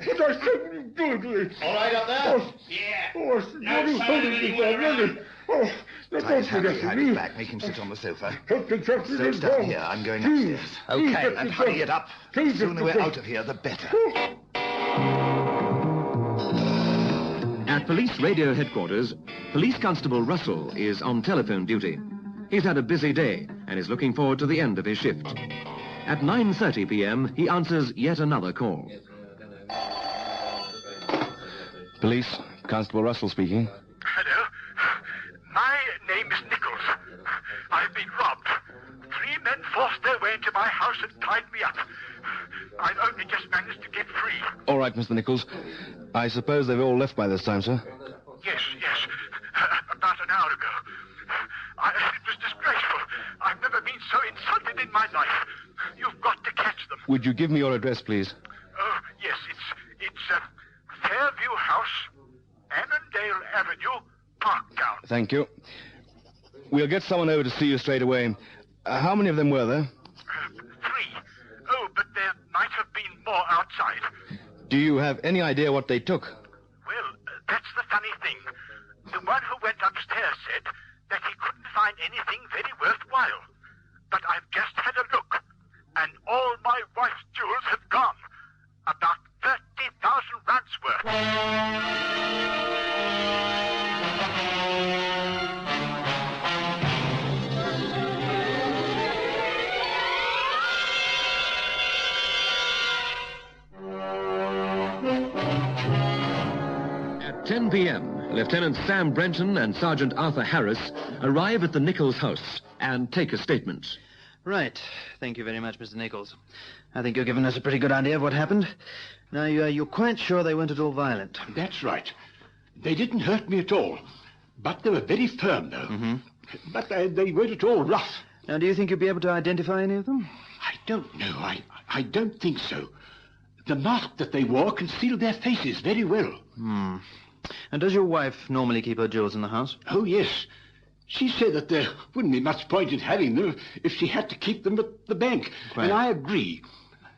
But I said...
All right up there?
Oh,
yeah.
Oh,
No sign of anyone around.
Oh,
Try his hand behind his back. Make him sit on the sofa. Slow down here. I'm going upstairs.
Okay.
And hurry it up. The sooner we're out of here, the better.
At police radio headquarters, Police Constable Russell is on telephone duty. He's had a busy day and is looking forward to the end of his shift. At 9:30 p.m., he answers yet another call.
Police, Constable Russell speaking.
Hello. My name is Nichols. I've been robbed. 3 men forced their way into my house and tied me up. I've only just managed to get free.
All right, Mr. Nichols. I suppose they've all left by this time, sir?
Yes. About an hour ago. It was disgraceful. I've never been so insulted in my life. You've got to catch them.
Would you give me your address, please?
Oh, yes, it's Fairview House, Annandale Avenue, Parktown.
Thank you. We'll get someone over to see you straight away. How many of them were there?
3. Oh, but there might have been more outside.
Do you have any idea what they took?
Well, that's the funny thing. The one who went upstairs said that he couldn't find anything very worthwhile. But I've just had a look, and all my wife's jewels have gone. About 30,000 rands worth.
At 10 p.m., Lieutenant Sam Brenton and Sergeant Arthur Harris arrive at the Nichols house and take a statement.
Right. Thank you very much, Mr. Nichols. I think you've given us a pretty good idea of what happened. Now, you're quite sure they weren't at all violent?
That's right. They didn't hurt me at all. But they were very firm, though.
Mm-hmm.
But they weren't at all rough.
Now, do you think you'll be able to identify any of them?
I don't know. I don't think so. The mask that they wore concealed their faces very well.
Hmm. And does your wife normally keep her jewels in the house?
Oh, yes. She said that there wouldn't be much point in having them if she had to keep them at the bank.
Quite.
And I agree.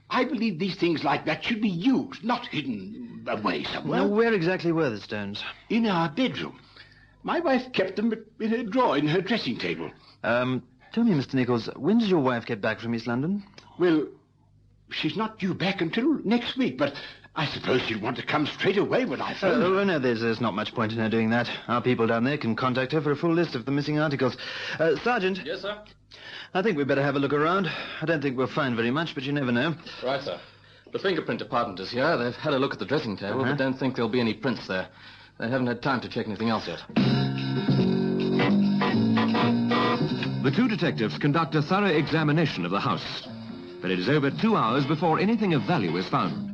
I believe these things like that should be used, not hidden away somewhere.
Now, where exactly were the stones?
In our bedroom. My wife kept them in her drawer in her dressing table.
Tell me, Mr. Nichols, when does your wife get back from East London?
Well, she's not due back until next week, but I suppose she'll want to come straight away when I phone her.
Oh, no, there's not much point in her doing that. Our people down there can contact her for a full list of the missing articles. Sergeant?
Yes, sir?
I think we'd better have a look around. I don't think we'll find very much, but you never know.
Right, sir. The fingerprint department is here. They've had a look at the dressing table, but don't think there'll be any prints there. They haven't had time to check anything else yet.
The two detectives conduct a thorough examination of the house, but it is over 2 hours before anything of value is found.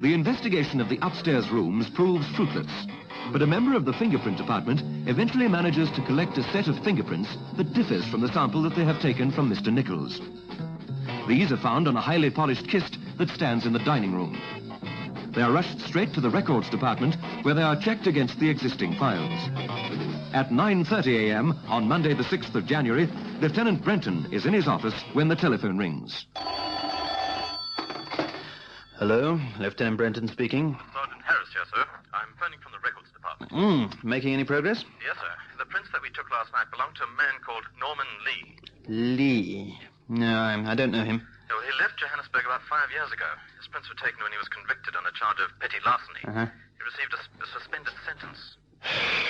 The investigation of the upstairs rooms proves fruitless, but a member of the fingerprint department eventually manages to collect a set of fingerprints that differs from the sample that they have taken from Mr. Nichols. These are found on a highly polished kist that stands in the dining room. They are rushed straight to the records department, where they are checked against the existing files. At 9:30 a.m. on Monday the 6th of January, Lieutenant Brenton is in his office when the telephone rings.
Hello, Lieutenant Brenton speaking.
Sergeant Harris here, sir. I'm phoning from the records department.
Making any progress?
Yes, sir. The prints that we took last night belonged to a man called Norman Lee.
Lee. No, I don't know him.
Oh, he left Johannesburg about 5 years ago. His prints were taken when he was convicted on a charge of petty larceny. He received a suspended sentence.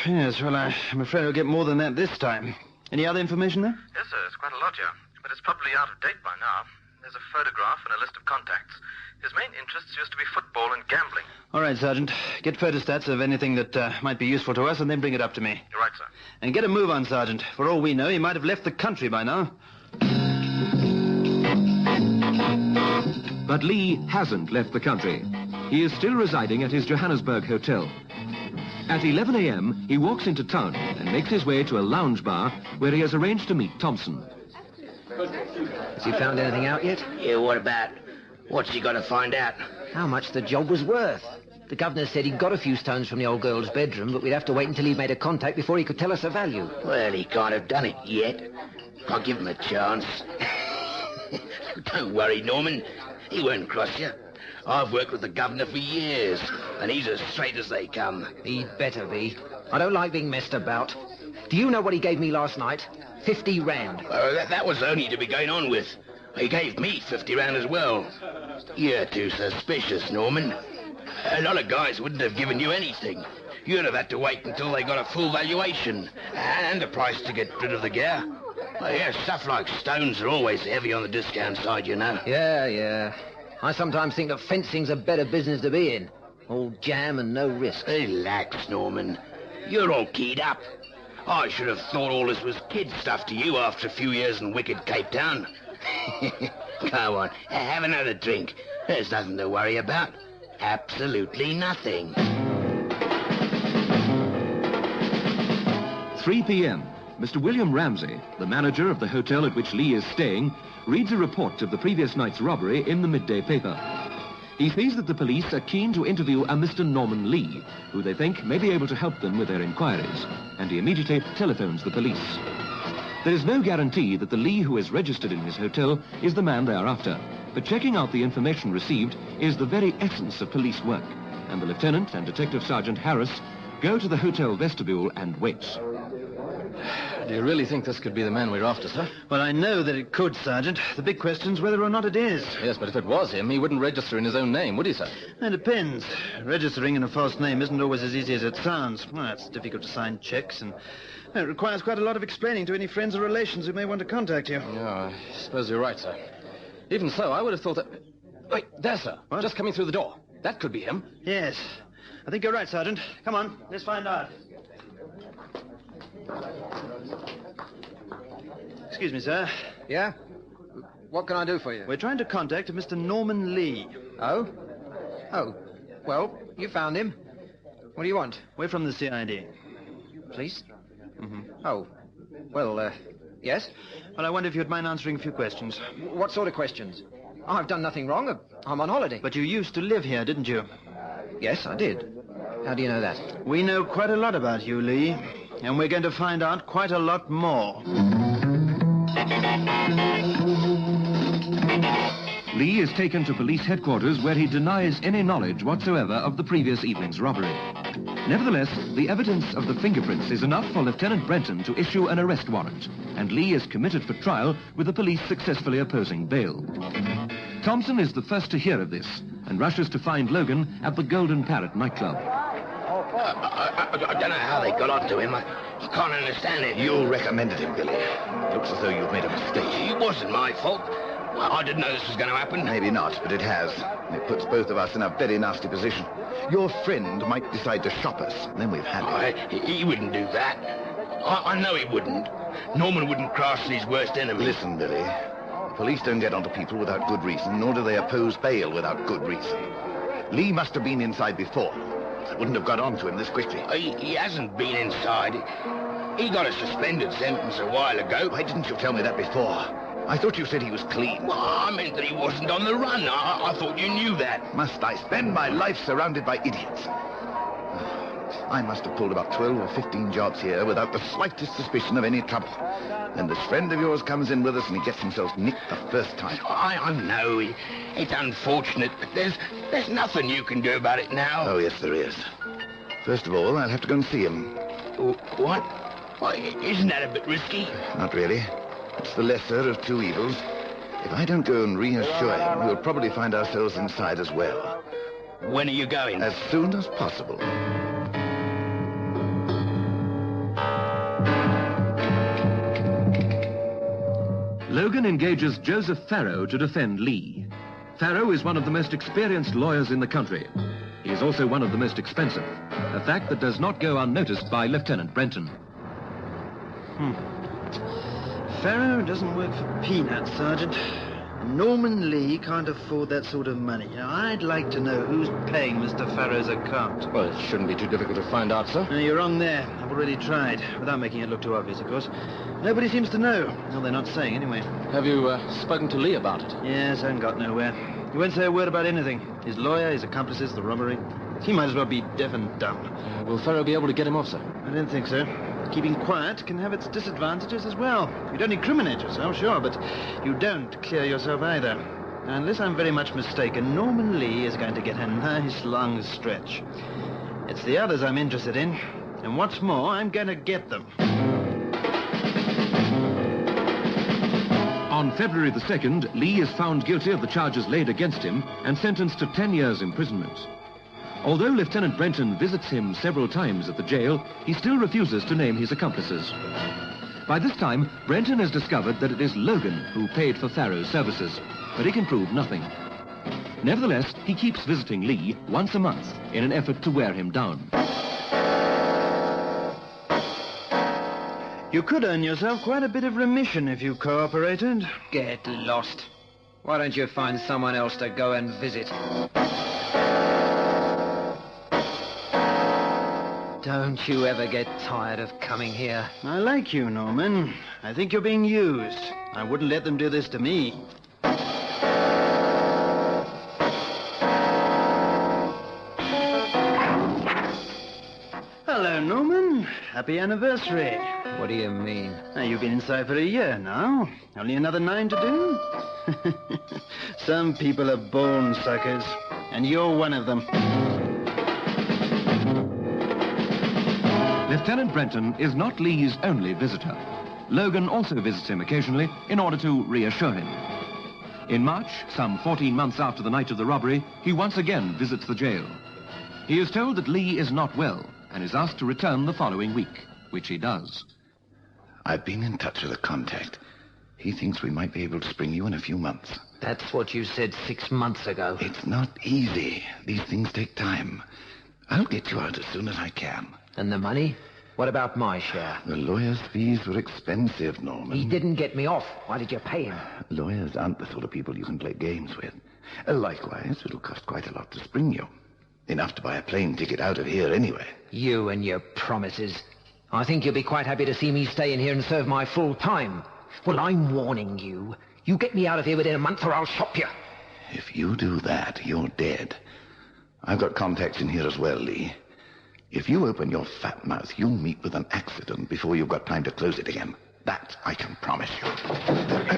Yes, well, I'm afraid I'll get more than that this time. Any other information there?
Yes, sir. It's quite a lot here. But it's probably out of date by now. There's a photograph interests used to be football and gambling.
All right, Sergeant. Get photostats of anything that might be useful to us and then bring it up to me.
You're right, sir.
And get a move on, Sergeant. For all we know, he might have left the country by now.
But Lee hasn't left the country. He is still residing at his Johannesburg hotel. At 11 a.m., he walks into town and makes his way to a lounge bar where he has arranged to meet Thompson.
Has he found anything out yet?
Yeah, what about? What's he got to find out?
How much the job was worth. The governor said he'd got a few stones from the old girl's bedroom, but we'd have to wait until he made a contact before he could tell us the value.
Well, he can't have done it yet. I'll give him a chance. Don't worry, Norman. He won't cross you. I've worked with the governor for years, and he's as straight as they come.
He'd better be. I don't like being messed about. Do you know what he gave me last night? 50 rand.
That was only to be going on with. He gave me 50 rand as well. You're too suspicious, Norman. A lot of guys wouldn't have given you anything. You'd have had to wait until they got a full valuation and a price to get rid of the gear. Well, yeah, stuff like stones are always heavy on the discount side, you know.
Yeah. I sometimes think that fencing's a better business to be in. All jam and no risk.
Relax, Norman. You're all keyed up. I should have thought all this was kid stuff to you after a few years in wicked Cape Town. Come on, have another drink. There's nothing to worry about. Absolutely nothing.
3 p.m. Mr. William Ramsey, the manager of the hotel at which Lee is staying, reads a report of the previous night's robbery in the midday paper. He sees that the police are keen to interview a Mr. Norman Lee, who they think may be able to help them with their inquiries, and he immediately telephones the police. There is no guarantee that the Lee who is registered in his hotel is the man they are after, but checking out the information received is the very essence of police work, and the Lieutenant and Detective Sergeant Harris go to the hotel vestibule and wait.
Do you really think this could be the man we're after, sir?
Well, I know that it could, Sergeant. The big question's whether or not it is.
Yes, but if it was him, he wouldn't register in his own name, would he, sir?
It depends. Registering in a false name isn't always as easy as it sounds. Well, it's difficult to sign checks, and it requires quite a lot of explaining to any friends or relations who may want to contact you.
Yeah, I suppose you're right, sir. Even so, I would have thought that... Wait, there, sir. What? Just coming through the door. That could be him.
Yes. I think you're right, Sergeant. Come on, let's find out. Excuse me, sir.
Yeah? What can I do for you?
We're trying to contact a Mr. Norman Lee.
Oh? Oh. Well, you found him. What do you want?
We're from the CID.
Police?
Mm-hmm.
Oh. Well, yes?
Well, I wonder if you'd mind answering a few questions.
What sort of questions? I've done nothing wrong. I'm on holiday.
But you used to live here, didn't you?
Yes, I did. How do you know that?
We know quite a lot about you, Lee. And we're going to find out quite a lot more.
Lee is taken to police headquarters where he denies any knowledge whatsoever of the previous evening's robbery. Nevertheless, the evidence of the fingerprints is enough for Lieutenant Brenton to issue an arrest warrant, and Lee is committed for trial with the police successfully opposing bail. Thompson is the first to hear of this and rushes to find Logan at the Golden Parrot nightclub.
I don't know how they got onto him. I can't understand it.
You recommended him, Billy. Looks as though you've made a mistake.
It wasn't my fault. Well, I didn't know this was going to happen.
Maybe not, but it has. It puts both of us in a very nasty position. Your friend might decide to shop us, and then we've had it.
He wouldn't do that. I know he wouldn't. Norman wouldn't cross his worst enemy.
Listen, Billy. Police don't get onto people without good reason, nor do they oppose bail without good reason. Lee must have been inside before. I wouldn't have got onto him this quickly.
He hasn't been inside. He got a suspended sentence a while ago.
Why didn't you tell me that before? I thought you said he was clean.
Well, I meant that he wasn't on the run. I thought you knew that.
Must I spend my life surrounded by idiots? I must have pulled about 12 or 15 jobs here without the slightest suspicion of any trouble. Then this friend of yours comes in with us and he gets himself nicked the first time.
I know. It's unfortunate, but there's nothing you can do about it now.
Oh, yes, there is. First of all, I'll have to go and see him.
What? Why, isn't that a bit risky?
Not really. It's the lesser of two evils. If I don't go and reassure him, we'll probably find ourselves inside as well.
When are you going?
As soon as possible.
Logan engages Joseph Farrow to defend Lee. Farrow is one of the most experienced lawyers in the country. He is also one of the most expensive, a fact that does not go unnoticed by Lieutenant Brenton.
Farrow doesn't work for peanuts, Sergeant. Norman Lee can't afford that sort of money. Now, I'd like to know who's paying Mr. Farrow's account.
Well, it shouldn't be too difficult to find out, sir.
No, you're wrong there. I've already tried, without making it look too obvious, of course. Nobody seems to know. Well, they're not saying, anyway.
Have you spoken to Lee about it?
Yes, I haven't got nowhere. He won't say a word about anything. His lawyer, his accomplices, the robbery. He might as well be deaf and dumb.
Will Farrow be able to get him off, sir?
I don't think so. Keeping quiet can have its disadvantages as well. You don't incriminate yourself, sure, but you don't clear yourself either. Unless I'm very much mistaken, Norman Lee is going to get a nice long stretch. It's the others I'm interested in, and what's more, I'm going to get them.
On February the 2nd, Lee is found guilty of the charges laid against him and sentenced to 10 years imprisonment. Although Lieutenant Brenton visits him several times at the jail, he still refuses to name his accomplices. By this time, Brenton has discovered that it is Logan who paid for Farrow's services, but he can prove nothing. Nevertheless, he keeps visiting Lee once a month in an effort to wear him down.
You could earn yourself quite a bit of remission if you cooperated.
Get lost. Why don't you find someone else to go and visit? Don't you ever get tired of coming here?
I like you, Norman. I think you're being used. I wouldn't let them do this to me. Hello, Norman. Happy anniversary.
What do you mean?
Now, you've been inside for a year now. Only another 9 to do? Some people are bone suckers, and you're one of them.
Lieutenant Brenton is not Lee's only visitor. Logan also visits him occasionally in order to reassure him. In March, some 14 months after the night of the robbery, he once again visits the jail. He is told that Lee is not well and is asked to return the following week, which he does.
I've been in touch with a contact. He thinks we might be able to spring you in a few months.
That's what you said 6 months ago.
It's not easy. These things take time. I'll get you out as soon as I can.
And the money? What about my share?
The lawyer's fees were expensive, Norman.
He didn't get me off. Why did you pay him?
Lawyers aren't the sort of people you can play games with. Likewise, it'll cost quite a lot to spring you. Enough to buy a plane ticket out of here anyway.
You and your promises. I think you'll be quite happy to see me stay in here and serve my full time. Well, I'm warning you. You get me out of here within a month or I'll shop you.
If you do that, you're dead. I've got contacts in here as well, Lee. If you open your fat mouth, you'll meet with an accident before you've got time to close it again. That I can promise you.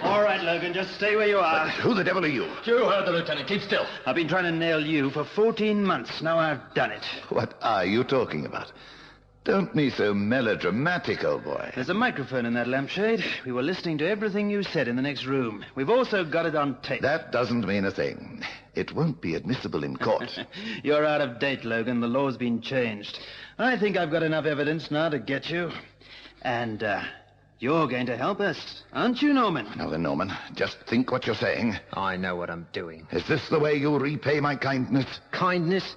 All right, Logan, just stay where you are.
Who the devil are you?
You heard the lieutenant. Keep still.
I've been trying to nail you for 14 months. Now I've done it.
What are you talking about? Don't be so melodramatic, old boy.
There's a microphone in that lampshade. We were listening to everything you said in the next room. We've also got it on tape.
That doesn't mean a thing. It won't be admissible in court.
You're out of date, Logan. The law's been changed. I think I've got enough evidence now to get you. And, you're going to help us, aren't you, Norman?
Now then, Norman, just think what you're saying.
I know what I'm doing.
Is this the way you'll repay my kindness?
Kindness?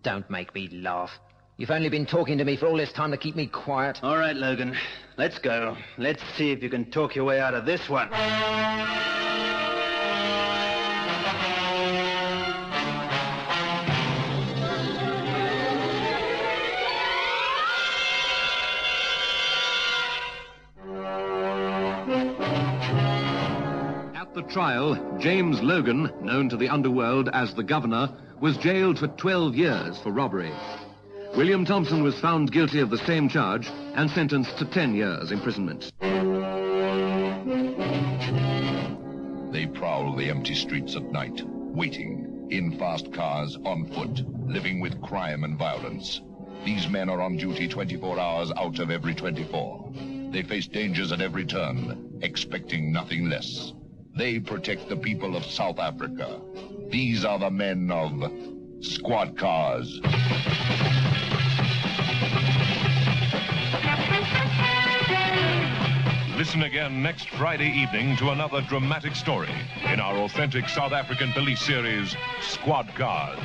Don't make me laugh. You've only been talking to me for all this time to keep me quiet.
All right, Logan. Let's go. Let's see if you can talk your way out of this one.
At the trial, James Logan, known to the underworld as the Governor, was jailed for 12 years for robbery. William Thompson was found guilty of the same charge and sentenced to 10 years imprisonment.
They prowl the empty streets at night, waiting, in fast cars, on foot, living with crime and violence. These men are on duty 24 hours out of every 24. They face dangers at every turn, expecting nothing less. They protect the people of South Africa. These are the men of Squad Cars.
Listen Listen again next Friday evening to another dramatic story in our authentic South African police series, Squad Cars.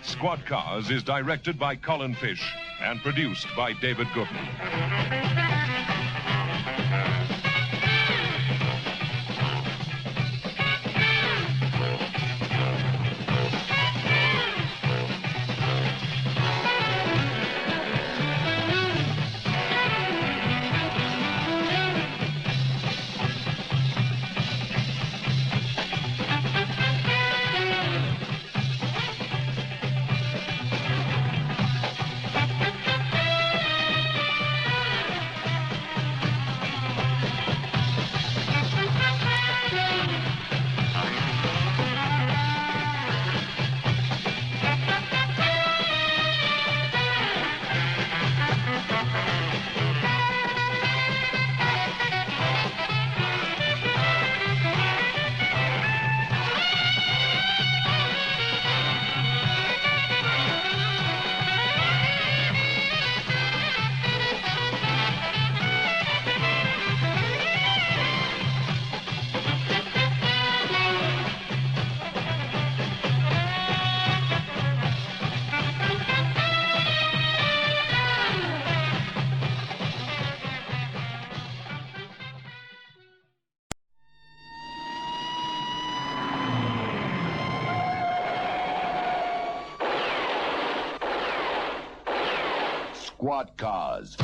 Squad Cars is directed by Colin Fish and produced by David Goodman.
Squad Cars.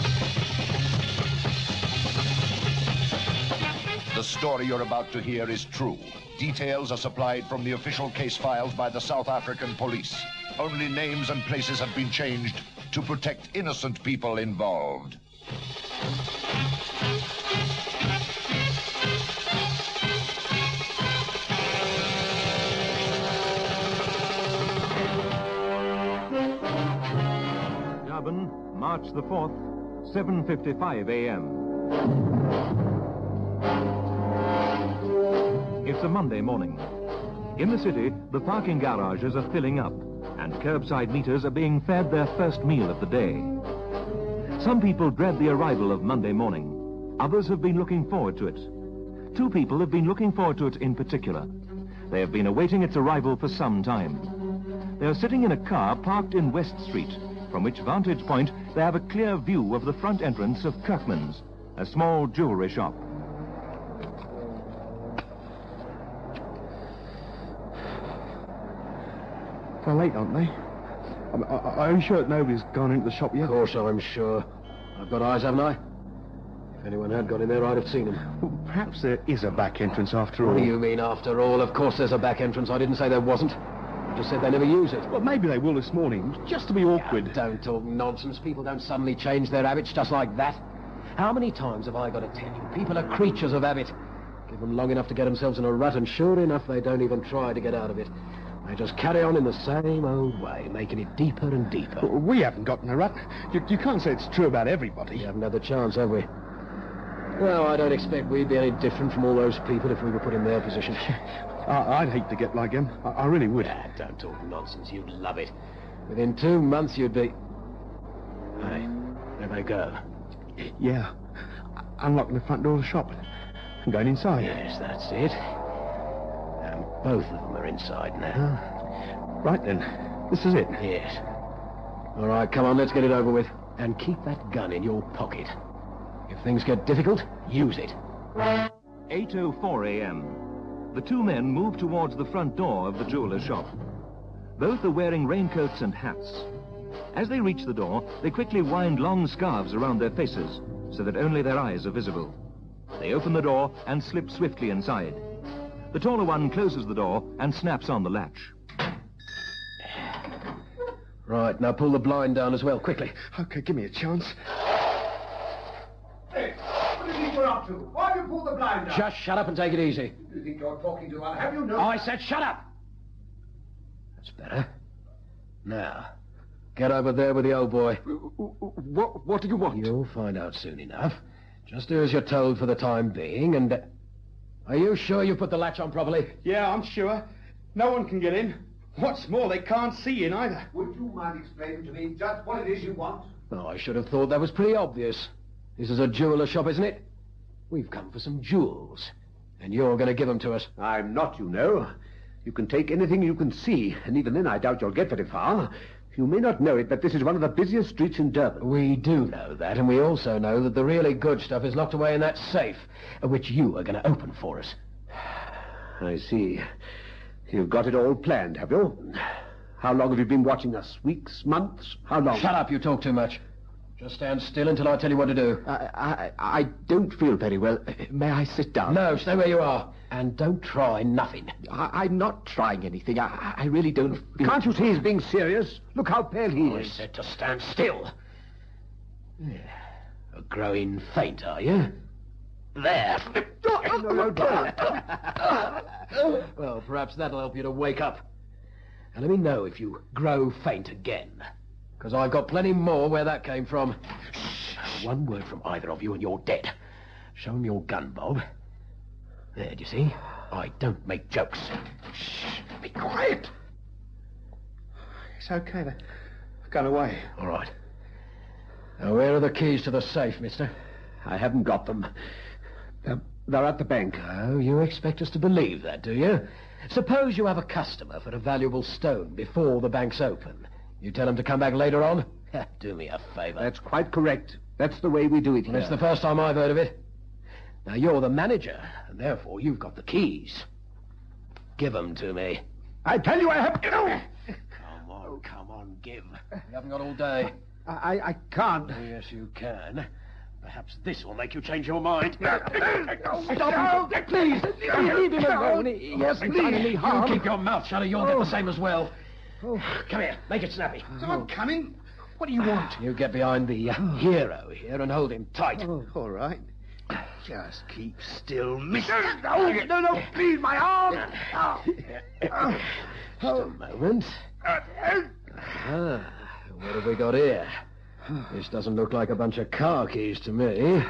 The story you're about to hear is true. Details are supplied from the official case files by the South African police. Only names and places have been changed to protect innocent people involved.
Durban, March the 4th, 7:55 a.m. It's a Monday morning. In the city, the parking garages are filling up, and curbside meters are being fed their first meal of the day. Some people dread the arrival of Monday morning. Others have been looking forward to it. Two people have been looking forward to it in particular. They have been awaiting its arrival for some time. They are sitting in a car parked in West Street, from which vantage point they have a clear view of the front entrance of Kirkman's, a small jewelry shop.
They're late, aren't they? I'm sure that nobody's gone into the shop yet.
Of course I'm sure. I've got eyes, haven't I? If anyone had got in there, I'd have seen them.
Well, perhaps there is a back entrance after all.
What do you mean, after all? Of course there's a back entrance. I didn't say there wasn't. I just said they never use it.
Well, maybe they will this morning, just to be awkward.
Don't talk nonsense. People don't suddenly change their habits just like that. How many times have I got to tell you? People are creatures of habit. Give them long enough to get themselves in a rut, and sure enough, they don't even try to get out of it. They just carry on in the same old way, making it deeper and deeper.
Well, we haven't got in a rut. You can't say it's true about everybody.
We haven't had the chance, have we? Well, I don't expect we'd be any different from all those people if we were put in their position.
I'd hate to get like them. I really would.
Don't talk nonsense. You'd love it. Within 2 months, you'd be... Hey, there they go.
Yeah. Unlocking the front door of the shop and going inside.
Yes, that's it. And both of them are inside now.
Right then. This is it.
Yes. All right, come on, let's get it over with. And keep that gun in your pocket. If things get difficult, use it.
8:04 a.m. The two men move towards the front door of the jeweller's shop. Both are wearing raincoats and hats. As they reach the door, they quickly wind long scarves around their faces so that only their eyes are visible. They open the door and slip swiftly inside. The taller one closes the door and snaps on the latch.
Right, now pull the blind down as well, quickly.
Okay, give me a chance.
Hey, what do you think you're up to? Why have you pulled the blind down?
Just shut up and take it easy.
You think you're talking to one? Have you no...
I said shut up! That's better. Now, get over there with the old boy.
What do you want?
You'll find out soon enough. Just do as you're told for the time being, and... Are you sure you put the latch on properly?
Yeah, I'm sure. No one can get in.
What's more, they can't see you neither.
Would you mind explaining to me just what it is you want?
Oh, I should have thought that was pretty obvious. This is a jeweller shop, isn't it? We've come for some jewels. And you're going to give them to us.
I'm not, you know. You can take anything you can see, and even then I doubt you'll get very far. You may not know it, but this is one of the busiest streets in Durban.
We do know that, and we also know that the really good stuff is locked away in that safe, which you are going to open for us.
I see. You've got it all planned, have you? How long have you been watching us? Weeks? Months? How long?
Shut up, you talk too much. Just stand still until I tell you what to do.
I don't feel very well. May I sit down?
No, stay where you are. And don't try nothing.
I'm not trying anything. I really don't feel... Can't you see he's being serious? Look how pale he is.
I said to stand still. Yeah. Growing faint, are you? There.
No, don't.
Well, perhaps that'll help you to wake up. And let me know if you grow faint again. Because I've got plenty more where that came from. Shh. One word from either of you and you're dead. Show him your gun, Bob. There, do you see? I don't make jokes.
Shh, be quiet. It's okay, they've gone away.
All right. Now, where are the keys to the safe, mister?
I haven't got them. They're at the bank.
Oh, you expect us to believe that, do you? Suppose you have a customer for a valuable stone before the bank's open. You tell him to come back later on? Do me a favour.
That's quite correct. That's the way we do it here.
It's the first time I've heard of it. Now, you're the manager, and therefore you've got the keys. Give them to me.
I tell you I have...
Come on, give. You haven't got all day.
I can't.
Oh, yes, you can. Perhaps this will make you change your mind.
Stop him, please. Leave him alone. He hasn't done any harm.
You keep your mouth shut or you'll get the same as well. Come here. Make it snappy.
I'm coming. What do you want?
You get behind the hero here and hold him tight.
All right. Just keep still, mister.
No, please, my arm.
Just a moment. What have we got here? This doesn't look like a bunch of car keys to me.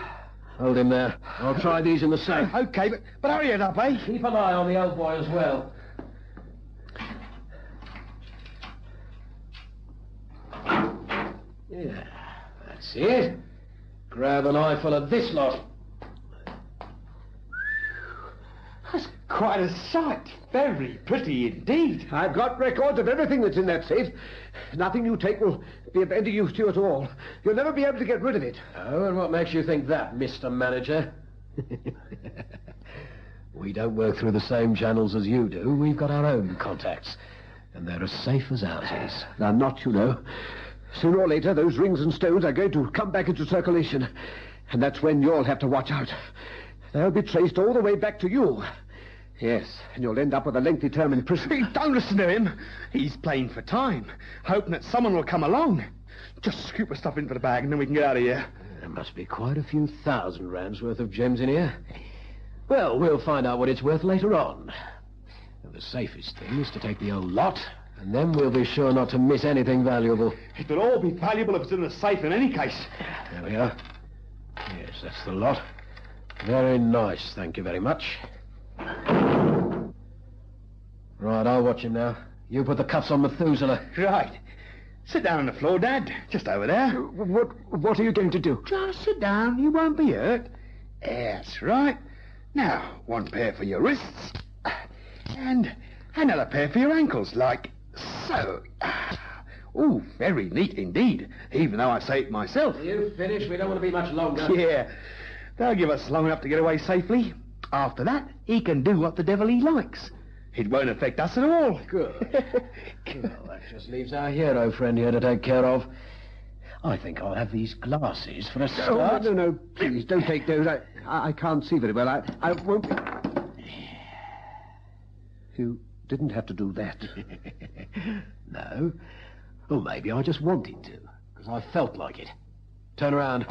Hold him there. I'll try these in the safe.
Okay, but hurry it up, eh?
Keep an eye on the old boy as well. Yeah, that's it. Grab an eyeful of this lot.
That's quite a sight. Very pretty indeed.
I've got records of everything that's in that safe. Nothing you take will be of any use to you at all. You'll never be able to get rid of it.
Oh, and what makes you think that, Mr. Manager? We don't work through the same channels as you do. We've got our own contacts. And they're as safe as ours.
They're not, you know. Sooner or later, those rings and stones are going to come back into circulation. And that's when you'll have to watch out. They'll be traced all the way back to you. Yes, and you'll end up with a lengthy term in prison.
Don't listen to him. He's playing for time, hoping that someone will come along. Just scoop the stuff into the bag and then we can get out of here.
There must be quite a few thousand rands worth of gems in here. Well, we'll find out what it's worth later on. And the safest thing is to take the old lot, and then we'll be sure not to miss anything valuable.
It will all be valuable if it's in the safe in any case.
There we are. Yes, that's the lot. Very nice, thank you very much. Right, I'll watch him now. You put the cuffs on Methuselah.
Right. Sit down on the floor, Dad. Just over there.
What are you going to do?
Just sit down. You won't be hurt. That's right. Now, one pair for your wrists. And another pair for your ankles, like so. Oh, very neat indeed, even though I say it myself.
You finished? We don't want to be much longer.
Yeah. They'll give us long enough to get away safely. After that, he can do what the devil he likes. It won't affect us at all.
Good. Well, that just leaves our hero friend here to take care of. I think I'll have these glasses for a start.
No, please, don't take those. I can't see very well. I won't... You didn't have to do that.
No. Well, maybe I just wanted to, because I felt like it. Turn around.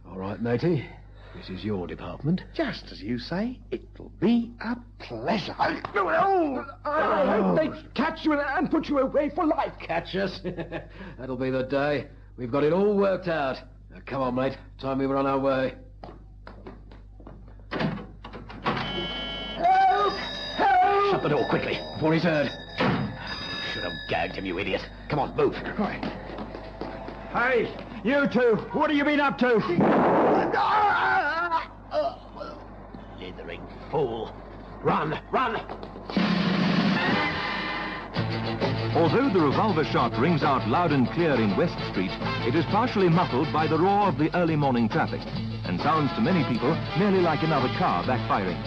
All right, matey. This is your department.
Just as you say, it'll be a pleasure.
They catch you and put you away for life.
Catch us? That'll be the day. We've got it all worked out. Now, come on, mate. Time we were on our way.
Help!
Shut the door quickly, before he's heard. should have gagged him, you idiot. Come on, move.
Right. Hey, you two, what have you been up to?
Slithering fool. Run, run!
Although the revolver shot rings out loud and clear in West Street, it is partially muffled by the roar of the early morning traffic and sounds to many people merely like another car backfiring.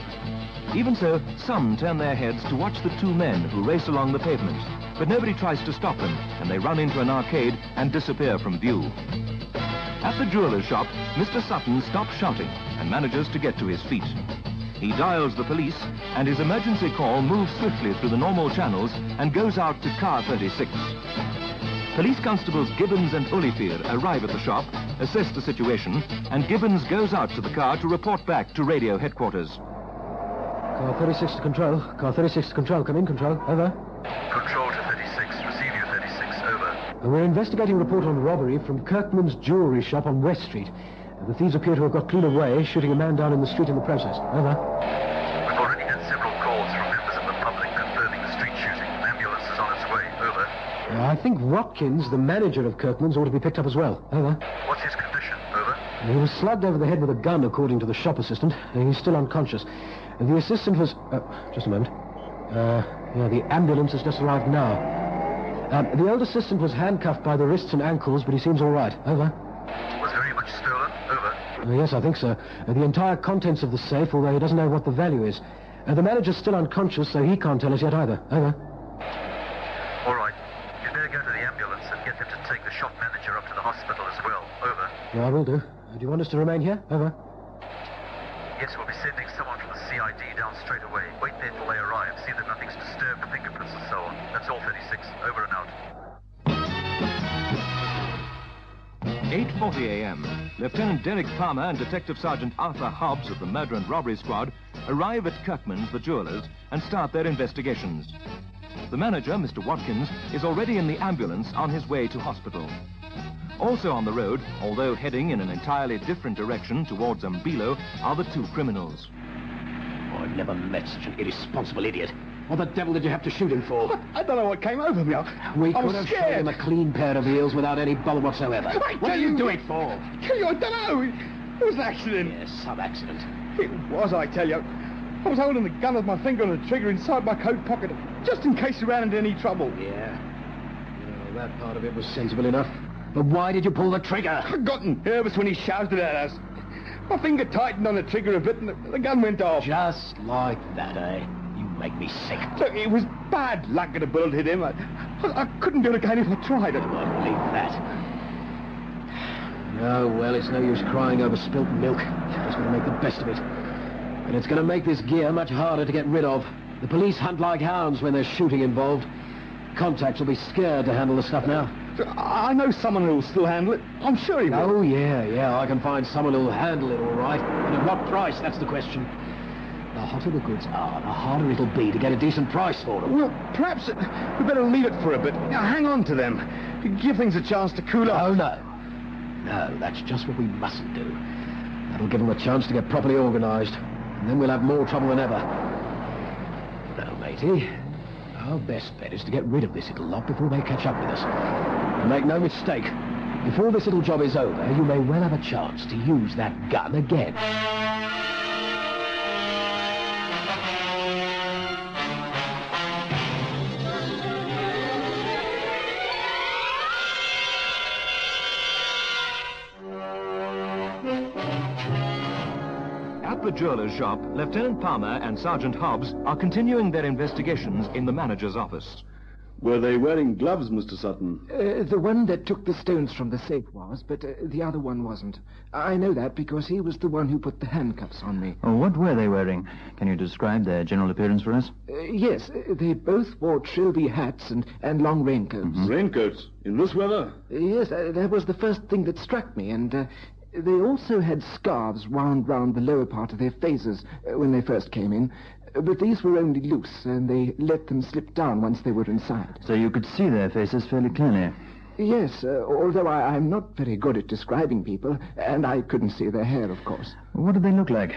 Even so, some turn their heads to watch the two men who race along the pavement, but nobody tries to stop them, and they run into an arcade and disappear from view. At the jeweller's shop, Mr. Sutton stops shouting and manages to get to his feet. He dials the police, and his emergency call moves swiftly through the normal channels and goes out to car 36. Police constables Gibbons and Olivier arrive at the shop, assess the situation, and Gibbons goes out to the car to report back to radio headquarters.
Car 36 to control. Car 36 to control. Come in, control. Over.
Control to 36. Receive you, 36. Over.
We're investigating a report on robbery from Kirkman's jewellery shop on West Street. The thieves appear to have got clean away, shooting a man down in the street in the process. Over.
We've already had several calls from members of the public confirming the street shooting. An ambulance is on its way. Over.
I think Watkins, the manager of Kirkman's, ought to be picked up as well. Over.
What's his condition? Over.
He was slugged over the head with a gun, according to the shop assistant. He's still unconscious. The assistant was... just a moment. Yeah, the ambulance has just arrived now. The old assistant was handcuffed by the wrists and ankles, but he seems all right. Over.
Was very much stolen? Over.
Yes, I think so. The entire contents of the safe, although he doesn't know what the value is. The manager's still unconscious, so he can't tell us yet either. Over.
All right. You better go to the ambulance and get them to take the shop manager up to the hospital as well. Over.
Yeah, I will do. Do you want us to remain here? Over.
Yes, we'll be sending someone from the CID down straight away. Wait there till they arrive. See that nothing's disturbed, the fingerprints and so on. That's all, 36. Over and out.
8:40 a.m. Lieutenant Derek Palmer and Detective Sergeant Arthur Hobbs of the Murder and Robbery Squad arrive at Kirkman's, the jewellers, and start their investigations. The manager, Mr. Watkins, is already in the ambulance on his way to hospital. Also on the road, although heading in an entirely different direction towards Umbilo, are the two criminals.
Oh, I've never met such an irresponsible idiot. What the devil did you have to shoot him for?
I don't know what came over me.
We
I
could
was
have
scared.
shot him a clean pair of heels without any bother whatsoever.
What
do you do it for?
I don't know. It was an accident.
Yes, some accident.
It was, I tell you. I was holding the gun with my finger on the trigger inside my coat pocket, just in case we ran into any trouble.
Yeah. Well, that part of it was sensible enough. But why did you pull the trigger?
I got nervous when he shouted at us. My finger tightened on the trigger a bit and the gun went off.
Just like that, eh? You make me sick.
Look, it was bad luck that a bullet hit him. I couldn't do it again if I tried it.
I won't believe that.
Oh, well, it's no use crying over spilt milk. Just got to make the best of it. And it's going to make this gear much harder to get rid of. The police hunt like hounds when there's shooting involved. Contacts will be scared to handle the stuff now.
I know someone who'll still handle it. I'm sure he will.
Oh, yeah, I can find someone who'll handle it all right. And at what price, that's the question. The hotter the goods are, the harder it'll be to get a decent price for them.
Well, perhaps we better leave it for a bit. Hang on to them. Give things a chance to cool off.
Oh, no. No, that's just what we mustn't do. That'll give them a chance to get properly organised. And then we'll have more trouble than ever. No, matey. Our best bet is to get rid of this little lot before they catch up with us. And make no mistake, before this little job is over, you may well have a chance to use that gun again.
At the jeweller's shop, Lieutenant Palmer and Sergeant Hobbs are continuing their investigations in the manager's office.
Were they wearing gloves, Mr. Sutton?
The one that took the stones from the safe was, but the other one wasn't. I know that because he was the one who put the handcuffs on me.
Oh, what were they wearing? Can you describe their general appearance for us?
Yes, they both wore trilby hats and long raincoats.
Mm-hmm. Raincoats? In this weather?
Yes, that was the first thing that struck me, and they also had scarves wound round the lower part of their faces when they first came in. But these were only loose, and they let them slip down once they were inside.
So you could see their faces fairly clearly?
Yes, although I'm not very good at describing people, and I couldn't see their hair, of course.
What did they look like?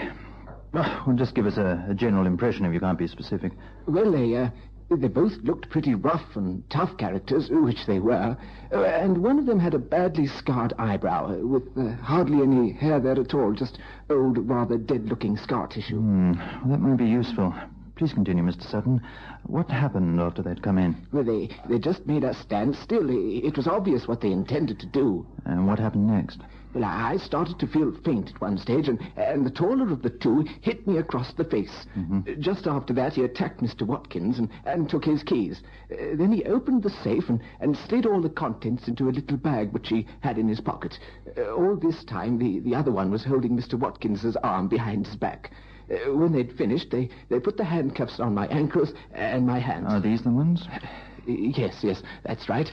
Well, just give us a general impression if you can't be specific.
Well, They both looked pretty rough and tough characters, which they were, and one of them had a badly scarred eyebrow, with hardly any hair there at all, just old, rather dead-looking scar tissue.
Well, that might be useful. Please continue, Mr. Sutton. What happened after they'd come in?
Well, they just made us stand still. It was obvious what they intended to do.
And what happened next?
Well, I started to feel faint at one stage, and the taller of the two hit me across the face.
Mm-hmm.
Just after that, he attacked Mr. Watkins and took his keys. Then he opened the safe and slid all the contents into a little bag which he had in his pocket. All this time, the other one was holding Mr. Watkins's arm behind his back. When they'd finished, they put the handcuffs on my ankles and my hands.
Are these the ones?
Yes, that's right.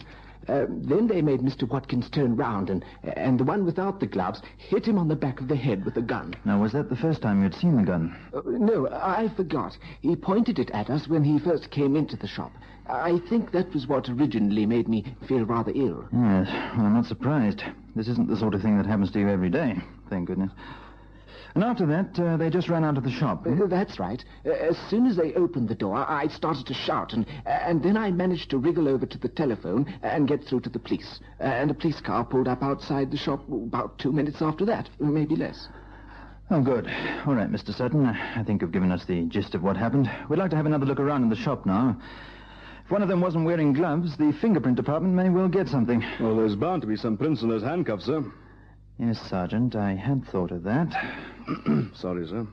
Then they made Mr. Watkins turn round, and the one without the gloves hit him on the back of the head with a gun.
Now, was that the first time you'd seen the gun?
No, I forgot. He pointed it at us when he first came into the shop. I think that was what originally made me feel rather ill.
Yes, well, I'm not surprised. This isn't the sort of thing that happens to you every day, thank goodness. And after that, they just ran out of the shop.
That's right. As soon as they opened the door, I started to shout, and then I managed to wriggle over to the telephone and get through to the police. And a police car pulled up outside the shop about 2 minutes after that, maybe less.
Oh, good. All right, Mr. Sutton. I think you've given us the gist of what happened. We'd like to have another look around in the shop now. If one of them wasn't wearing gloves, the fingerprint department may well get something.
Well, there's bound to be some prints on those handcuffs, sir.
Yes, Sergeant, I had thought of that.
Sorry, sir.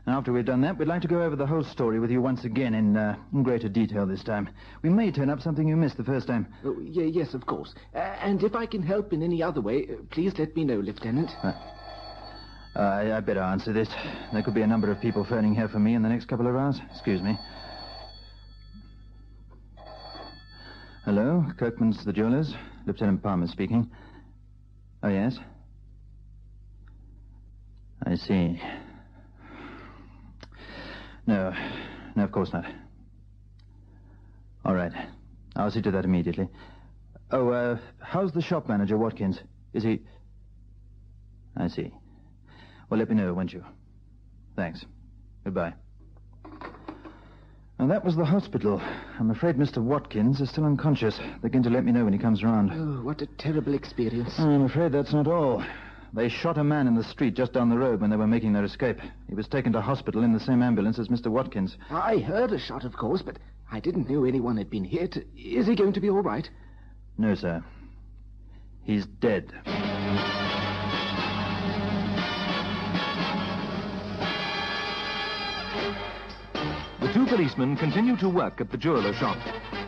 And after we've done that, we'd like to go over the whole story with you once again in greater detail this time. We may turn up something you missed the first time.
Oh, yes, of course. And if I can help in any other way, please let me know, Lieutenant.
I better answer this. There could be a number of people phoning here for me in the next couple of hours. Excuse me. Hello, Kirkman's the Jewelers. Lieutenant Palmer speaking. Oh, yes? I see. No, of course not. All right. I'll see to that immediately. Oh, how's the shop manager, Watkins? Is he... I see. Well, let me know, won't you? Thanks. Goodbye. And that was the hospital. I'm afraid Mr. Watkins is still unconscious. They're going to let me know when he comes around.
Oh, what a terrible experience.
I'm afraid that's not all. They shot a man in the street just down the road when they were making their escape. He was taken to hospital in the same ambulance as Mr. Watkins.
I heard a shot, of course, but I didn't know anyone had been hit. Is he going to be all right?
No, sir. He's dead.
The two policemen continue to work at the jeweler shop.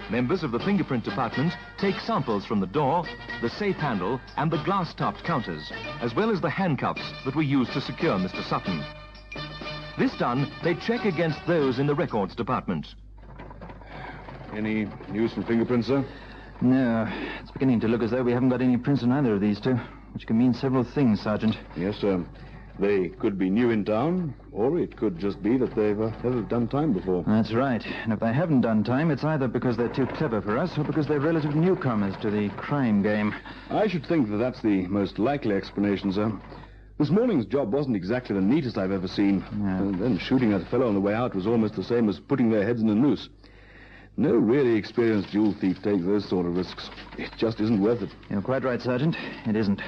Members of the fingerprint department take samples from the door, the safe handle, and the glass-topped counters, as well as the handcuffs that were used to secure Mr. Sutton. This done, they check against those in the records department.
Any news from fingerprints, sir?
No. It's beginning to look as though we haven't got any prints on either of these two, which can mean several things, Sergeant.
Yes, sir. They could be new in town, or it could just be that they've never done time before.
That's right. And if they haven't done time, it's either because they're too clever for us or because they're relative newcomers to the crime game.
I should think that that's the most likely explanation, sir. This morning's job wasn't exactly the neatest I've ever seen.
Yeah.
And then shooting at a fellow on the way out was almost the same as putting their heads in a noose. No really experienced jewel thief takes those sort of risks. It just isn't worth it.
You're quite right, Sergeant. It isn't.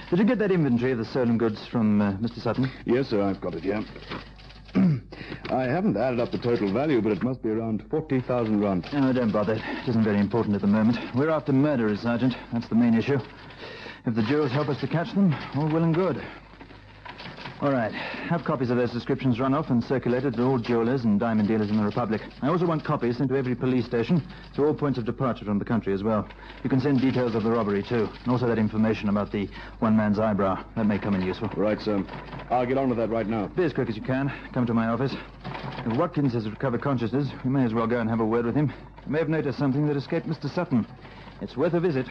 Did you get that inventory of the stolen goods from Mr. Sutton?
Yes, sir, I've got it here. I haven't added up the total value, but it must be around 40,000 rand.
Oh, don't bother. It isn't very important at the moment. We're after murderers, Sergeant. That's the main issue. If the jewels help us to catch them, all well and good. All right. Have copies of those descriptions run off and circulated to all jewelers and diamond dealers in the Republic. I also want copies sent to every police station, to all points of departure from the country as well. You can send details of the robbery, too, and also that information about the one man's eyebrow. That may come in useful.
Right, sir. I'll get on with that right now.
Be as quick as you can. Come to my office. If Watkins has recovered consciousness, we may as well go and have a word with him. You may have noticed something that escaped Mr. Sutton. It's worth a visit.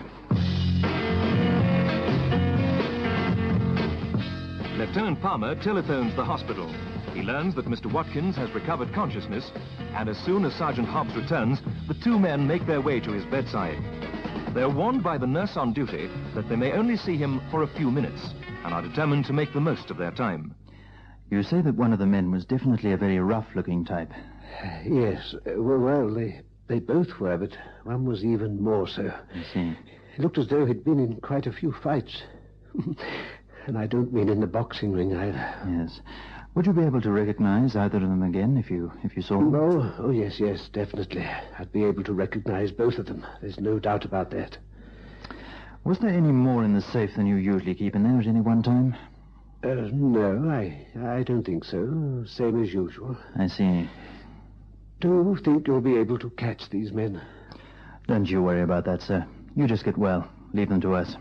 Lieutenant Palmer telephones the hospital. He learns that Mr. Watkins has recovered consciousness, and as soon as Sergeant Hobbs returns, the two men make their way to his bedside. They're warned by the nurse on duty that they may only see him for a few minutes, and are determined to make the most of their time.
You say that one of the men was definitely a very rough-looking type.
Yes. Well, they both were, but one was even more so.
I see.
It looked as though he'd been in quite a few fights. And I don't mean in the boxing ring either.
Yes. Would you be able to recognize either of them again if you saw them?
Oh, yes, definitely. I'd be able to recognize both of them. There's no doubt about that.
Was there any more in the safe than you usually keep in there at any one time?
No, I don't think so. Same as usual.
I see.
Do you think you'll be able to catch these men?
Don't you worry about that, sir. You just get well. Leave them to us.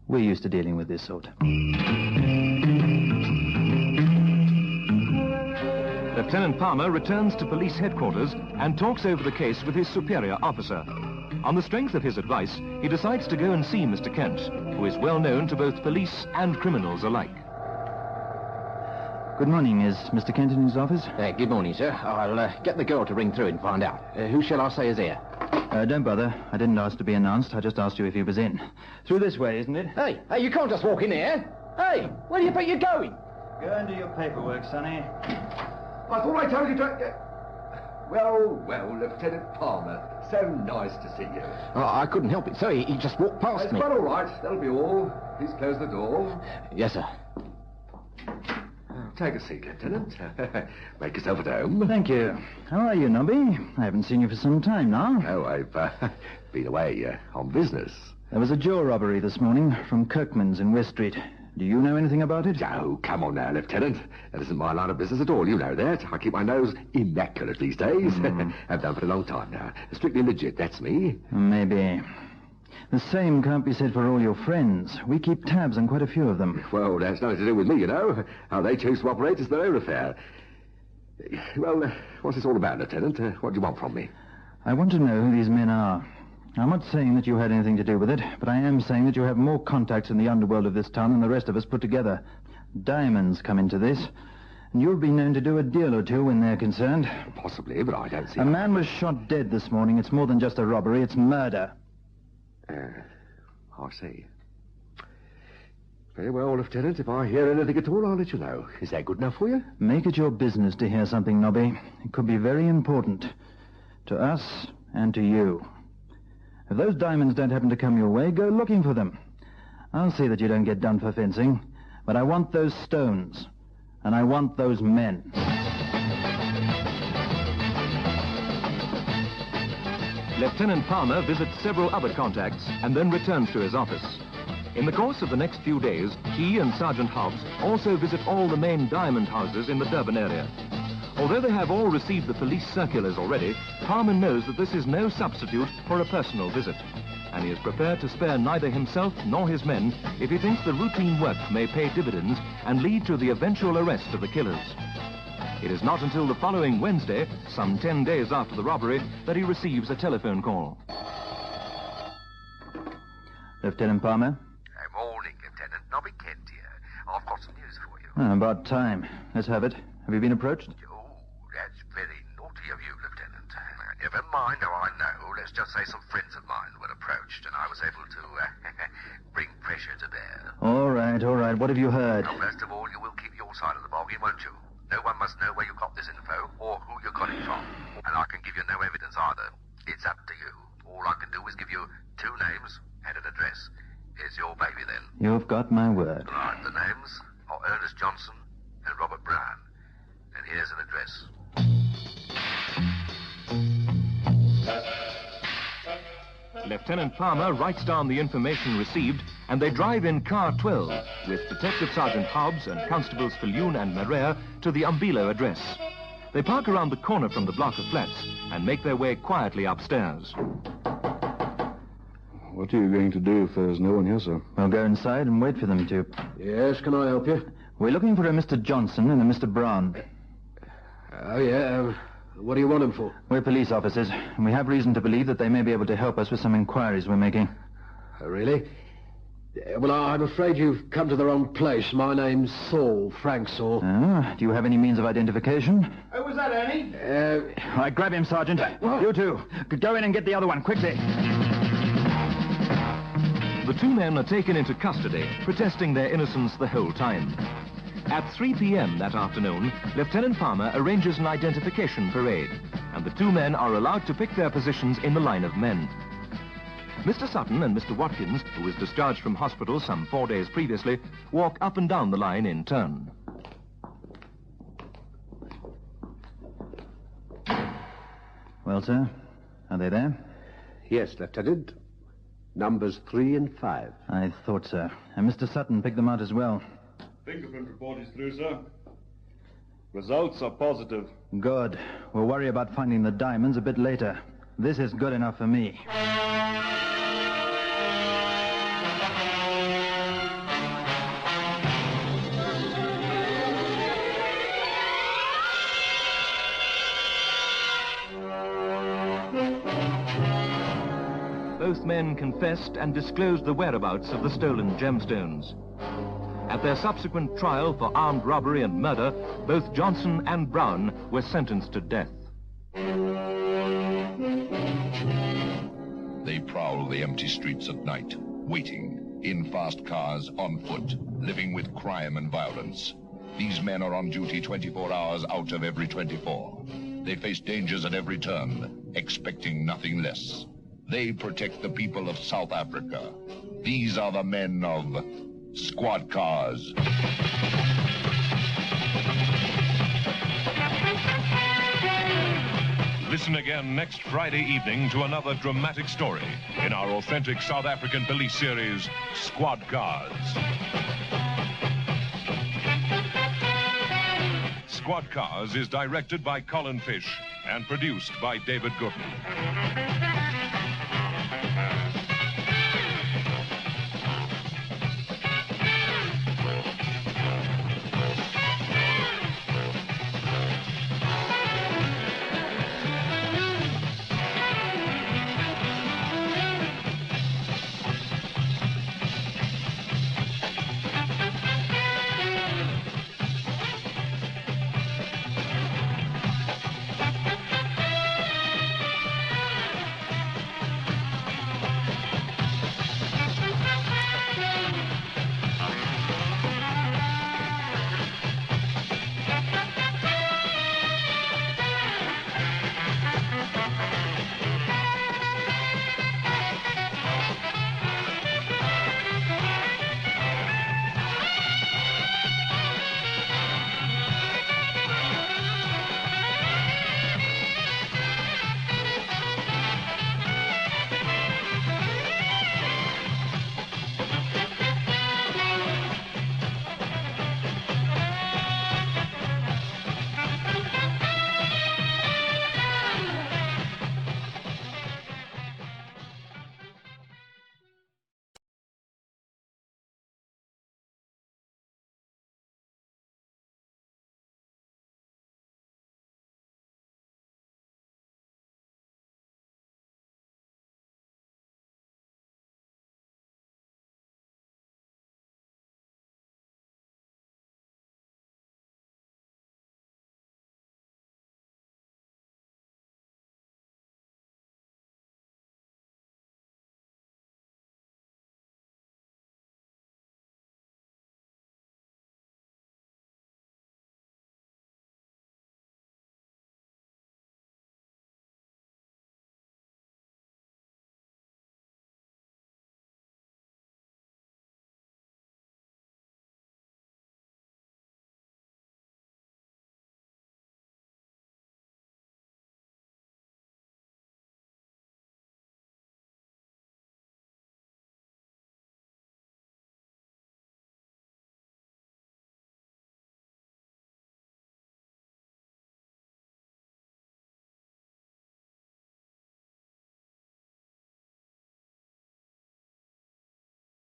We're used to dealing with this sort.
Lieutenant Palmer returns to police headquarters and talks over the case with his superior officer. On the strength of his advice, he decides to go and see Mr. Kent, who is well known to both police and criminals alike.
Good morning. Is Mr. Kent in his office?
Good morning, sir. I'll get the girl to ring through and find out. Who shall I say is here?
Don't bother. I didn't ask to be announced. I just asked you if he was in. Through this way, isn't it?
Hey, you can't just walk in here. Hey, where do you think you're going?
Go and do your paperwork, Sonny.
I thought I told you to... Well, Lieutenant Palmer. So nice to see you.
I couldn't help it, sir. He just walked past me.
It's quite all right. That'll be all. Please close the door.
Yes, sir.
Take a seat, Lieutenant. Make yourself at home.
Thank you. How are you, Nobby? I haven't seen you for some time now.
Oh, I've been away on business.
There was a jaw robbery this morning from Kirkman's in West Street. Do you know anything about it?
Oh, come on now, Lieutenant. That isn't my line of business at all. You know that. I keep my nose immaculate these days. I've done for a long time now. Strictly legit, that's me.
Maybe. The same can't be said for all your friends. We keep tabs on quite a few of them.
Well, that's nothing to do with me, you know. How they choose to operate is their own affair. Well, what's this all about, Lieutenant? What do you want from me?
I want to know who these men are. I'm not saying that you had anything to do with it, but I am saying that you have more contacts in the underworld of this town than the rest of us put together. Diamonds come into this, and you'll be known to do a deal or two when they're concerned.
Possibly, but I don't see...
A man was shot dead this morning. It's more than just a robbery, it's murder.
I see. Very well, Lieutenant. If I hear anything at all, I'll let you know. Is that good enough for you?
Make it your business to hear something, Nobby. It could be very important. To us and to you. If those diamonds don't happen to come your way, go looking for them. I'll see that you don't get done for fencing, but I want those stones, and I want those men.
Lieutenant Palmer visits several other contacts and then returns to his office. In the course of the next few days, he and Sergeant Hobbs also visit all the main diamond houses in the Durban area. Although they have all received the police circulars already, Palmer knows that this is no substitute for a personal visit. And he is prepared to spare neither himself nor his men if he thinks the routine work may pay dividends and lead to the eventual arrest of the killers. It is not until the following Wednesday, some 10 days after the robbery, that he receives a telephone call.
Lieutenant Palmer?
Morning, Lieutenant. Nobby Kent here. I've got some news for you.
About time. Let's have it. Have you been approached?
That's very naughty of you, Lieutenant. Never mind how I know. Let's just say some friends of mine were approached, and I was able to bring pressure to bear.
All right. What have you heard?
Now, first of all, you will keep your side of the bargain, won't you? No one must know where you got this info or who you got it from. And I can give you no evidence either. It's up to you. All I can do is give you 2 names and an address. Here's your baby, then.
You've got my word.
Right, the names are Ernest Johnson and Robert Brown. And here's an address.
Lieutenant Palmer writes down the information received, and they drive in car 12 with Detective Sergeant Hobbs and Constables Fillion and Marais to the Umbilo address. They park around the corner from the block of flats and make their way quietly upstairs.
What are you going to do if there's no one here, sir?
I'll go inside and wait for them to.
Yes, can I help you?
We're looking for a Mr. Johnson and a Mr. Brown.
Oh, yeah. What do you want them for?
We're police officers, and we have reason to believe that they may be able to help us with some inquiries we're making.
Oh, really? Well, I'm afraid you've come to the wrong place. My name's Saul, Frank Saul.
Oh, do you have any means of identification?
Oh, was that Annie?
Right, grab him, Sergeant. You two. Go in and get the other one, quickly.
The 2 men are taken into custody, protesting their innocence the whole time. At 3 p.m. that afternoon, Lieutenant Palmer arranges an identification parade. and the two men are allowed to pick their positions in the line of men. Mr. Sutton and Mr. Watkins, who was discharged from hospital some 4 days previously, walk up and down the line in turn.
Well, sir, are they there?
Yes, Lieutenant. Numbers 3 and 5.
I thought so. And Mr. Sutton picked them out as well.
Fingerprint report is through, sir. Results are positive.
Good. We'll worry about finding the diamonds a bit later. This is good enough for me.
Both men confessed and disclosed the whereabouts of the stolen gemstones. At their subsequent trial for armed robbery and murder, both Johnson and Brown were sentenced to death.
They prowl the empty streets at night, waiting, in fast cars, on foot, living with crime and violence. These men are on duty 24 hours out of every 24. They face dangers at every turn, expecting nothing less. They protect the people of South Africa. These are the men of Squad Cars.
Listen again next Friday evening to another dramatic story in our authentic South African police series, Squad Cars. Squad Cars is directed by Colin Fish and produced by David Gooden.